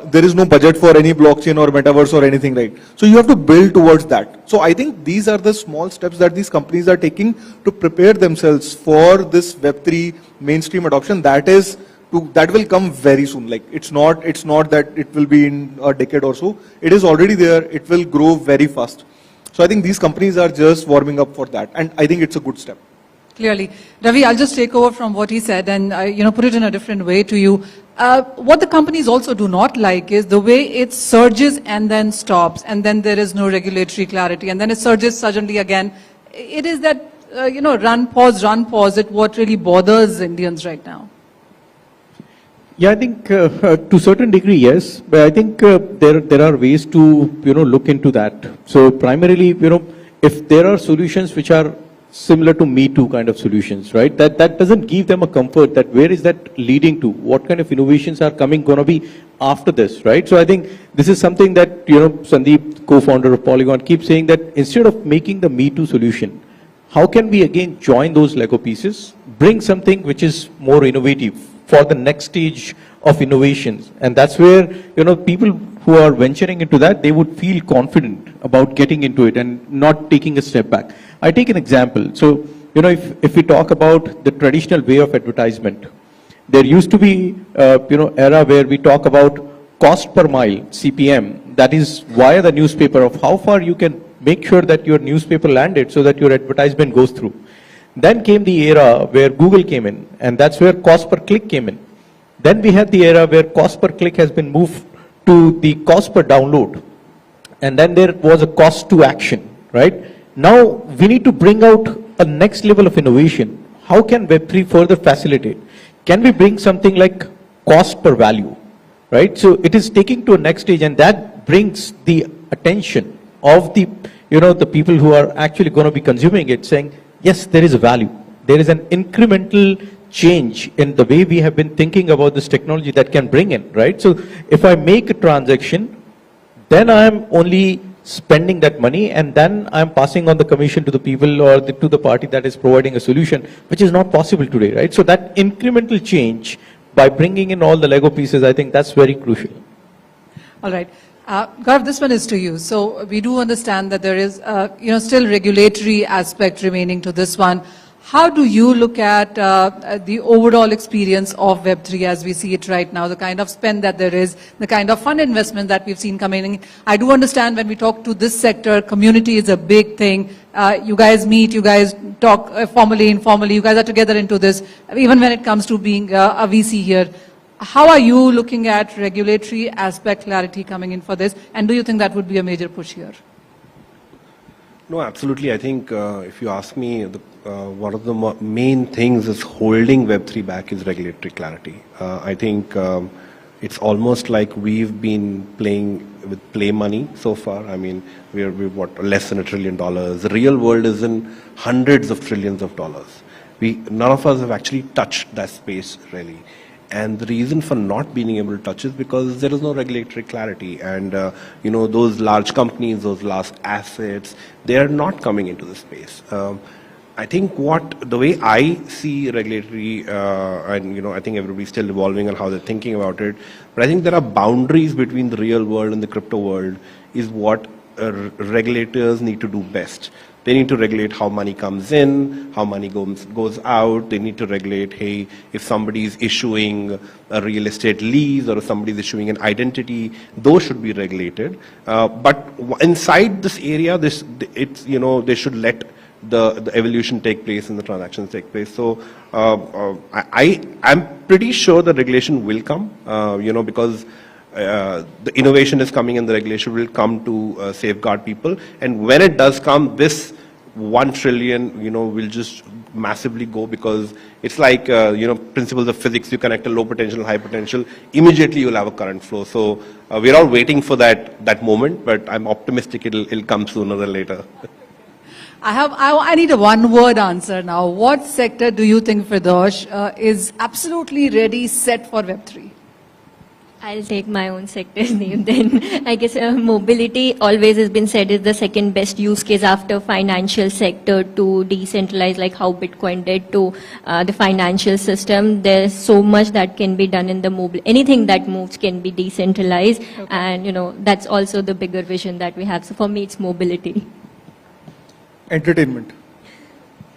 Speaker 11: there is no budget for any blockchain or metaverse or anything, right? So you have to build towards that. So I think these are the small steps that these companies are taking to prepare themselves for this Web3 mainstream adoption that will come very soon. Like it's not that it will be in a decade or so. It is already there. It will grow very fast. So I think these companies are just warming up for that, and I think it's a good step.
Speaker 6: Clearly. Ravi, I'll just take over from what he said and put it in a different way to you. What the companies also do not like is the way it surges and then stops, and then there is no regulatory clarity, and then it surges suddenly again. It is that, run, pause, it what really bothers Indians right now.
Speaker 12: Yeah, I think to a certain degree, yes. But I think there are ways to look into that. So primarily, if there are solutions which are similar to Me Too kind of solutions, right? That doesn't give them a comfort that where is that leading to? What kind of innovations are going to be after this, right? So I think this is something that Sandeep, co-founder of Polygon, keeps saying that instead of making the Me Too solution, how can we again join those Lego pieces, bring something which is more innovative for the next stage of innovations? And that's where, people who are venturing into that, they would feel confident about getting into it and not taking a step back. I take an example. So, if we talk about the traditional way of advertisement, there used to be, era where we talk about cost per mile, CPM, that is via the newspaper of how far you can make sure that your newspaper landed so that your advertisement goes through. Then came the era where Google came in, and that's where cost per click came in. Then we had the era where cost per click has been moved to the cost per download. And then there was a cost to action, right? Now we need to bring out a next level of innovation. How can Web3 further facilitate? Can we bring something like cost per value, right? So it is taking to a next stage, and that brings the attention of the, the people who are actually going to be consuming it, saying, yes, there is a value. There is an incremental change in the way we have been thinking about this technology that can bring in, right? So if I make a transaction, then I am only spending that money, and then I'm passing on the commission to the people or to the party that is providing a solution, which is not possible today, right? So that incremental change by bringing in all the Lego pieces, I think that's very crucial.
Speaker 6: All right. Gaurav, this one is to you. So we do understand that there is, still regulatory aspect remaining to this one. How do you look at the overall experience of Web3 as we see it right now, the kind of spend that there is, the kind of fund investment that we've seen coming in? I do understand when we talk to this sector, community is a big thing. You guys meet, you guys talk formally, informally, you guys are together into this, even when it comes to being a VC here. How are you looking at regulatory aspect clarity coming in for this? And do you think that would be a major push here?
Speaker 13: No, absolutely. I think if you ask me, one of the main things that's holding Web3 back is regulatory clarity. I think it's almost like we've been playing with play money so far. I mean, we're what, less than $1 trillion. The real world is in hundreds of trillions of dollars. None of us have actually touched that space really. And the reason for not being able to touch is because there is no regulatory clarity. And, those large companies, those large assets, they are not coming into the space. I think the way I see regulatory, and, I think everybody's still evolving on how they're thinking about it, but I think there are boundaries between the real world and the crypto world is what regulators need to do best. They need to regulate how money comes in, how money goes out. They need to regulate, hey, if somebody is issuing a real estate lease or if somebody is issuing an identity, those should be regulated. But inside this area, they should let the evolution take place and the transactions take place. So I'm pretty sure the regulation will come, because the innovation is coming and the regulation will come to safeguard people. And when it does come, this 1 trillion, will just massively go, because it's like, principles of physics. You connect a low potential and high potential, immediately you'll have a current flow. So we're all waiting for that moment, but I'm optimistic it'll come sooner than later.
Speaker 6: I need a one-word answer now. What sector do you think, Firdosh, is absolutely ready, set for Web3?
Speaker 14: I'll take my own sector's name then. I guess mobility always has been said is the second best use case after financial sector to decentralize, like how Bitcoin did to the financial system. There's so much that can be done in the mobile. Anything that moves can be decentralized. Okay. And, that's also the bigger vision that we have. So for me, it's mobility.
Speaker 11: Entertainment.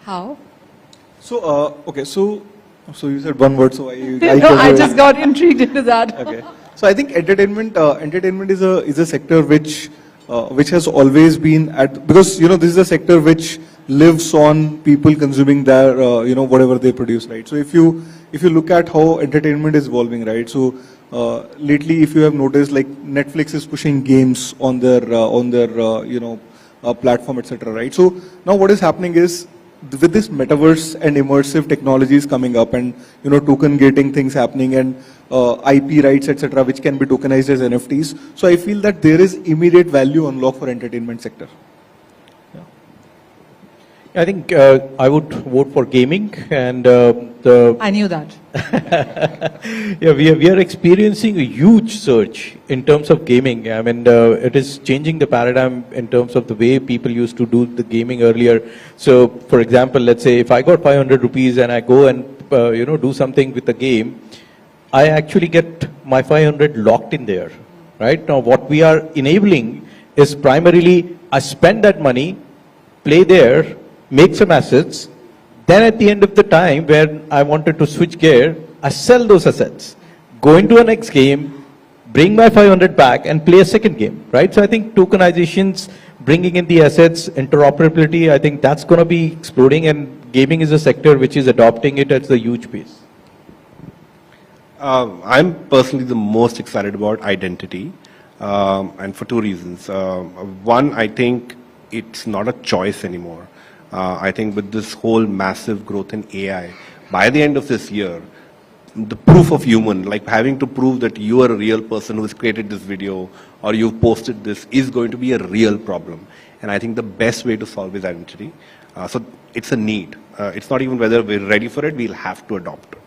Speaker 6: How?
Speaker 11: So, okay, so you said one word, so
Speaker 6: I just got intrigued into that.
Speaker 11: Okay. So I think entertainment is a sector which has always been because this is a sector which lives on people consuming their whatever they produce, right? So if you look at how entertainment is evolving, right? So lately, if you have noticed, like Netflix is pushing games on their platform, etc. Right? So now what is happening is with this metaverse and immersive technologies coming up, and token gating things happening, and IP rights, etc., which can be tokenized as NFTs. So I feel that there is immediate value unlock for entertainment sector.
Speaker 12: I think I would vote for gaming, and
Speaker 6: I knew that.
Speaker 12: yeah, we are experiencing a huge surge in terms of gaming. I mean, it is changing the paradigm in terms of the way people used to do the gaming earlier. So, for example, let's say if I got 500 rupees and I go and do something with the game, I actually get my 500 locked in there. Right now, what we are enabling is primarily I spend that money, play there, make some assets, then at the end of the time where I wanted to switch gear, I sell those assets, go into a next game, bring my 500 back and play a second game, right? So I think tokenizations, bringing in the assets, interoperability, I think that's going to be exploding, and gaming is a sector which is adopting it at a huge pace.
Speaker 13: I'm personally the most excited about identity, and for two reasons. One, I think it's not a choice anymore. I think with this whole massive growth in AI, by the end of this year, the proof of human, like having to prove that you are a real person who has created this video or you've posted this, is going to be a real problem. And I think the best way to solve is identity. So it's a need. It's not even whether we're ready for it, we'll have to adopt it.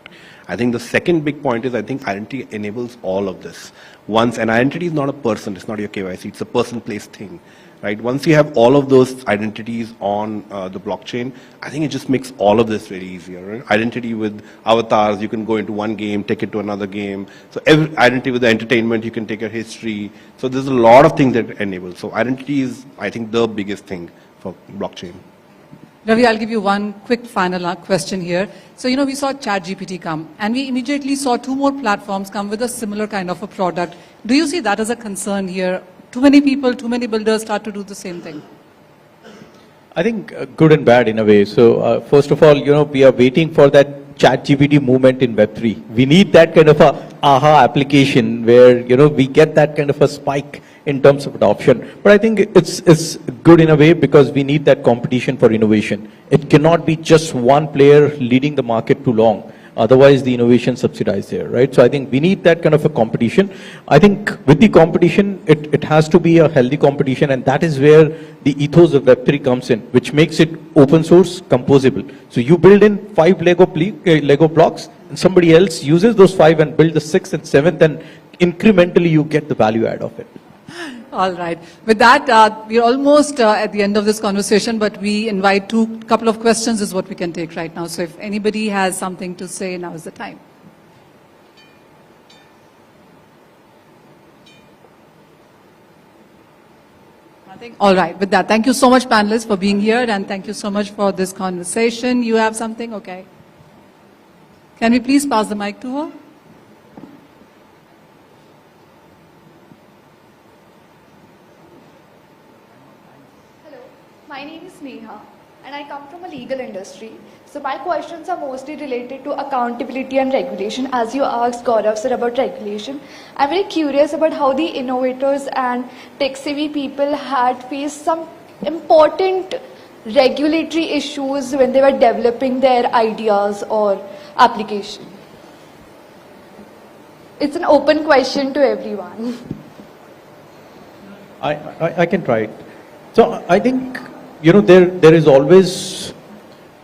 Speaker 13: I think the second big point is I think identity enables all of this. Once an identity is not a person, it's not your KYC, it's a person, place, thing. Right? Once you have all of those identities on the blockchain, I think it just makes all of this very easier. Right? Identity with avatars, you can go into one game, take it to another game. So every identity with the entertainment, you can take your history. So there's a lot of things that enable. So identity is, I think, the biggest thing for blockchain.
Speaker 6: Ravi, I'll give you one quick final question here. So, we saw ChatGPT come, and we immediately saw two more platforms come with a similar kind of a product. Do you see that as a concern here? Too many people, too many builders start to do the same thing.
Speaker 12: I think good and bad in a way. So first of all, we are waiting for that ChatGPT movement in Web3. We need that kind of a aha application where, we get that kind of a spike in terms of adoption. But I think it's good in a way because we need that competition for innovation. It cannot be just one player leading the market too long. Otherwise, the innovation subsidized there, right? So I think we need that kind of a competition. I think with the competition, it has to be a healthy competition, and that is where the ethos of Web3 comes in, which makes it open source, composable. So you build in 5 Lego blocks, and somebody else uses those 5 and build the 6th and 7th, and incrementally you get the value add of it.
Speaker 6: All right. With that, we're almost at the end of this conversation, but we invite couple of questions is what we can take right now. So if anybody has something to say, now is the time. Nothing? All right. With that, thank you so much, panelists, for being here, and thank you so much for this conversation. You have something? Okay. Can we please pass the mic to her?
Speaker 3: My name is Neha and I come from a legal industry. So my questions are mostly related to accountability and regulation. As you asked Gaurav sir about regulation, I'm very curious about how the innovators and tech-savvy people had faced some important regulatory issues when they were developing their ideas or application. It's an open question to everyone.
Speaker 12: I can try it. So I think there is always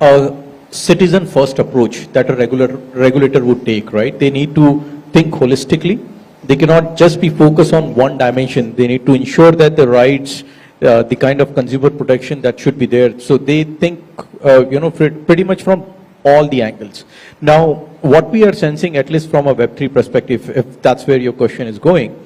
Speaker 12: a citizen-first approach that a regulator would take, right? They need to think holistically. They cannot just be focused on one dimension. They need to ensure that the rights, the kind of consumer protection that should be there. So they think, pretty much from all the angles. Now, what we are sensing, at least from a Web3 perspective, if that's where your question is going,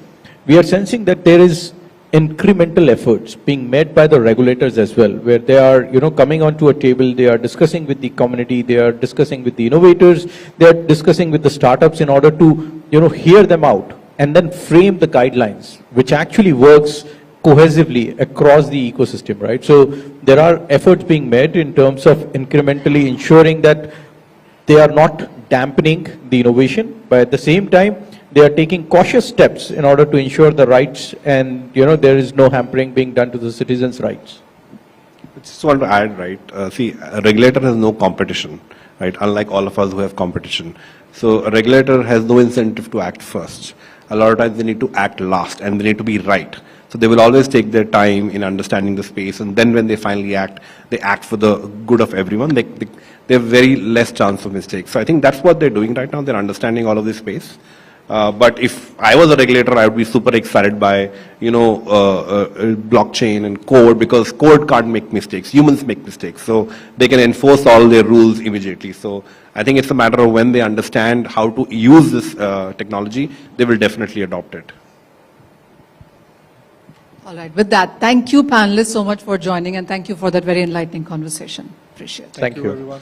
Speaker 12: we are sensing that there is incremental efforts being made by the regulators as well, where they are, coming onto a table, they are discussing with the community, they are discussing with the innovators, they are discussing with the startups in order to, hear them out and then frame the guidelines, which actually works cohesively across the ecosystem, right? So there are efforts being made in terms of incrementally ensuring that they are not dampening the innovation, but at the same time, they are taking cautious steps in order to ensure the rights and, there is no hampering being done to the citizens' rights.
Speaker 13: Just want to add, right? See, a regulator has no competition, right? Unlike all of us who have competition. So a regulator has no incentive to act first. A lot of times they need to act last and they need to be right. So they will always take their time in understanding the space, and then when they finally act, they act for the good of everyone. They have very less chance of mistakes. So I think that's what they're doing right now. They're understanding all of this space. But if I was a regulator, I would be super excited by, blockchain and code, because code can't make mistakes. Humans make mistakes. So they can enforce all their rules immediately. So I think it's a matter of when they understand how to use this technology, they will definitely adopt it.
Speaker 6: All right. With that, thank you, panelists, so much for joining, and thank you for that very enlightening conversation. Appreciate it.
Speaker 11: Thank you, everyone.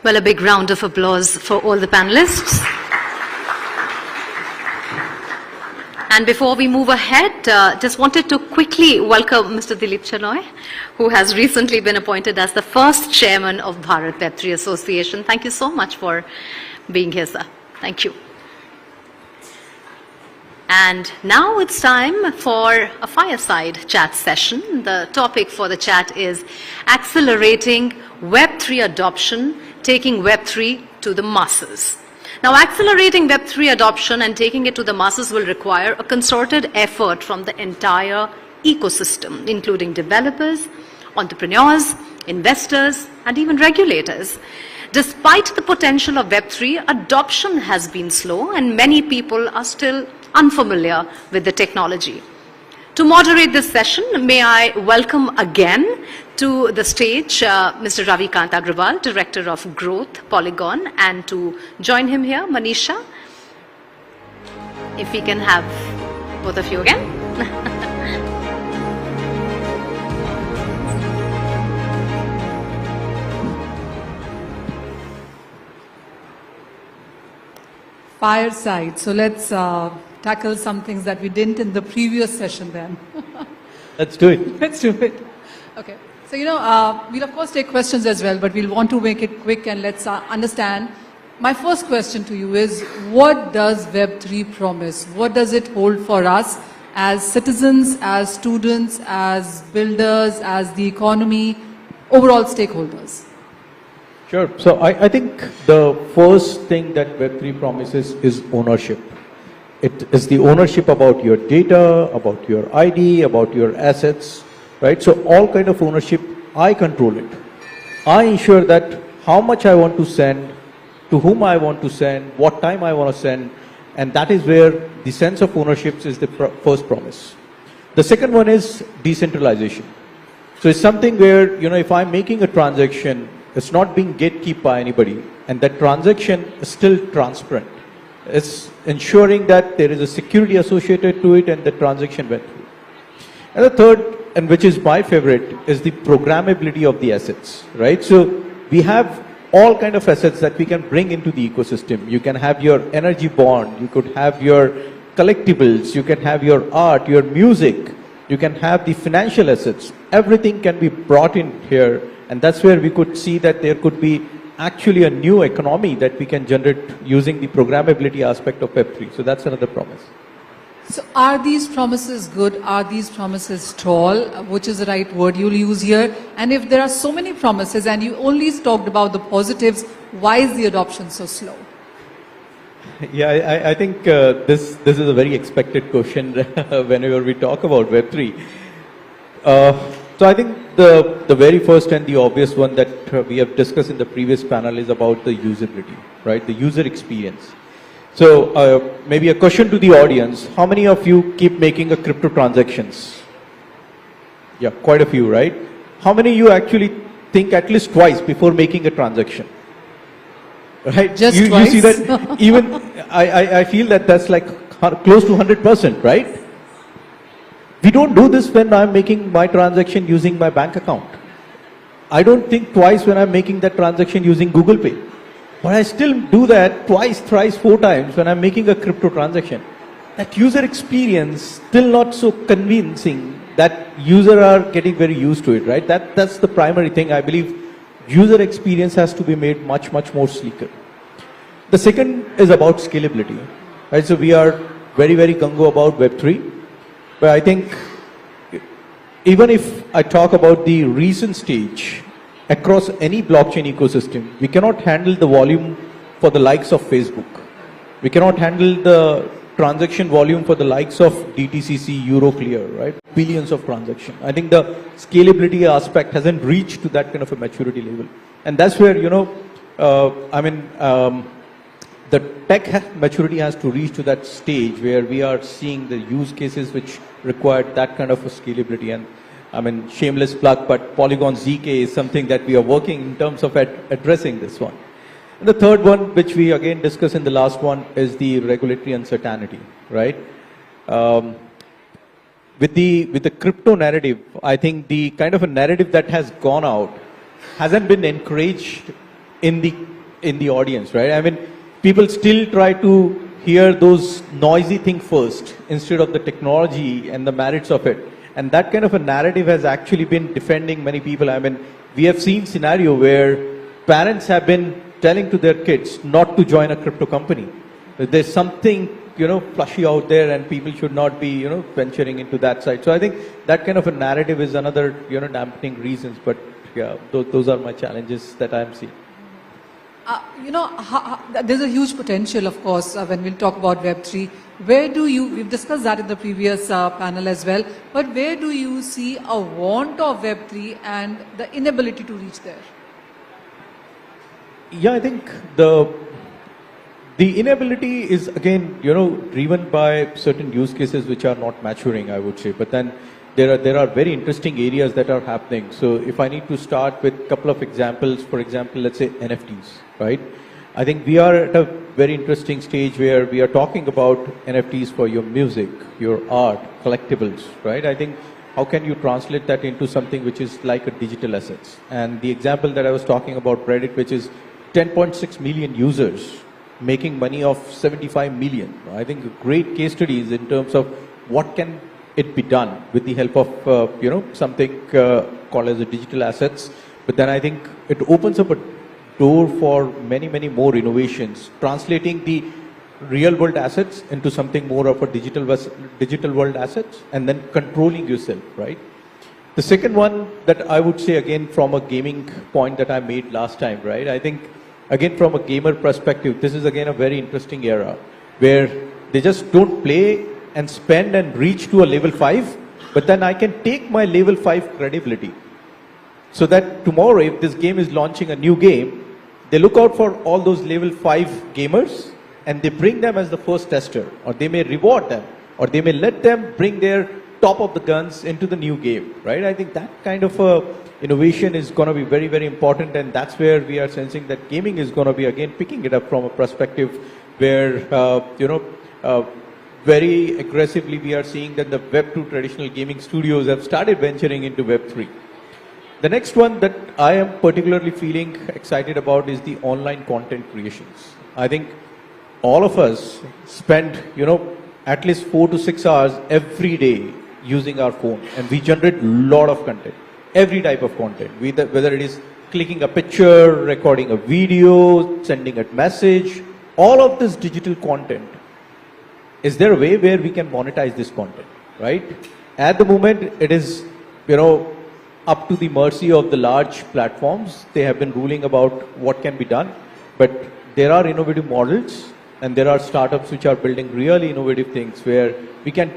Speaker 1: Well, a big round of applause for all the panelists. And before we move ahead, just wanted to quickly welcome Mr. Dilip Chanoy, who has recently been appointed as the first chairman of Bharat Web3 Association. Thank you so much for being here, sir. Thank you. And now it's time for a fireside chat session. The topic for the chat is accelerating Web3 adoption, taking Web3 to the masses. Now, accelerating Web3 adoption and taking it to the masses will require a concerted effort from the entire ecosystem, including developers, entrepreneurs, investors, and even regulators. Despite the potential of Web3, adoption has been slow, and many people are still unfamiliar with the technology. To moderate this session, may I welcome again to the stage Mr. Ravikant Agrawal, Director of Growth, Polygon, and to join him here, Manisha. If we can have both of you again.
Speaker 6: Fireside. So let's tackle some things that we didn't in the previous session then.
Speaker 12: Let's do it.
Speaker 6: Let's do it. Okay. So, we'll of course take questions as well, but we'll want to make it quick and let's understand. My first question to you is, what does Web3 promise? What does it hold for us as citizens, as students, as builders, as the economy, overall stakeholders?
Speaker 12: Sure. So I think the first thing that Web3 promises is ownership. It is the ownership about your data, about your ID, about your assets, right? So all kind of ownership, I control it. I ensure that how much I want to send, to whom I want to send, what time I want to send, and that is where the sense of ownership is the first promise. The second one is decentralization. So it's something where, if I'm making a transaction, it's not being gatekept by anybody, and that transaction is still transparent. It's ensuring that there is a security associated to it and the transaction went through. And the third, and which is my favorite, is the programmability of the assets, right? So we have all kind of assets that we can bring into the ecosystem. You can have your energy bond, you could have your collectibles, you can have your art, your music, you can have the financial assets. Everything can be brought in here, and that's where we could see that there could be actually a new economy that we can generate using the programmability aspect of Web3. So that's another promise.
Speaker 6: So are these promises good? Are these promises tall? Which is the right word you'll use here? And if there are so many promises and you only talked about the positives, why is the adoption so slow?
Speaker 12: Yeah, I think this is a very expected question whenever we talk about Web3. So I think the very first and the obvious one that we have discussed in the previous panel is about the usability, right? The user experience. So maybe a question to the audience: how many of you keep making a crypto transactions? Yeah, quite a few, right? How many of you actually think at least twice before making a transaction? Right?
Speaker 6: Just
Speaker 12: you
Speaker 6: twice?
Speaker 12: You see that even I feel that that's like close to 100%, right? We don't do this when I'm making my transaction using my bank account. I don't think twice when I'm making that transaction using Google Pay. But I still do that twice, thrice, 4 times when I'm making a crypto transaction. That user experience still not so convincing that user are getting very used to it, right? That's the primary thing. I believe user experience has to be made much, much more sleeker. The second is about scalability, right? So we are very, very gung-ho about Web3, but I think even if I talk about the recent stage across any blockchain ecosystem, we cannot handle the volume for the likes of Facebook. We cannot handle the transaction volume for the likes of DTCC, Euroclear, right? Billions of transactions. I think the scalability aspect hasn't reached to that kind of a maturity level. And that's where, the tech maturity has to reach to that stage where we are seeing the use cases which require that kind of a scalability. And I mean, shameless plug, but Polygon ZK is something that we are working in terms of addressing this one. And the third one, which we again discussed in the last one, is the regulatory uncertainty, right? With the crypto narrative, I think the kind of a narrative that has gone out hasn't been encouraged in the audience, right? I mean, people still try to hear those noisy things first instead of the technology and the merits of it. And that kind of a narrative has actually been defending many people. I mean, we have seen scenario where parents have been telling to their kids not to join a crypto company. There's something, flushy out there and people should not be, venturing into that side. So I think that kind of a narrative is another, dampening reasons. But yeah, those are my challenges that I'm seeing.
Speaker 6: There's a huge potential, of course, when we'll talk about Web3. We've discussed that in the previous panel as well, but where do you see a want of Web3 and the inability to reach there?
Speaker 12: Yeah, I think the inability is again, driven by certain use cases which are not maturing, I would say. But then there are very interesting areas that are happening. So if I need to start with a couple of examples, for example, let's say NFTs, right? I think we are at a very interesting stage where we are talking about NFTs for your music, your art, collectibles, right? I think how can you translate that into something which is like a digital assets? And the example that I was talking about, Reddit, which is 10.6 million users making money of 75 million. I think a great case study is in terms of what can it be done with the help of, something called as a digital assets. But then I think it opens up a door for many, many more innovations, translating the real world assets into something more of a digital world assets and then controlling yourself, right? The second one that I would say again from a gaming point that I made last time, right? I think again from a gamer perspective, this is again a very interesting era where they just don't play and spend and reach to a level 5, but then I can take my level 5 credibility. So that tomorrow if this game is launching a new game, they look out for all those level 5 gamers and they bring them as the first tester, or they may reward them, or they may let them bring their top of the guns into the new game, right? I think that kind of innovation is going to be very, very important, and that's where we are sensing that gaming is going to be again picking it up from a perspective where, very aggressively we are seeing that the Web2 traditional gaming studios have started venturing into Web3. The next one that I am particularly feeling excited about is the online content creations. I think all of us spend, at least 4 to 6 hours every day using our phone, and we generate a lot of content, every type of content, whether it is clicking a picture, recording a video, sending a message, all of this digital content. Is there a way where we can monetize this content, right? At the moment, it is, up to the mercy of the large platforms. They have been ruling about what can be done, but there are innovative models and there are startups which are building really innovative things where we can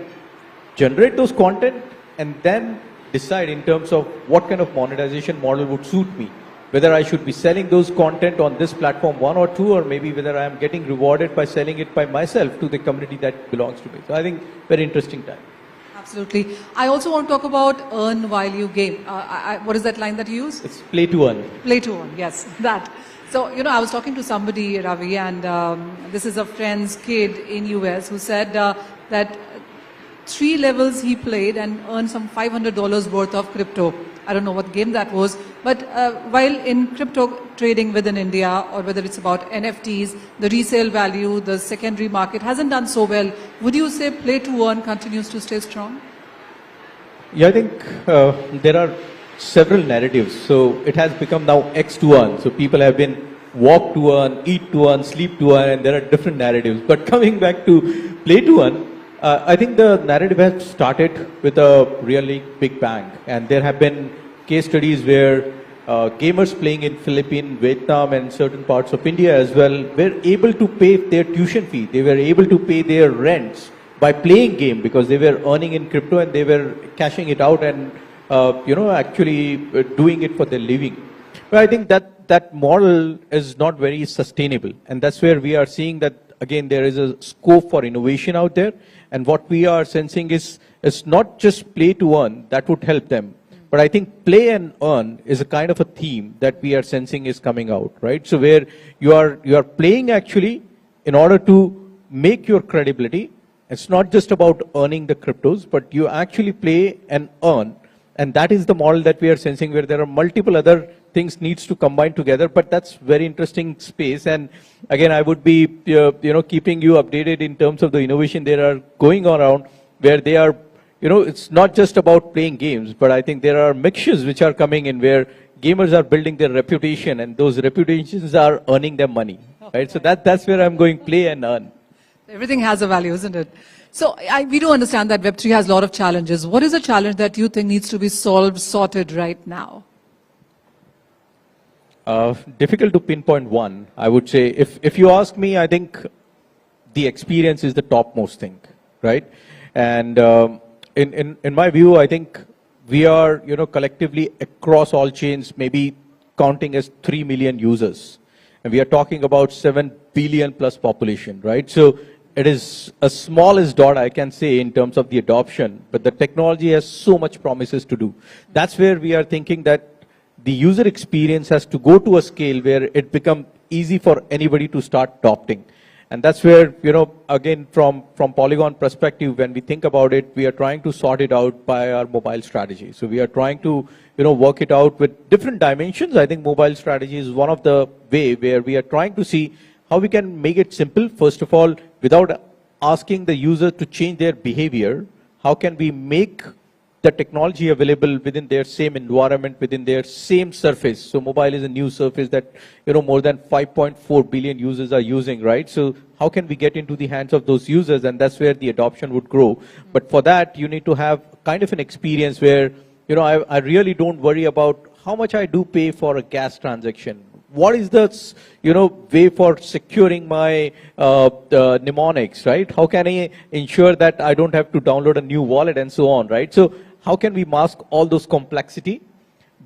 Speaker 12: generate those content and then decide in terms of what kind of monetization model would suit me. Whether I should be selling those content on this platform 1 or 2, or maybe whether I am getting rewarded by selling it by myself to the community that belongs to me. So I think very interesting time.
Speaker 6: Absolutely. I also want to talk about earn while you game. What is that line that you use?
Speaker 12: It's play to earn.
Speaker 6: Play to earn, yes, that. So, I was talking to somebody, Ravi, and this is a friend's kid in US who said that 3 levels he played and earned some $500 worth of crypto. I don't know what game that was. But while in crypto trading within India, or whether it's about NFTs, the resale value, the secondary market hasn't done so well. Would you say play to earn continues to stay strong?
Speaker 12: Yeah, I think there are several narratives. So it has become now X to earn. So people have been walk to earn, eat to earn, sleep to earn, and there are different narratives. But coming back to play to earn, I think the narrative has started with a really big bang. And there have been case studies where gamers playing in Philippines, Vietnam, and certain parts of India as well were able to pay their tuition fee. They were able to pay their rents by playing game because they were earning in crypto and they were cashing it out and actually doing it for their living. But I think that model is not very sustainable, and that's where we are seeing that again there is a scope for innovation out there. And what we are sensing is it's not just play to earn that would help them, but I think play and earn is a kind of a theme that we are sensing is coming out, right? So where you are playing actually in order to make your credibility. It's not just about earning the cryptos, but you actually play and earn. And that is the model that we are sensing where there are multiple other things needs to combine together, but that's very interesting space. And again, I would be, keeping you updated in terms of the innovation that are going on around where they are, it's not just about playing games, but I think there are mixtures which are coming in where gamers are building their reputation and those reputations are earning them money, right? So that's where I'm going play and earn.
Speaker 6: Everything has a value, isn't it? So we do understand that Web3 has a lot of challenges. What is a challenge that you think needs to be solved, sorted right now?
Speaker 12: Difficult to pinpoint one. I would say, if you ask me, I think the experience is the topmost thing, right? And in my view, I think we are, collectively across all chains, maybe counting as 3 million users. And we are talking about 7 billion plus population, right? So it is as small as dot, I can say, in terms of the adoption, but the technology has so much promises to do. That's where we are thinking that the user experience has to go to a scale where it becomes easy for anybody to start adopting. And that's where, again, from Polygon perspective, when we think about it, we are trying to sort it out by our mobile strategy. So we are trying to, work it out with different dimensions. I think mobile strategy is one of the way where we are trying to see how we can make it simple, first of all, without asking the user to change their behavior. How can we make the technology available within their same environment, within their same surface? So mobile is a new surface that, more than 5.4 billion users are using, right? So how can we get into the hands of those users? And that's where the adoption would grow. But for that, you need to have kind of an experience where, I really don't worry about how much I do pay for a gas transaction. What is the, way for securing my mnemonics, right? How can I ensure that I don't have to download a new wallet and so on, right? So how can we mask all those complexity,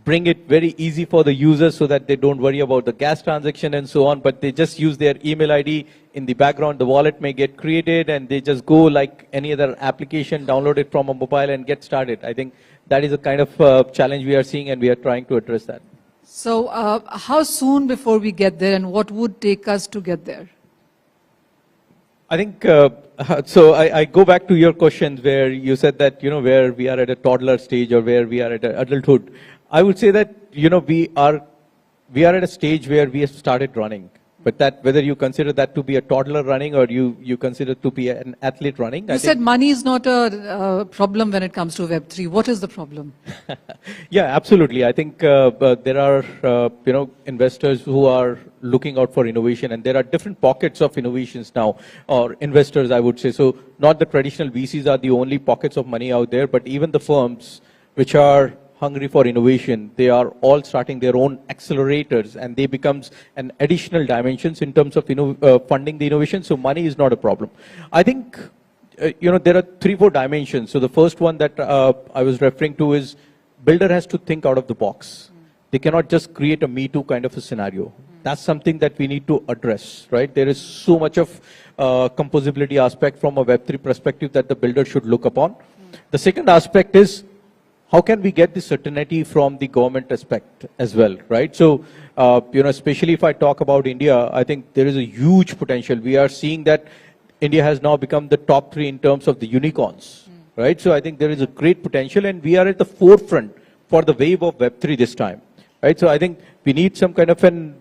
Speaker 12: bring it very easy for the users so that they don't worry about the gas transaction and so on, but they just use their email ID in the background, the wallet may get created and they just go like any other application, download it from a mobile and get started. I think that is a kind of challenge we are seeing and we are trying to address that.
Speaker 6: So how soon before we get there and what would take us to get there?
Speaker 12: I think, so I go back to your questions where you said that, where we are at a toddler stage or where we are at adulthood. I would say that, we are at a stage where we have started running. But that, whether you consider that to be a toddler running or you consider to be an athlete running.
Speaker 6: You said money is not a problem when it comes to Web3. What is the problem?
Speaker 12: Yeah, absolutely. I think there are, investors who are looking out for innovation and there are different pockets of innovations now, or investors, I would say. So not the traditional VCs are the only pockets of money out there, but even the firms which are hungry for innovation, they are all starting their own accelerators and they becomes an additional dimensions in terms of funding the innovation. So money is not a problem. I think, there are 3-4 dimensions. So the first one that I was referring to is builder has to think out of the box. They cannot just create a Me Too kind of a scenario. That's something that we need to address, right? There is so much of composability aspect from a Web3 perspective that the builder should look upon. The second aspect is how can we get the certainty from the government aspect as well, right? So, especially if I talk about India, I think there is a huge potential. We are seeing that India has now become the top 3 in terms of the unicorns, right? So I think there is a great potential and we are at the forefront for the wave of Web3 this time, right? So I think we need some kind of an,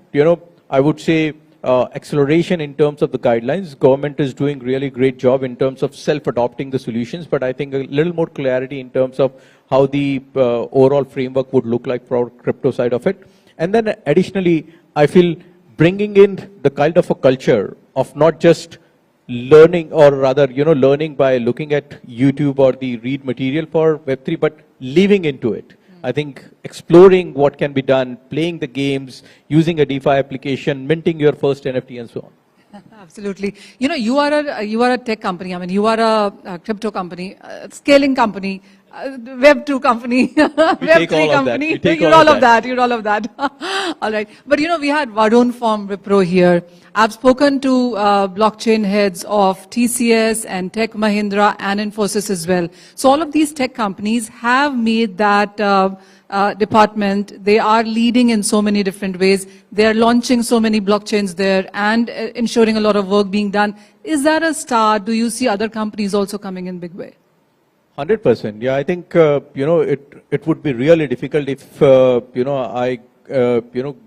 Speaker 12: I would say, acceleration in terms of the guidelines. Government is doing really great job in terms of self-adopting the solutions, but I think a little more clarity in terms of how the overall framework would look like for crypto side of it. And then additionally, I feel bringing in the kind of a culture of not just learning, or rather, learning by looking at YouTube or the read material for Web3, but living into it. I think exploring what can be done, playing the games, using a DeFi application, minting your first NFT and so on.
Speaker 6: Absolutely. You are a tech company. I mean, you are a crypto company, a scaling company, Web2 company, Web3 company. You're all of that. You're all of that. All right. But we had Varun from Wipro here. I've spoken to blockchain heads of TCS and Tech Mahindra and Infosys as well. So all of these tech companies have made that department. They are leading in so many different ways. They are launching so many blockchains there and ensuring a lot of work being done. Is that a start? Do you see other companies also coming in big way?
Speaker 12: 100%. Yeah, I think, it would be really difficult if, I,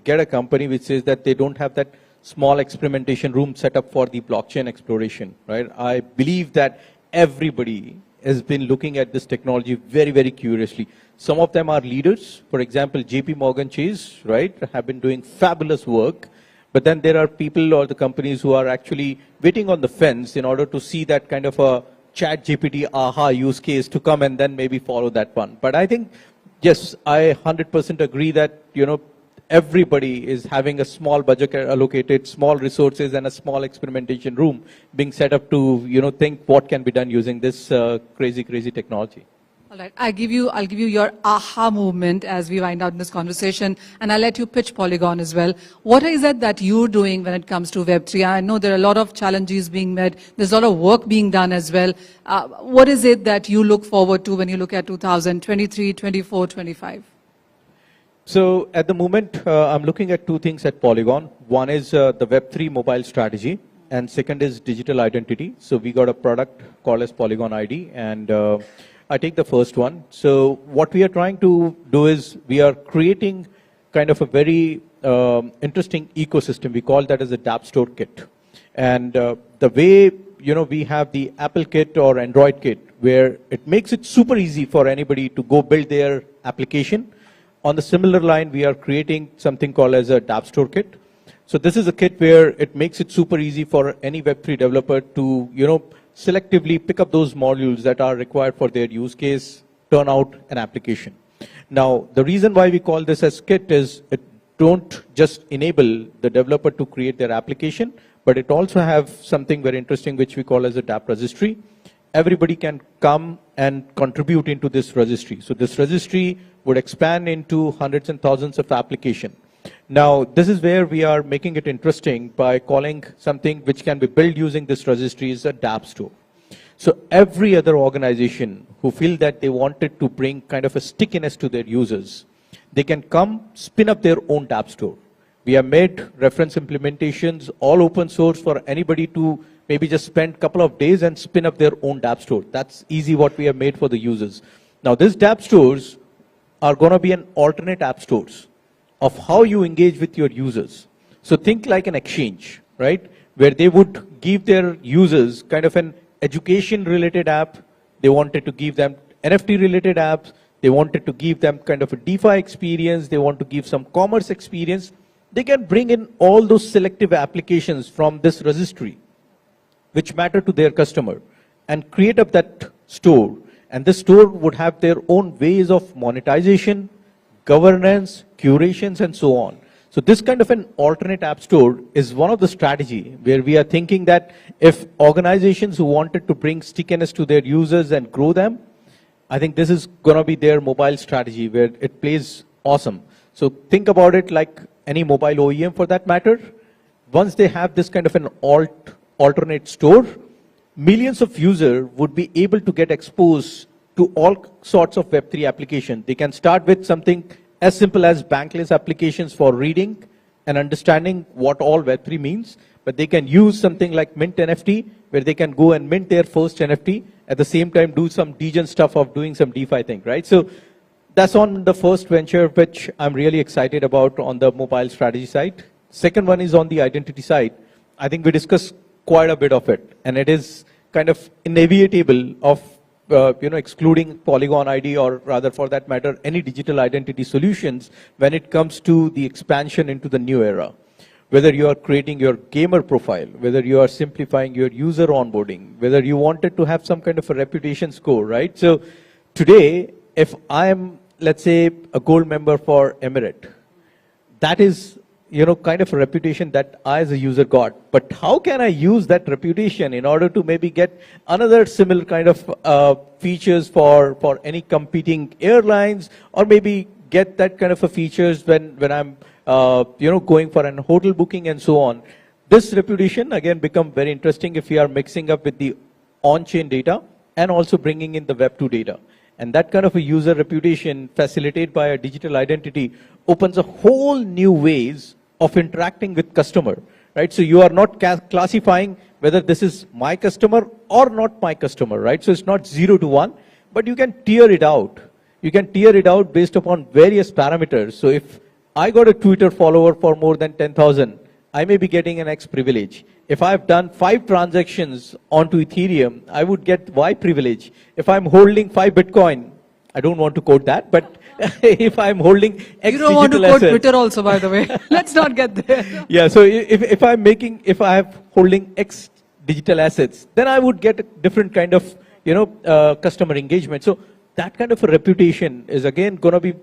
Speaker 12: get a company which says that they don't have that small experimentation room set up for the blockchain exploration, right? I believe that everybody has been looking at this technology very, very curiously. Some of them are leaders. For example, JP Morgan Chase, right, have been doing fabulous work. But then there are people or the companies who are actually waiting on the fence in order to see that kind of a chat GPT aha use case to come and then maybe follow that one. But I think, yes, I 100% agree that, everybody is having a small budget allocated, small resources and a small experimentation room being set up to, think what can be done using this crazy technology.
Speaker 6: All right, I'll give you your aha movement as we wind out this conversation, and I'll let you pitch Polygon as well. What is it that you're doing when it comes to Web3? I know there are a lot of challenges being met. There's a lot of work being done as well. What is it that you look forward to when you look at 2023, 24, 25?
Speaker 12: So at the moment, I'm looking at two things at Polygon. One is the Web3 mobile strategy, and second is digital identity. So we got a product called as Polygon ID, and I take the first one. So what we are trying to do is we are creating kind of a very interesting ecosystem. We call that as a dApp Store kit. And the way, we have the Apple kit or Android kit, where it makes it super easy for anybody to go build their application. On the similar line, we are creating something called as a dApp Store kit. So this is a kit where it makes it super easy for any Web3 developer to, selectively pick up those modules that are required for their use case, turn out an application. Now, the reason why we call this as kit is it don't just enable the developer to create their application, but it also have something very interesting which we call as a dApp registry. Everybody can come and contribute into this registry. So this registry would expand into hundreds and thousands of applications. Now, this is where we are making it interesting by calling something which can be built using this registry is a dApp Store. So every other organization who feel that they wanted to bring kind of a stickiness to their users, they can come spin up their own dApp Store. We have made reference implementations all open source for anybody to maybe just spend a couple of days and spin up their own dApp Store. That's easy what we have made for the users. Now, these dApp Stores are going to be an alternate app stores of how you engage with your users. So think like an exchange, right? Where they would give their users kind of an education-related app. They wanted to give them NFT-related apps. They wanted to give them kind of a DeFi experience. They want to give some commerce experience. They can bring in all those selective applications from this registry, which matter to their customer, and create up that store. And this store would have their own ways of monetization, governance, curations, and so on. So this kind of an alternate app store is one of the strategy where we are thinking that if organizations who wanted to bring stickiness to their users and grow them, I think this is going to be their mobile strategy where it plays awesome. So think about it like any mobile OEM for that matter. Once they have this kind of an alternate store, millions of users would be able to get exposed to all sorts of Web3 applications. They can start with something as simple as bankless applications for reading and understanding what all Web3 means, but they can use something like Mint NFT, where they can go and mint their first NFT, at the same time do some degen stuff of doing some DeFi thing, right? So That's on the first venture, which I'm really excited about on the mobile strategy side. Second one is on the identity side. I think we discussed quite a bit of it, and it is kind of inevitable of excluding Polygon ID, or rather for that matter, any digital identity solutions when it comes to the expansion into the new era. Whether you are creating your gamer profile, whether you are simplifying your user onboarding, whether you wanted to have some kind of a reputation score, right? So today, if I am, let's say, a gold member for Emirate, that is, kind of a reputation that I as a user got. But how can I use that reputation in order to maybe get another similar kind of features for any competing airlines, or maybe get that kind of a features when I'm, going for an hotel booking and so on. This reputation, again, become very interesting if we are mixing up with the on-chain data and also bringing in the Web2 data. And that kind of a user reputation facilitated by a digital identity opens a whole new ways of interacting with customer, right? So you are not classifying whether this is my customer or not my customer, right? So it's not 0 to 1, but you can tier it out. You can tier it out based upon various parameters. So if I got a Twitter follower for more than 10,000, I may be getting an X privilege. If I've done 5 transactions onto Ethereum, I would get Y privilege. If I'm holding 5 Bitcoin, I don't want to quote that, but if I'm holding X
Speaker 6: You don't want to
Speaker 12: digital
Speaker 6: quote
Speaker 12: asset,
Speaker 6: Twitter also, by the way. Let's not get there.
Speaker 12: yeah, so if I have holding X digital assets, then I would get a different kind of, customer engagement. So that kind of a reputation is again going to be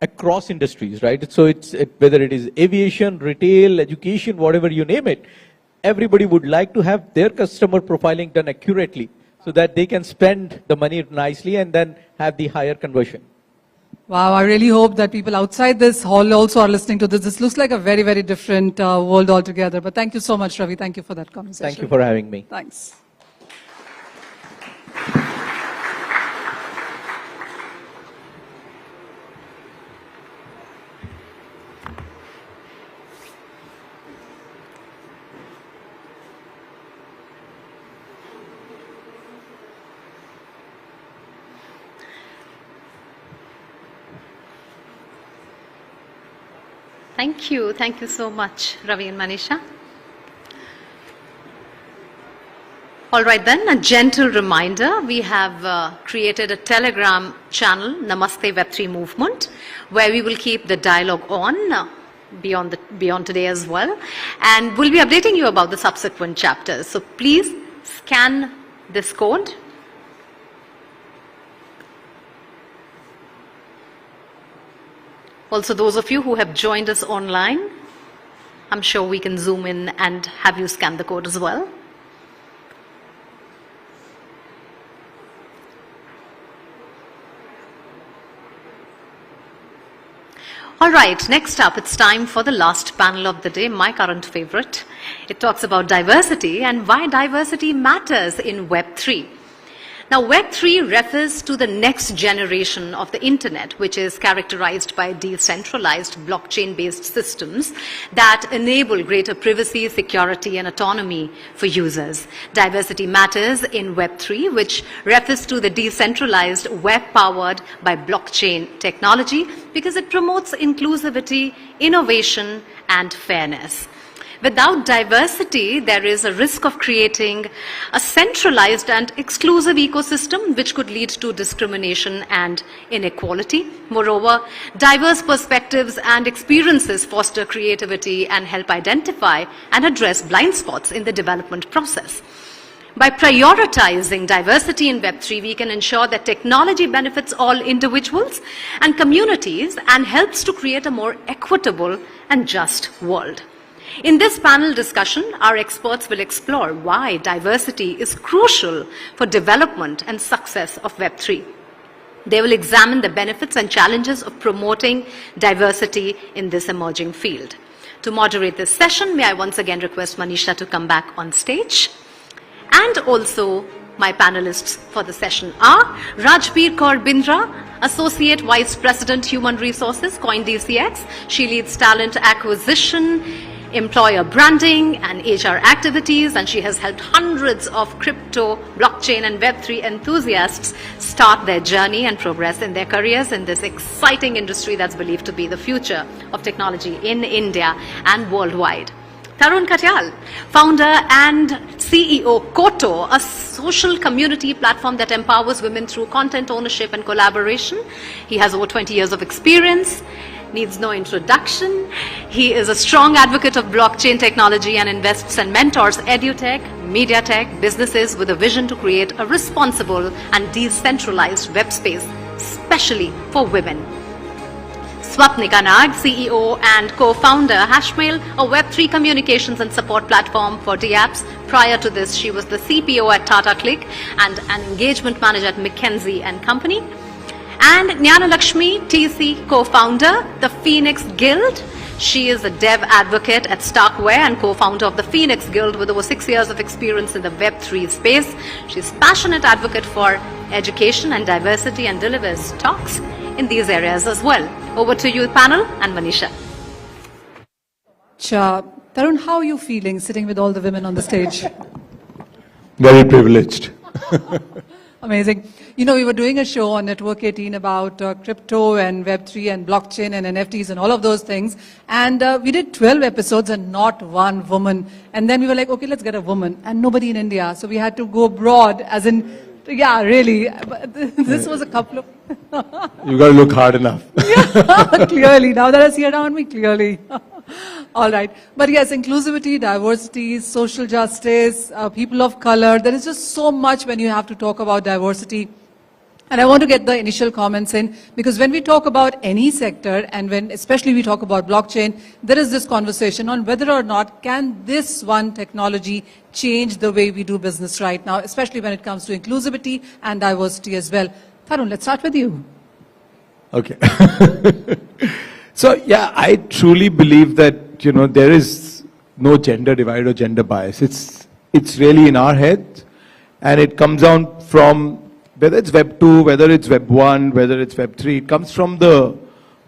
Speaker 12: across industries, right? So whether it is aviation, retail, education, whatever you name it, everybody would like to have their customer profiling done accurately so that they can spend the money nicely and then have the higher conversion.
Speaker 6: Wow, I really hope that people outside this hall also are listening to this. This looks like a very, very different world altogether. But thank you so much, Ravi. Thank you for that conversation.
Speaker 12: Thank you for having me.
Speaker 6: Thanks.
Speaker 1: Thank you so much, Ravi and Manisha. All right then, a gentle reminder, we have created a Telegram channel, Namaste Web3 Movement, where we will keep the dialogue on beyond today as well. And we'll be updating you about the subsequent chapters. So please scan this code. Also, those of you who have joined us online, I'm sure we can zoom in and have you scan the code as well. All right, next up, it's time for the last panel of the day, my current favorite. It talks about diversity and why diversity matters in Web3. Now, Web3 refers to the next generation of the internet, which is characterized by decentralized blockchain-based systems that enable greater privacy, security, and autonomy for users. Diversity matters in Web3, which refers to the decentralized web powered by blockchain technology because it promotes inclusivity, innovation, and fairness. Without diversity, there is a risk of creating a centralized and exclusive ecosystem which could lead to discrimination and inequality. Moreover, diverse perspectives and experiences foster creativity and help identify and address blind spots in the development process. By prioritizing diversity in Web3, we can ensure that technology benefits all individuals and communities and helps to create a more equitable and just world. In this panel discussion, our experts will explore why diversity is crucial for development and success of Web3. They will examine the benefits and challenges of promoting diversity in this emerging field. To moderate this session, may I once again request Manisha to come back on stage. And also, my panelists for the session are Rajbir Kaur Bindra, Associate Vice President, Human Resources, Coindcx. She leads talent acquisition, employer branding and HR activities, and she has helped hundreds of crypto, blockchain and Web3 enthusiasts start their journey and progress in their careers in this exciting industry that's believed to be the future of technology in India and worldwide. Tarun Katyal, founder and CEO Koto, a social community platform that empowers women through content ownership and collaboration. He has over 20 years of experience, needs no introduction. He is a strong advocate of blockchain technology and invests and mentors edutech, media tech businesses with a vision to create a responsible and decentralized web space, especially for women. Swapnika Nag, CEO and co-founder Hashmail, a Web3 communications and support platform for DApps. Prior to this, she was the CPO at Tata Click and an engagement manager at McKinsey & Company. And Jnana Lakshmi, TC co-founder, the Phoenix Guild. She is a dev advocate at Starkware and co-founder of the Phoenix Guild with over 6 years of experience in the Web3 space. She's a passionate advocate for education and diversity and delivers talks in these areas as well. Over to you, panel, and Manisha.
Speaker 6: Tarun, how are you feeling sitting with all the women on the stage?
Speaker 15: Very privileged.
Speaker 6: Amazing. You know, we were doing a show on Network 18 about crypto and Web3 and blockchain and NFTs and all of those things. And we did 12 episodes and not one woman. And then we were like, okay, let's get a woman. And nobody in India. So we had to go abroad, as in, yeah, really. But this was a couple of...
Speaker 15: You got to look hard enough.
Speaker 6: Yeah, clearly. Now that I see it around me, clearly. All right. But yes, inclusivity, diversity, social justice, people of color. There is just so much when you have to talk about diversity. And I want to get the initial comments in, because when we talk about any sector, and when especially we talk about blockchain, there is this conversation on whether or not can this one technology change the way we do business right now, especially when it comes to inclusivity and diversity as well. Tarun, let's start with you.
Speaker 15: Okay. So, yeah, I truly believe that, you know, there is no gender divide or gender bias. It's really in our head, and it comes down from whether it's Web 2, whether it's Web 1, whether it's Web 3, it comes from the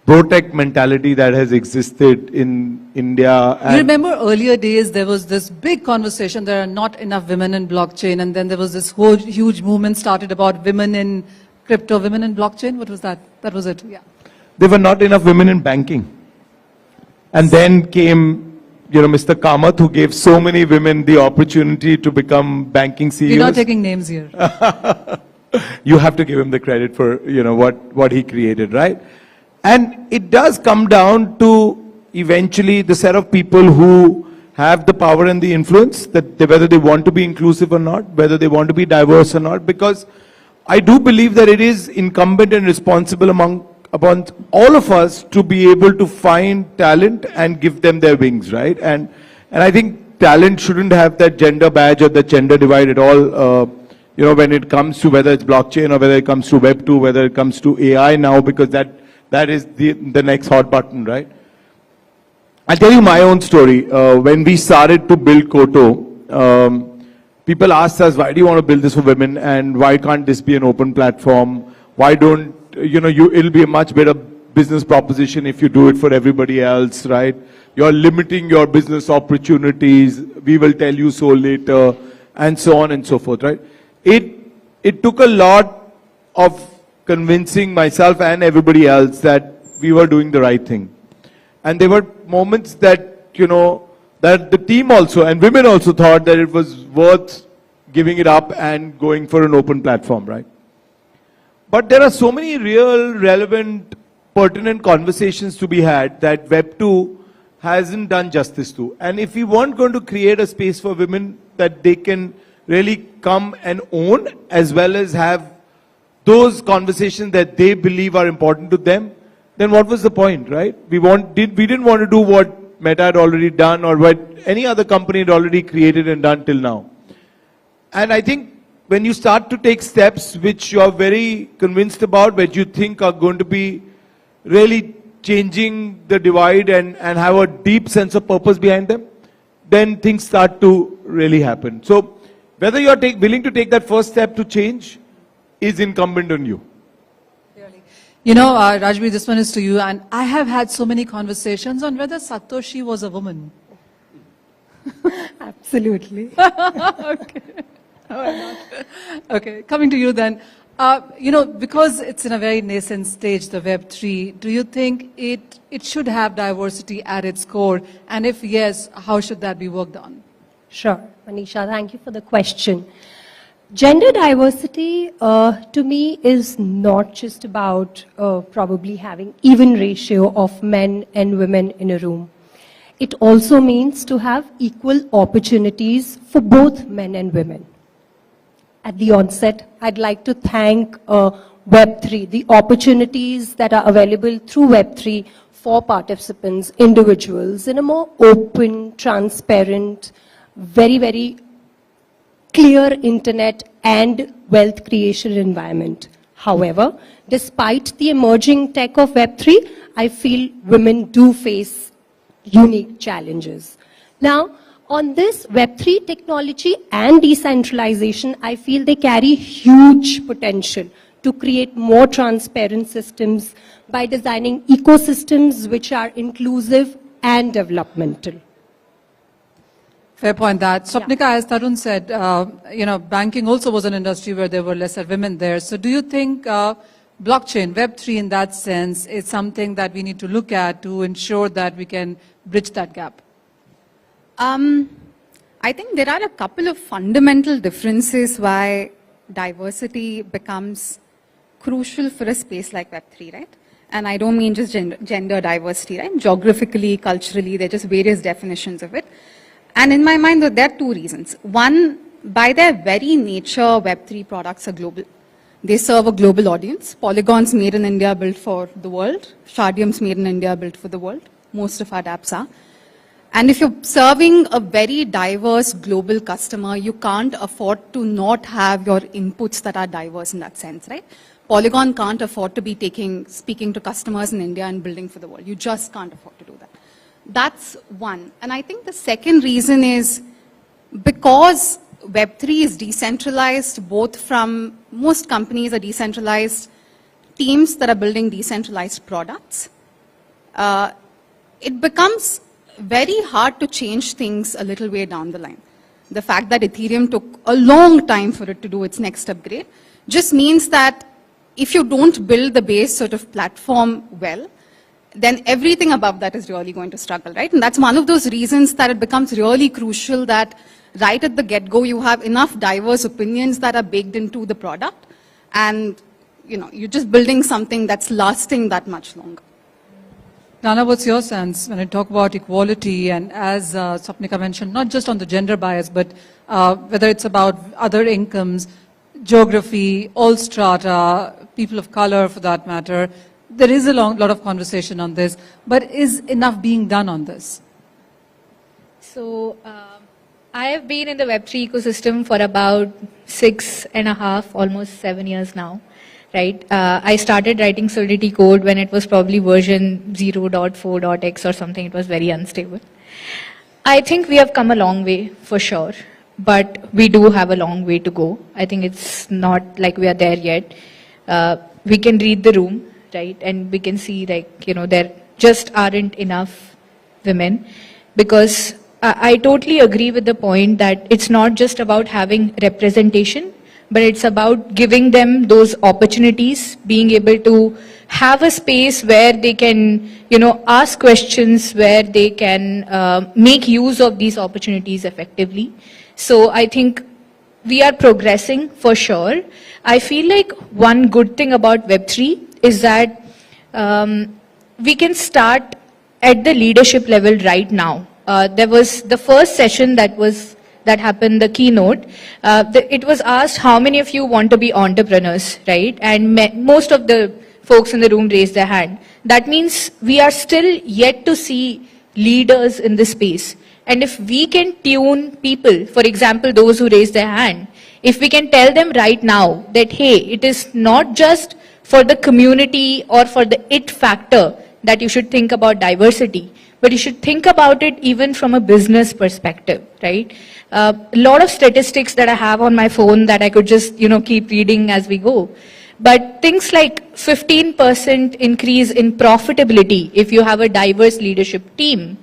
Speaker 15: pro-tech mentality that has existed in India.
Speaker 6: You remember earlier days, there was this big conversation, there are not enough women in blockchain, and then there was this whole huge movement started about women in crypto, women in blockchain. What was that? That was it, yeah.
Speaker 15: There were not enough women in banking. And then came, you know, Mr. Kamath, who gave so many women the opportunity to become banking CEOs.
Speaker 6: You're not taking names here.
Speaker 15: You have to give him the credit for, you know, what he created, right? And it does come down to eventually the set of people who have the power and the influence, that whether they want to be inclusive or not, whether they want to be diverse or not, because I do believe that it is incumbent and responsible upon all of us to be able to find talent and give them their wings, right? And I think talent shouldn't have that gender badge or the gender divide at all, you know, when it comes to whether it's blockchain or whether it comes to Web 2, whether it comes to AI now, because that is the next hot button, right? I'll tell you my own story. When we started to build Koto, people asked us, why do you want to build this for women, and why can't this be an open platform? Why don't, you know, it'll be a much better business proposition if you do it for everybody else, right? You're limiting your business opportunities. We will tell you so later, and so on and so forth, right? It took a lot of convincing myself and everybody else that we were doing the right thing. And there were moments that, you know, that the team also, and women also thought that it was worth giving it up and going for an open platform, right? But there are so many real, relevant, pertinent conversations to be had that Web 2 hasn't done justice to. And if we weren't going to create a space for women that they can really come and own, as well as have those conversations that they believe are important to them, then what was the point, right? We didn't want to do what Meta had already done or what any other company had already created and done till now. And I think when you start to take steps which you are very convinced about, which you think are going to be really changing the divide and have a deep sense of purpose behind them, then things start to really happen. So whether you are willing to take that first step to change is incumbent on you.
Speaker 6: You know, Rajbir, this one is to you, and I have had so many conversations on whether Satoshi was a woman. Absolutely. Okay. Why not? Okay, coming to you then. Because it's in a very nascent stage, the Web3, do you think it should have diversity at its core? And if yes, how should that be worked on?
Speaker 16: Sure, Manisha, thank you for the question. Gender diversity, to me, is not just about probably having even ratio of men and women in a room. It also means to have equal opportunities for both men and women. At the onset, I'd like to thank Web3, the opportunities that are available through Web3 for participants, individuals, in a more open, transparent, very, very clear internet and wealth creation environment. However, despite the emerging tech of Web3, I feel women do face unique challenges. Now, on this Web3 technology and decentralization, I feel they carry huge potential to create more transparent systems by designing ecosystems which are inclusive and developmental.
Speaker 6: Fair point that. Swapnika, as Tarun said, banking also was an industry where there were lesser women there. So do you think blockchain, Web3 in that sense, is something that we need to look at to ensure that we can bridge that gap?
Speaker 17: I think there are a couple of fundamental differences why diversity becomes crucial for a space like Web3, right? And I don't mean just gender diversity, right? Geographically, culturally, there are just various definitions of it. And in my mind, there are two reasons. One, by their very nature, Web3 products are global. They serve a global audience. Polygon's made in India, built for the world. Shardion's made in India, built for the world. Most of our dApps are. And if you're serving a very diverse global customer, you can't afford to not have your inputs that are diverse in that sense, right? Polygon can't afford to be speaking to customers in India and building for the world. You just can't afford to do that. That's one. And I think the second reason is because Web3 is decentralized, both from most companies are decentralized teams that are building decentralized products, it becomes very hard to change things a little way down the line. The fact that Ethereum took a long time for it to do its next upgrade just means that if you don't build the base sort of platform well, then everything above that is really going to struggle, right? And that's one of those reasons that it becomes really crucial that right at the get-go you have enough diverse opinions that are baked into the product, and you're just building something that's lasting that much longer.
Speaker 6: Nana, what's your sense when I talk about equality, and as Swapnika mentioned, not just on the gender bias, but whether it's about other incomes, geography, all strata, people of color for that matter, there is a lot of conversation on this, but is enough being done on this?
Speaker 18: So, I have been in the Web3 ecosystem for about 6.5, almost 7 years now. Right? I started writing Solidity code when it was probably version 0.4.x or something. It was very unstable. I think we have come a long way for sure, but we do have a long way to go. I think it's not like we are there yet. We can read the room, right? And we can see there just aren't enough women, because I totally agree with the point that it's not just about having representation, but it's about giving them those opportunities, being able to have a space where they can, ask questions, where they can make use of these opportunities effectively. So I think we are progressing for sure. I feel like one good thing about Web3 is that we can start at the leadership level right now. There was the first session that happened, the keynote, it was asked how many of you want to be entrepreneurs, right? And most of the folks in the room raised their hand. That means we are still yet to see leaders in this space. And if we can tune people, for example, those who raised their hand, if we can tell them right now that, hey, it is not just for the community or for the it factor that you should think about diversity, but you should think about it even from a business perspective, right? A lot of statistics that I have on my phone that I could just, keep reading as we go. But things like 15% increase in profitability if you have a diverse leadership team,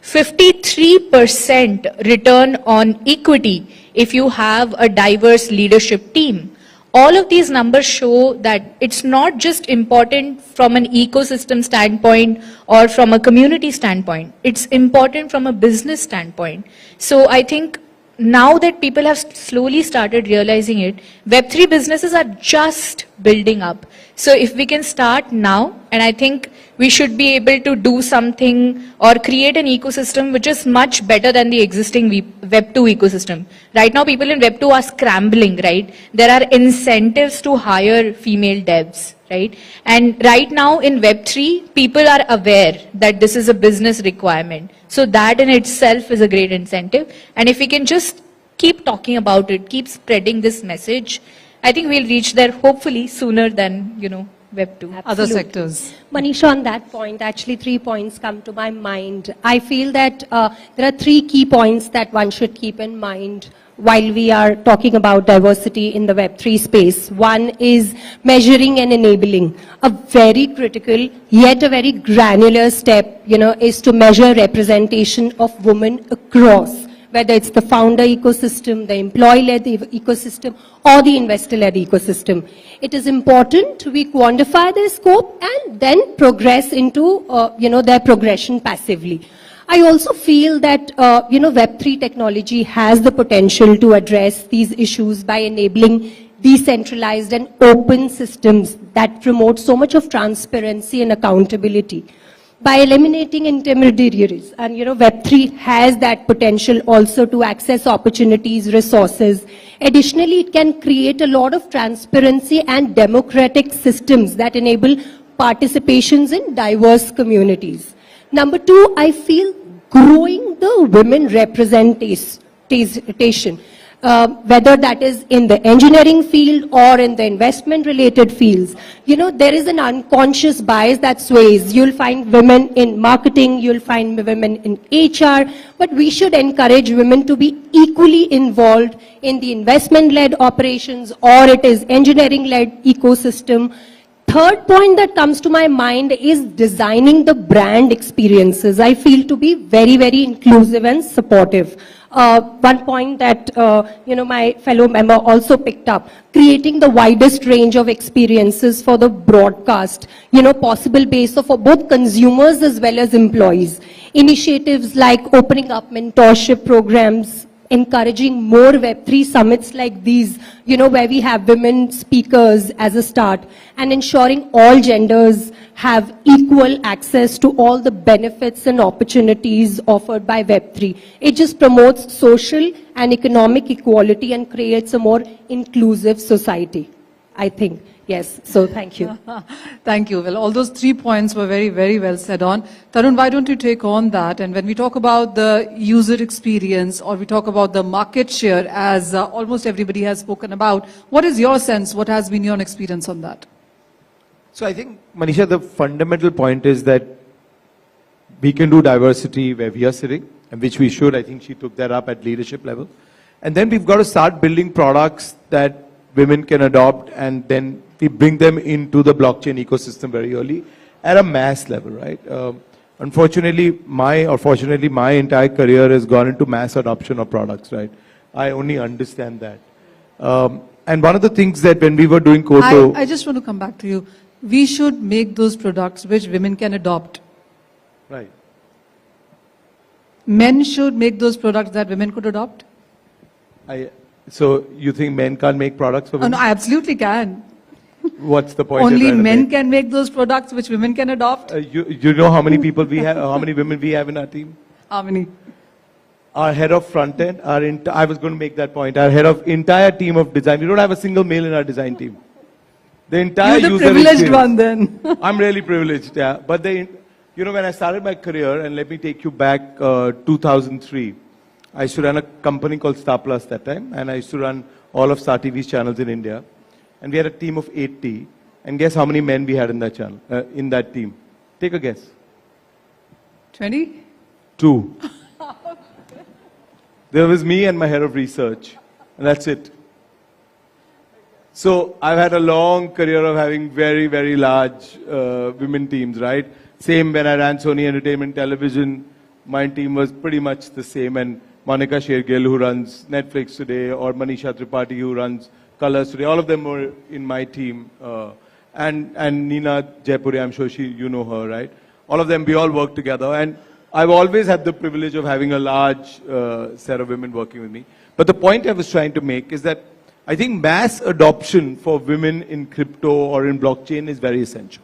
Speaker 18: 53% return on equity if you have a diverse leadership team. All of these numbers show that it's not just important from an ecosystem standpoint or from a community standpoint. It's important from a business standpoint. So I think now that people have slowly started realizing it, Web3 businesses are just building up. So if we can start now, and I think we should be able to do something or create an ecosystem which is much better than the existing Web2 ecosystem. Right now, people in Web2 are scrambling, right? There are incentives to hire female devs, right? And right now in Web3, people are aware that this is a business requirement. So that in itself is a great incentive. And if we can just keep talking about it, keep spreading this message, I think we'll reach there hopefully sooner than, Web2.
Speaker 6: Other sectors.
Speaker 16: Manisha, on that point, actually 3 points come to my mind. I feel that there are 3 key points that one should keep in mind while we are talking about diversity in the Web3 space. One is measuring and enabling. A very critical, yet a very granular step, is to measure representation of women across, whether it's the founder ecosystem, the employee-led ecosystem, or the investor-led ecosystem. It is important we quantify their scope and then progress into, their progression passively. I also feel that, Web3 technology has the potential to address these issues by enabling decentralized and open systems that promote so much of transparency and accountability. By eliminating intermediaries, and Web3 has that potential also to access opportunities, resources. Additionally, it can create a lot of transparency and democratic systems that enable participations in diverse communities. Number 2, I feel growing the women representation, whether that is in the engineering field or in the investment related fields. There is an unconscious bias that sways. You'll find women in marketing, you'll find women in HR, but we should encourage women to be equally involved in the investment-led operations or it is engineering-led ecosystem. Third point that comes to my mind is designing the brand experiences. I feel to be very, very inclusive and supportive. One point that, my fellow member also picked up, creating the widest range of experiences for the broadcast, possible base for both consumers as well as employees. Initiatives like opening up mentorship programs, encouraging more Web3 summits like these, where we have women speakers as a start, and ensuring all genders have equal access to all the benefits and opportunities offered by Web3. It just promotes social and economic equality and creates a more inclusive society, I think. Yes, so thank you.
Speaker 6: Thank you. Well, all those 3 points were very, very well said on. Tarun, why don't you take on that? And when we talk about the user experience or we talk about the market share, as almost everybody has spoken about, what is your sense? What has been your experience on that?
Speaker 15: So I think, Manisha, the fundamental point is that we can do diversity where we are sitting, and which we should. I think she took that up at leadership level. And then we've got to start building products that women can adopt, and then we bring them into the blockchain ecosystem very early at a mass level, right? Unfortunately, fortunately, my entire career has gone into mass adoption of products, right? I only understand that. And one of the things that when we were doing Koto...
Speaker 6: I just want to come back to you. We should make those products which women can adopt.
Speaker 15: Right.
Speaker 6: Men should make those products that women could adopt?
Speaker 15: So you think men can't make products for women?
Speaker 6: No, I absolutely can.
Speaker 15: What's the point?
Speaker 6: Only men can make those products which women can adopt?
Speaker 15: You know how many people we have, how many women we have in our team?
Speaker 6: How many?
Speaker 15: Our head of front end, I was going to make that point. Our head of entire team of design. We don't have a single male in our design team. The entire
Speaker 6: You're the
Speaker 15: user
Speaker 6: privileged
Speaker 15: experience.
Speaker 6: one then.
Speaker 15: I'm really privileged, yeah. But when I started my career, and let me take you back 2003, I used to run a company called Star Plus that time, and I used to run all of Star TV's channels in India. And we had a team of 80. And guess how many men we had in that channel, in that team? Take a guess.
Speaker 6: 20?
Speaker 15: 2. There was me and my head of research, and that's it. So I've had a long career of having very, very large women teams, right? Same when I ran Sony Entertainment Television, my team was pretty much the same, and Monica Shergill, who runs Netflix today, or Manisha Tripathi, who runs Colors today, all of them were in my team. And Nina Jaipuri, I'm sure you know her, right? All of them, we all work together. And I've always had the privilege of having a large set of women working with me. But the point I was trying to make is that I think mass adoption for women in crypto or in blockchain is very essential.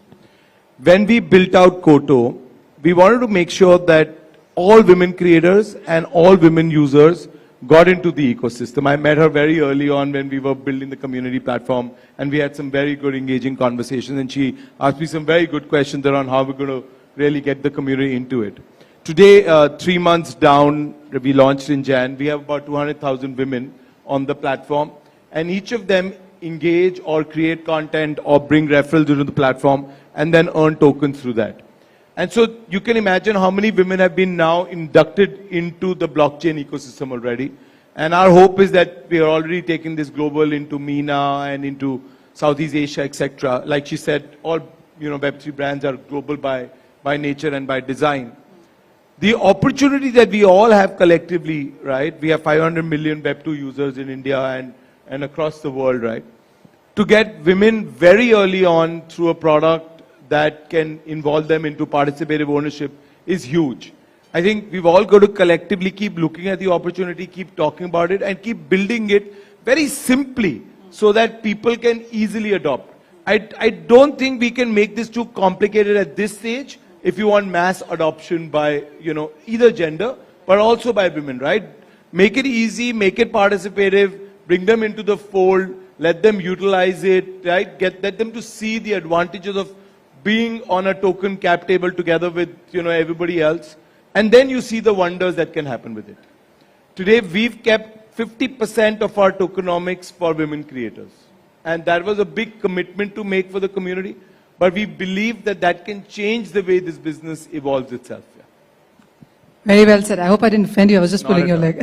Speaker 15: When we built out Koto, we wanted to make sure that all women creators and all women users got into the ecosystem. I met her very early on when we were building the community platform, and we had some very good engaging conversations, and she asked me some very good questions around how we're going to really get the community into it. Today, 3 months down, we launched in Jan, we have about 200,000 women on the platform, and each of them engage or create content or bring referrals into the platform and then earn tokens through that. And so you can imagine how many women have been now inducted into the blockchain ecosystem already. And our hope is that we are already taking this global into MENA and into Southeast Asia, etc. Like she said, all Web3 brands are global by nature and by design. The opportunity that we all have collectively, right? We have 500 million Web2 users in India and across the world, right? To get women very early on through a product that can involve them into participative ownership is huge. I think we've all got to collectively keep looking at the opportunity, keep talking about it, and keep building it very simply so that people can easily adopt. I don't think we can make this too complicated at this stage if you want mass adoption by, either gender, but also by women, right? Make it easy, make it participative, bring them into the fold, let them utilize it, right? Let them to see the advantages of being on a token cap table together with everybody else, and then you see the wonders that can happen with it. Today we've kept 50% of our tokenomics for women creators, and that was a big commitment to make for the community, but we believe that that can change the way this business evolves itself. Yeah.
Speaker 6: Very well said. I hope I didn't offend you. I was just pulling your leg.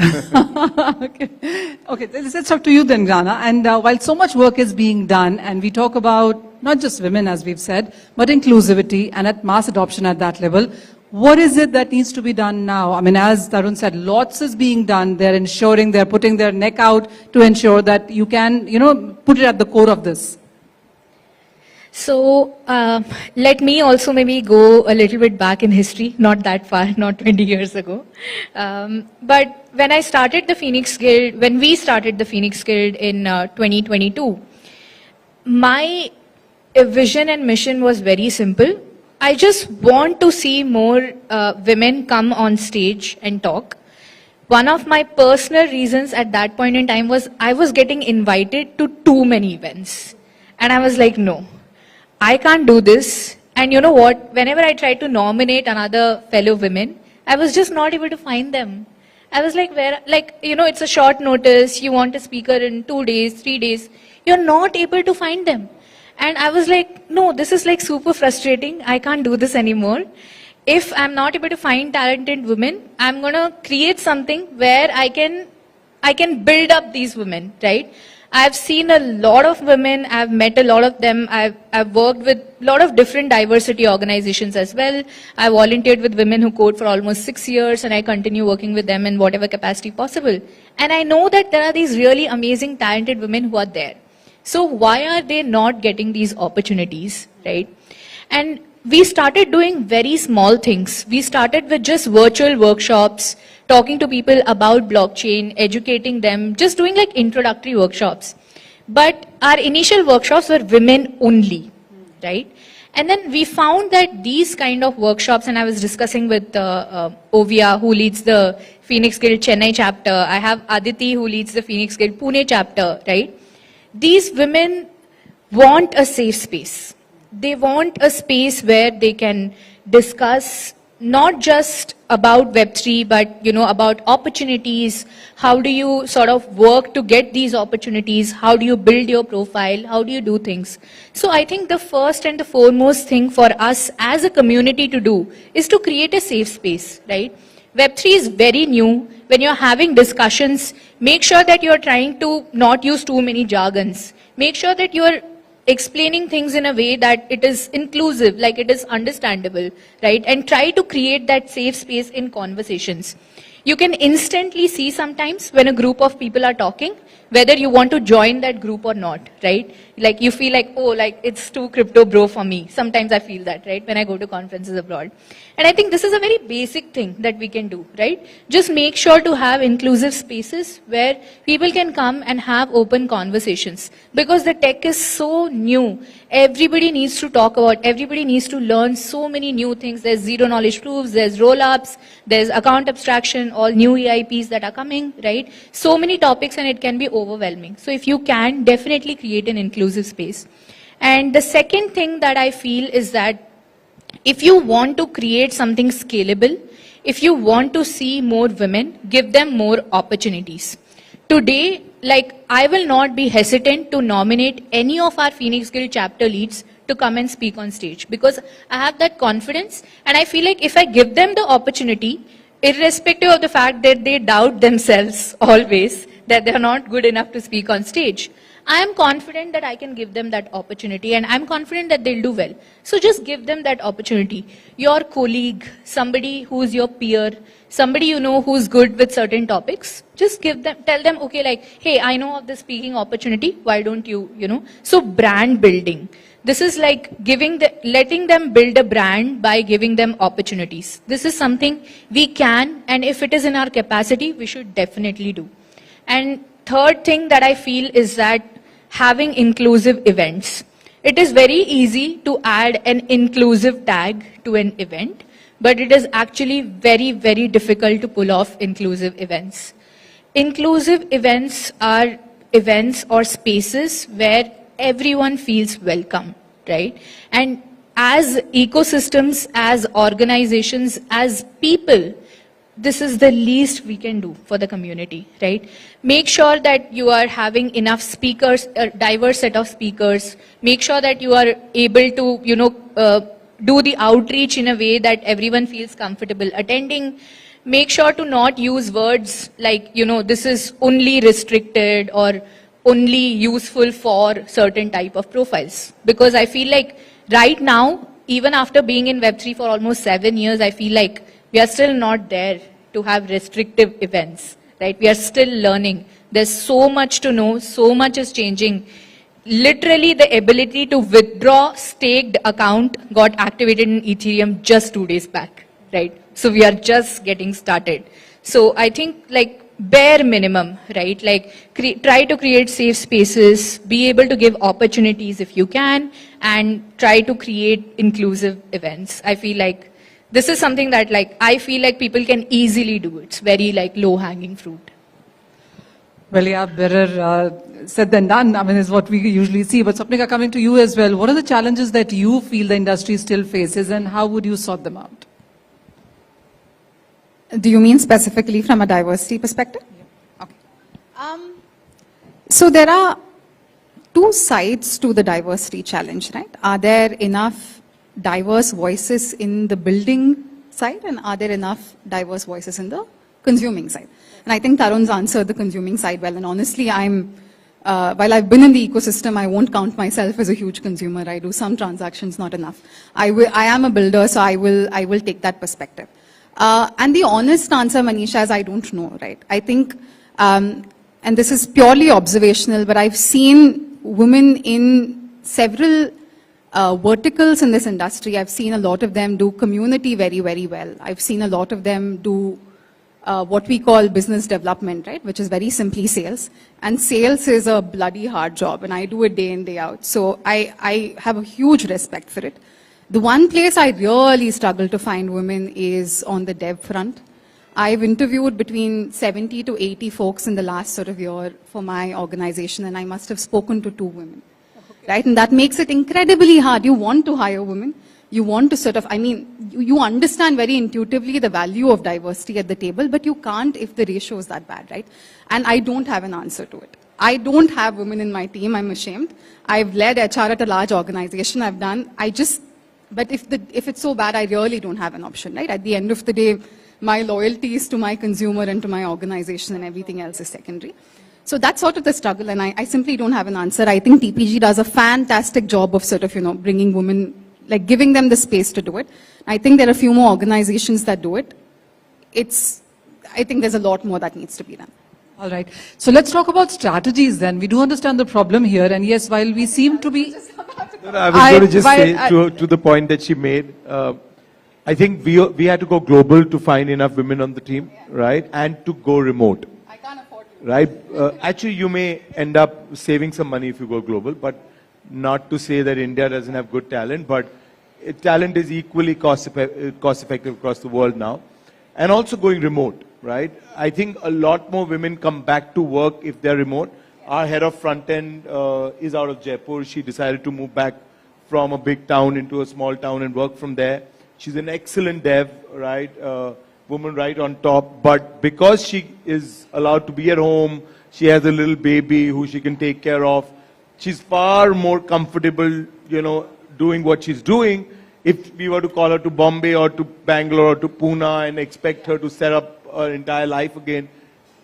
Speaker 6: Okay, let's talk to you then, Ghana. And while so much work is being done, and we talk about not just women, as we've said, but inclusivity and at mass adoption at that level, what is it that needs to be done now? I mean, as Tarun said, lots is being done. They're ensuring, they're putting their neck out to ensure that you can, put it at the core of this.
Speaker 18: So let me also maybe go a little bit back in history, not that far, not 20 years ago. But when I started the Phoenix Guild, when we started the Phoenix Guild in 2022, my vision and mission was very simple. I just want to see more women come on stage and talk. One of my personal reasons at that point in time was I was getting invited to too many events. And I was like, no. I can't do this. And you know what? Whenever I tried to nominate another fellow women, I was just not able to find them. I was like, it's a short notice. You want a speaker in 2 days, 3 days. You're not able to find them. And I was like, no, this is like super frustrating. I can't do this anymore. If I'm not able to find talented women, I'm going to create something where I can build up these women, right? I've seen a lot of women, I've met a lot of them, I've worked with a lot of different diversity organizations as well. I volunteered with Women Who Code for almost 6 years, and I continue working with them in whatever capacity possible. And I know that there are these really amazing, talented women who are there. So why are they not getting these opportunities, right? And we started doing very small things. We started with just virtual workshops, talking to people about blockchain, educating them, just doing like introductory workshops. But our initial workshops were women only, right? And then we found that these kind of workshops, and I was discussing with Ovia, who leads the Phoenix Guild Chennai chapter. I have Aditi, who leads the Phoenix Guild Pune chapter, right? These women want a safe space. They want a space where they can discuss not just about Web3, but about opportunities. How do you sort of work to get these opportunities? How do you build your profile? How do you do things? So I think the first and the foremost thing for us as a community to do is to create a safe space, right? Web3 is very new. When you're having discussions, make sure that you're trying to not use too many jargons. Make sure that you're explaining things in a way that it is inclusive, like it is understandable, right? And try to create that safe space in conversations. You can instantly see sometimes when a group of people are talking, whether you want to join that group or not, right? Like you feel like, oh, like it's too crypto bro for me. Sometimes I feel that, right? When I go to conferences abroad. And I think this is a very basic thing that we can do, right? Just make sure to have inclusive spaces where people can come and have open conversations. Because the tech is so new. Everybody needs to talk about, everybody needs to learn so many new things. There's zero knowledge proofs, there's roll-ups, there's account abstraction, all new EIPs that are coming, right? So many topics and it can be overwhelming. So if you can, definitely create an inclusive space. And the second thing that I feel is that if you want to create something scalable, if you want to see more women, give them more opportunities. Today, like, I will not be hesitant to nominate any of our Phoenix Guild chapter leads to come and speak on stage, because I have that confidence, and I feel like if I give them the opportunity, irrespective of the fact that they doubt themselves always, that they are not good enough to speak on stage, I am confident that I can give them that opportunity, and I'm confident that they'll do well. So just give them that opportunity. Your colleague, somebody who's your peer, somebody you know who's good with certain topics, just give them, tell them, okay, like, hey, I know of this speaking opportunity, why don't you, you know? So brand building. This is like letting them build a brand by giving them opportunities. This is something we can, and if it is in our capacity, we should definitely do. And third thing that I feel is that having inclusive events. It is very easy to add an inclusive tag to an event, but it is actually very, very difficult to pull off inclusive events. Inclusive events are events or spaces where everyone feels welcome, right? And as ecosystems, as organizations, as people, this is the least we can do for the community, right? Make sure that you are having enough speakers, a diverse set of speakers. Make sure that you are able to, you know, do the outreach in a way that everyone feels comfortable attending. Make sure to not use words like, you know, this is only restricted or only useful for certain type of profiles. Because I feel like right now, even after being in Web3 for almost 7 years, I feel like we are still not there to have restrictive events, right? We are still learning. There's so much to know, so much is changing. Literally the ability to withdraw staked account got activated in Ethereum just 2 days back, right? So we are just getting started. So I think like bare minimum, right? Like try to create safe spaces, be able to give opportunities if you can, and try to create inclusive events. I feel like this is something that like I feel like people can easily do. It's very like low hanging fruit.
Speaker 6: Well, yeah, better said than done. I mean, is what we usually see. But Swapnika, coming to you as well, what are the challenges that you feel the industry still faces, and how would you sort them out?
Speaker 17: Do you mean specifically from a diversity perspective? Yeah. Okay. So there are two sides to the diversity challenge, right? Are there enough diverse voices in the building side, and are there enough diverse voices in the consuming side? And I think Tarun's answered the consuming side well. And honestly, while I've been in the ecosystem, I won't count myself as a huge consumer. I do some transactions, not enough. I am a builder, so I will take that perspective. And the honest answer, Manisha, is I don't know, right? I think, and this is purely observational, but I've seen women in several verticals in this industry. I've seen a lot of them do community very, very well. I've seen a lot of them do what we call business development, right? Which is very simply sales. And sales is a bloody hard job, and I do it day in, day out. So I have a huge respect for it. The one place I really struggle to find women is on the dev front. I've interviewed between 70 to 80 folks in the last sort of year for my organization, and I must have spoken to 2 women. Right? And that makes it incredibly hard. You want to hire women. You want to sort of, I mean, you understand very intuitively the value of diversity at the table, but you can't if the ratio is that bad, right? And I don't have an answer to it. I don't have women in my team. I'm ashamed. I've led HR at a large organization. But if it's so bad, I really don't have an option, right? At the end of the day, my loyalty is to my consumer and to my organization, and everything else is secondary. So that's sort of the struggle, and I simply don't have an answer. I think TPG does a fantastic job of sort of, bringing women, like giving them the space to do it. I think there are a few more organizations that do it. I think there's a lot more that needs to be done.
Speaker 6: All right. So let's talk about strategies then. We do understand the problem here, and yes, while we seem to be...
Speaker 15: I was going to just say to the point that she made, I think we had to go global to find enough women on the team, right? And to go remote.
Speaker 17: I can't afford to.
Speaker 15: Right? Actually, you may end up saving some money if you go global, but not to say that India doesn't have good talent, but talent is equally cost effective across the world now. And also going remote, right? I think a lot more women come back to work if they're remote. Our head of front end is out of Jaipur. She decided to move back from a big town into a small town and work from there. She's an excellent dev, right? Woman right on top. But because she is allowed to be at home, she has a little baby who she can take care of. She's far more comfortable, doing what she's doing. If we were to call her to Bombay or to Bangalore or to Pune and expect her to set up her entire life again,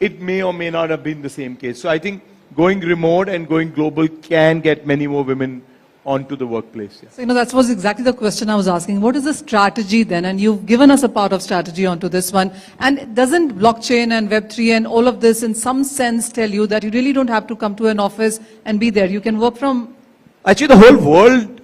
Speaker 15: it may or may not have been the same case. So I think going remote and going global can get many more women onto the workplace. Yeah.
Speaker 6: So, that was exactly the question I was asking. What is the strategy then? And you've given us a part of strategy onto this one. And doesn't blockchain and Web3 and all of this in some sense tell you that you really don't have to come to an office and be there? You can work from...
Speaker 15: Actually, the whole world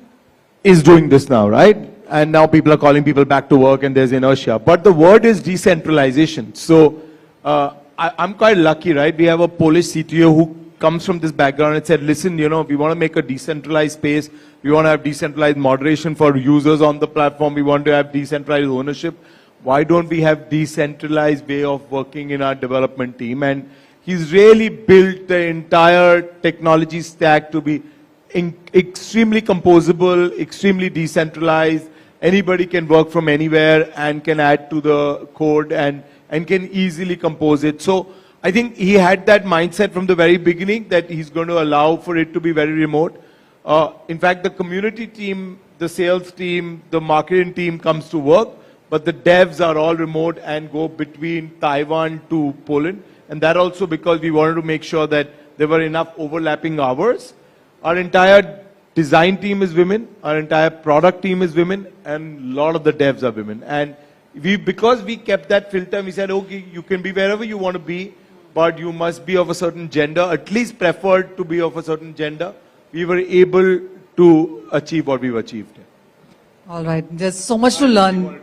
Speaker 15: is doing this now, right? And now people are calling people back to work and there's inertia. But the word is decentralization. So I'm quite lucky, right? We have a Polish CTO who comes from this background and said, listen, we want to make a decentralized space. We want to have decentralized moderation for users on the platform. We want to have decentralized ownership. Why don't we have decentralized way of working in our development team? And he's really built the entire technology stack to be extremely composable, extremely decentralized. Anybody can work from anywhere and can add to the code and can easily compose it. So I think he had that mindset from the very beginning that he's going to allow for it to be very remote. In fact, the community team, the sales team, the marketing team comes to work, but the devs are all remote and go between Taiwan to Poland. And that also because we wanted to make sure that there were enough overlapping hours. Our entire design team is women, our entire product team is women, and a lot of the devs are women. And because we kept that filter, we said, okay, you can be wherever you want to be, but you must be of a certain gender, at least preferred to be of a certain gender. We were able to achieve what we've achieved.
Speaker 6: All right, there's so much to learn.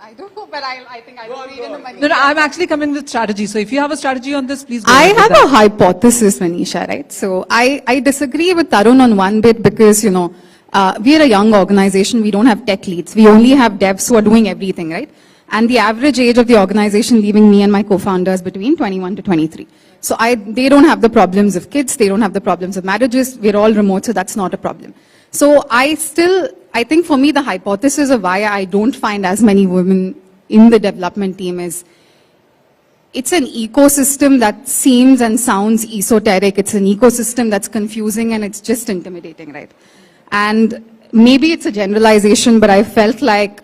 Speaker 17: I don't know, but I think I will read in the money.
Speaker 6: No, I'm actually coming with strategy. So if you have a strategy on this, please go
Speaker 17: I
Speaker 6: ahead with
Speaker 17: have
Speaker 6: that.
Speaker 17: a hypothesis, Manisha, right? So I disagree with Tarun on one bit because, we are a young organization. We don't have tech leads. We only have devs who are doing everything, right? And the average age of the organization leaving me and my co-founders between 21 to 23. So they don't have the problems of kids. They don't have the problems of marriages. We're all remote, so that's not a problem. So I think for me, the hypothesis of why I don't find as many women in the development team is it's an ecosystem that seems and sounds esoteric. It's an ecosystem that's confusing and it's just intimidating, right? And maybe it's a generalization, but I felt like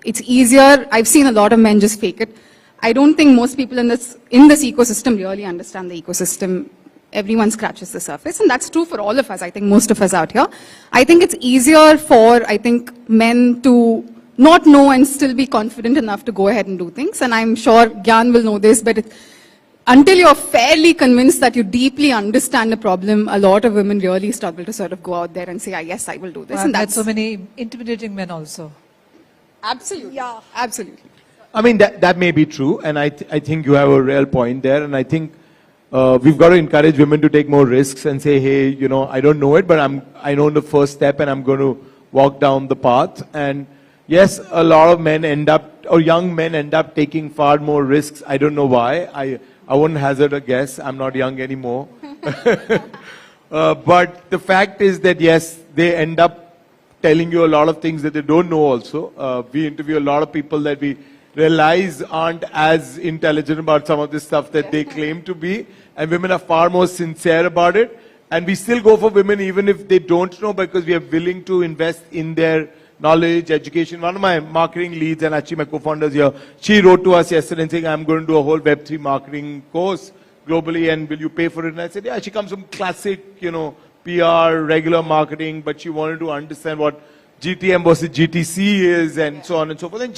Speaker 17: it's easier. I've seen a lot of men just fake it. I don't think most people in this ecosystem really understand the ecosystem. Everyone scratches the surface, and that's true for all of us. I think most of us out here. I think it's easier for, men to not know and still be confident enough to go ahead and do things. And I'm sure Gyan will know this, but until you're fairly convinced that you deeply understand the problem, a lot of women really struggle to sort of go out there and say, yes, I will do this.
Speaker 6: And that's so many intimidating men also.
Speaker 17: Absolutely. Yeah. Absolutely.
Speaker 15: I mean, that may be true, and I think you have a real point there, and I think we've got to encourage women to take more risks and say, hey, I don't know it, but I know the first step and I'm going to walk down the path. And yes, a lot of men young men end up taking far more risks. I don't know why. I wouldn't hazard a guess. I'm not young anymore. But the fact is that, yes, they end up telling you a lot of things that they don't know also. We interview a lot of people that we realize aren't as intelligent about some of this stuff that they claim to be. And women are far more sincere about it. And we still go for women even if they don't know, because we are willing to invest in their knowledge, education. One of my marketing leads, and actually my co-founders here, she wrote to us yesterday saying, I'm going to do a whole Web3 marketing course globally, and will you pay for it? And I said, yeah, she comes from classic, PR, regular marketing, but she wanted to understand what GTM versus GTC is and so on and so forth. And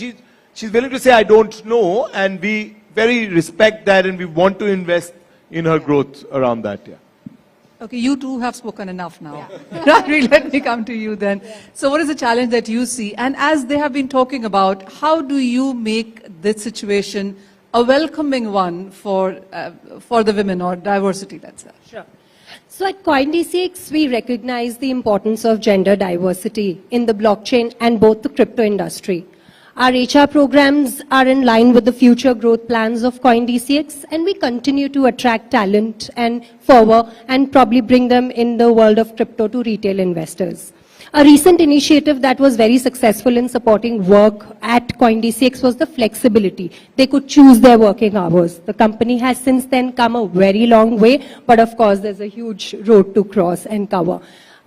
Speaker 15: she's willing to say, I don't know, and we very respect that, and we want to invest in her growth around that, yeah.
Speaker 6: Okay, you two have spoken enough now. Ravi, let me come to you then. So what is the challenge that you see? And as they have been talking about, how do you make this situation a welcoming one for the women or diversity, let's say?
Speaker 16: Sure. So at Coindcx, we recognize the importance of gender diversity in the blockchain and both the crypto industry. Our HR programs are in line with the future growth plans of Coindcx, and we continue to attract talent and forward and probably bring them in the world of crypto to retail investors. A recent initiative that was very successful in supporting work at Coindcx was the flexibility. They could choose their working hours. The company has since then come a very long way, but of course there's a huge road to cross and cover.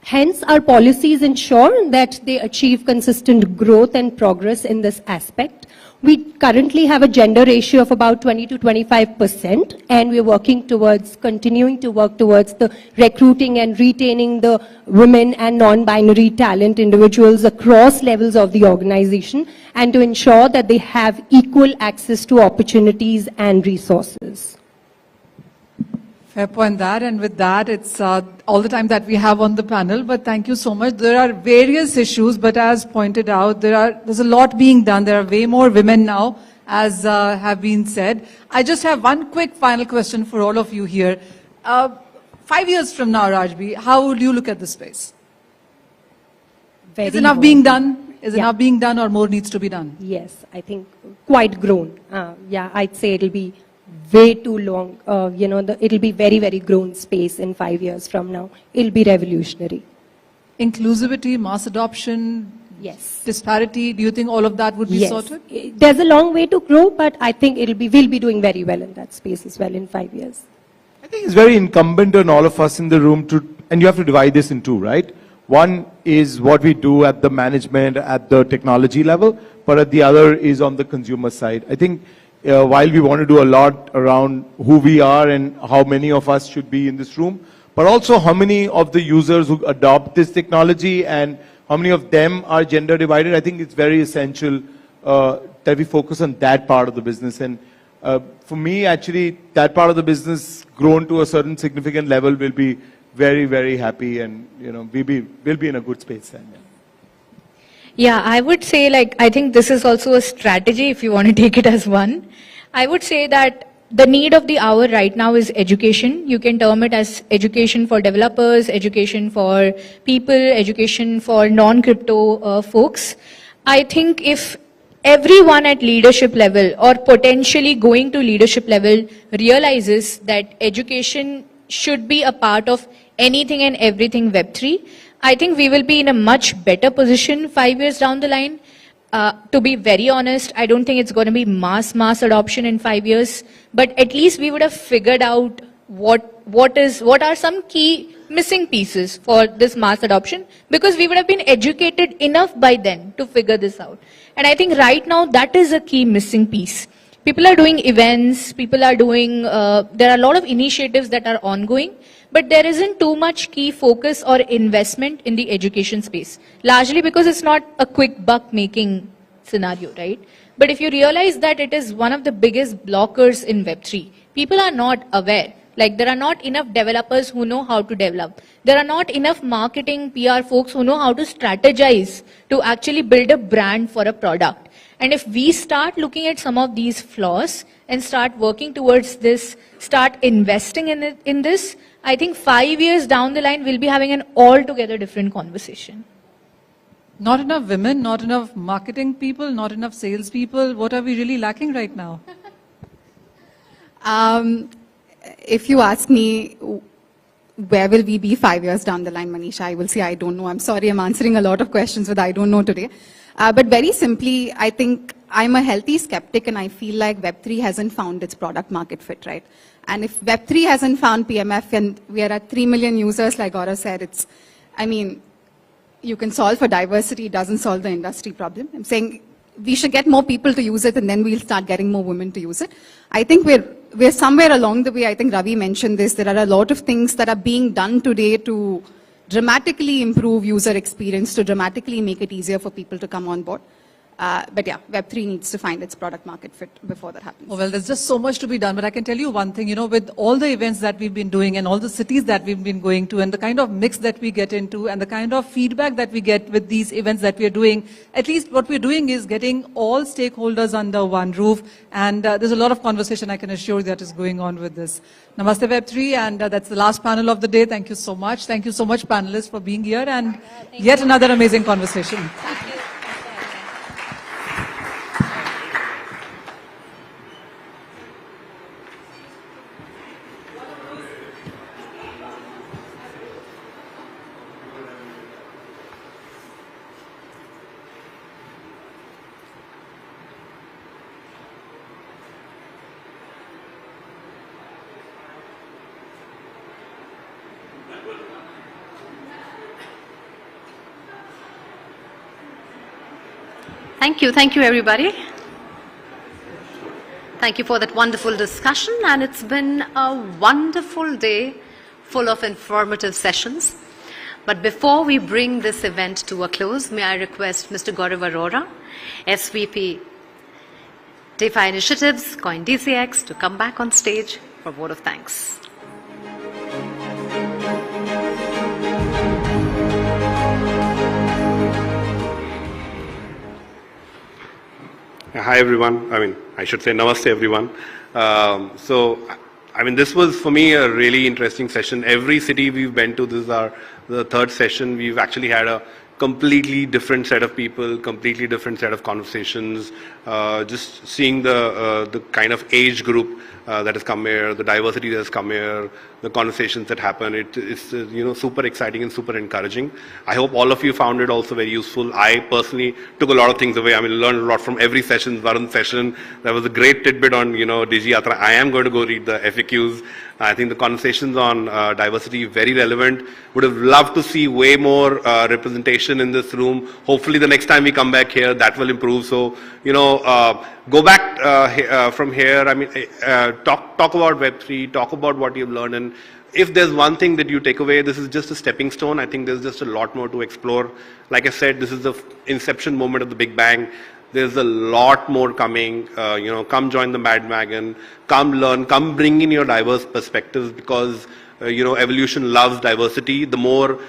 Speaker 16: Hence, our policies ensure that they achieve consistent growth and progress in this aspect. We currently have a gender ratio of about 20 to 25%, and we're working towards, continuing to work towards the recruiting and retaining the women and non-binary talent individuals across levels of the organization, and to ensure that they have equal access to opportunities and resources.
Speaker 6: Fair point that, and with that, it's all the time that we have on the panel, but thank you so much. There are various issues, but as pointed out, there's a lot being done. There are way more women now, as have been said. I just have one quick final question for all of you here. 5 years from now, Rajbi, how would you look at the space? Is enough being done? Is enough being done, or more needs to be done?
Speaker 16: Yes, I think quite grown. Yeah, I'd say it'll be way too long. It'll be very, very grown space in 5 years from now. It'll be revolutionary.
Speaker 6: Inclusivity, mass adoption,
Speaker 16: yes.
Speaker 6: Disparity, do you think all of that would be sorted?
Speaker 16: There's a long way to grow, but I think we'll be doing very well in that space as well in 5 years.
Speaker 15: I think it's very incumbent on all of us in the room and you have to divide this in two, right? One is what we do at the management, at the technology level, but the other is on the consumer side. I think while we want to do a lot around who we are and how many of us should be in this room, but also how many of the users who adopt this technology and how many of them are gender divided, I think it's very essential that we focus on that part of the business. And for me, actually, that part of the business grown to a certain significant level will be very, very happy, and we'll be in a good space then.
Speaker 18: Yeah, I would say, I think this is also a strategy if you want to take it as one. I would say that the need of the hour right now is education. You can term it as education for developers, education for people, education for non-crypto folks. I think if everyone at leadership level or potentially going to leadership level realizes that education should be a part of anything and everything Web3, I think we will be in a much better position 5 years down the line. To be very honest, I don't think it's going to be mass adoption in 5 years, but at least we would have figured out what are some key missing pieces for this mass adoption, because we would have been educated enough by then to figure this out. And I think right now that is a key missing piece. People are doing events, people are doing, there are a lot of initiatives that are ongoing, but there isn't too much key focus or investment in the education space, largely because it's not a quick buck making scenario, right? But if you realize that it is one of the biggest blockers in Web3, people are not aware. Like, there are not enough developers who know how to develop. There are not enough marketing PR folks who know how to strategize to actually build a brand for a product. And if we start looking at some of these flaws and start working towards this, start investing in this, I think 5 years down the line, we'll be having an altogether different conversation.
Speaker 6: Not enough women, not enough marketing people, not enough sales people. What are we really lacking right now?
Speaker 17: If you ask me, where will we be 5 years down the line, Manisha, I will say I don't know. I'm sorry, I'm answering a lot of questions with I don't know today. But very simply, I think I'm a healthy skeptic, and I feel like Web3 hasn't found its product market fit, right? And if Web3 hasn't found PMF and we are at 3 million users, like Gaurav said, you can solve for diversity, it doesn't solve the industry problem. I'm saying we should get more people to use it, and then we'll start getting more women to use it. I think we're we're somewhere along the way, I think Ravi mentioned this, there are a lot of things that are being done today to dramatically improve user experience, to dramatically make it easier for people to come on board. But yeah, Web3 needs to find its product market fit before that happens.
Speaker 6: Oh, well, there's just so much to be done, but I can tell you one thing, you know, with all the events that we've been doing and all the cities that we've been going to and the kind of mix that we get into and the kind of feedback that we get with these events that we're doing, at least what we're doing is getting all stakeholders under one roof, and there's a lot of conversation, I can assure you, that is going on with this. Namaste Web3, and that's the last panel of the day. Thank you so much. Thank you so much, panelists, for being here, and yet another amazing conversation.
Speaker 1: Thank you everybody. Thank you for that wonderful discussion, and it's been a wonderful day full of informative sessions. But before we bring this event to a close, may I request Mr. Gaurav Arora, SVP DeFi Initiatives, Coindcx, to come back on stage for a vote of thanks.
Speaker 13: Hi everyone. I should say namaste everyone. This was for me a really interesting session. Every city we've been to, this is the third session. We've actually had a completely different set of people, completely different set of conversations. Just seeing the kind of age group that has come here, the diversity that has come here, the conversations that happen. It's super exciting and super encouraging. I hope all of you found it also very useful. I personally took a lot of things away. Learned a lot from every session, Varun's session. There was a great tidbit on, Digi Yatra. I am going to go read the FAQs. I think the conversations on diversity very relevant. Would have loved to see way more representation in this room. Hopefully the next time we come back here, that will improve. So, go back from here. Talk about Web3, talk about what you've learned. And if there's one thing that you take away, this is just a stepping stone. I think there's just a lot more to explore. Like I said, this is the inception moment of the Big Bang. There's a lot more coming. Come join the bandwagon. Come learn. Come bring in your diverse perspectives, because evolution loves diversity. The more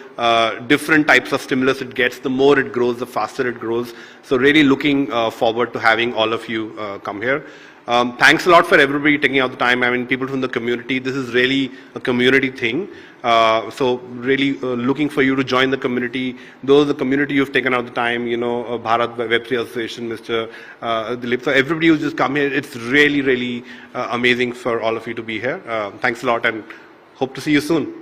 Speaker 13: different types of stimulus it gets, the more it grows, the faster it grows. So really looking forward to having all of you come here. Thanks a lot for everybody taking out the time. People from the community. This is really a community thing. So really looking for you to join the community. Those the community who've taken out the time, Bharat Web3 Association, Mr. Dilip. So everybody who's just come here, it's really, really amazing for all of you to be here. Thanks a lot, and hope to see you soon.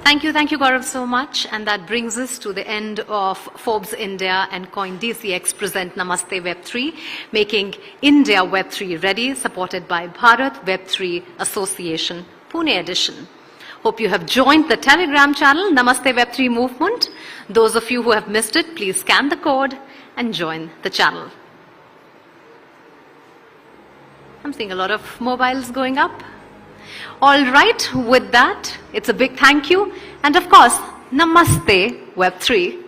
Speaker 1: Thank you Gaurav so much, and that brings us to the end of Forbes India and Coindcx present Namaste Web3, making India Web3 ready, supported by Bharat Web3 Association, Pune edition. Hope you have joined the Telegram channel Namaste Web3 movement. Those of you who have missed it, please scan the code and join the channel. I'm seeing a lot of mobiles going up. All right, with that, it's a big thank you. And of course, Namaste Web3.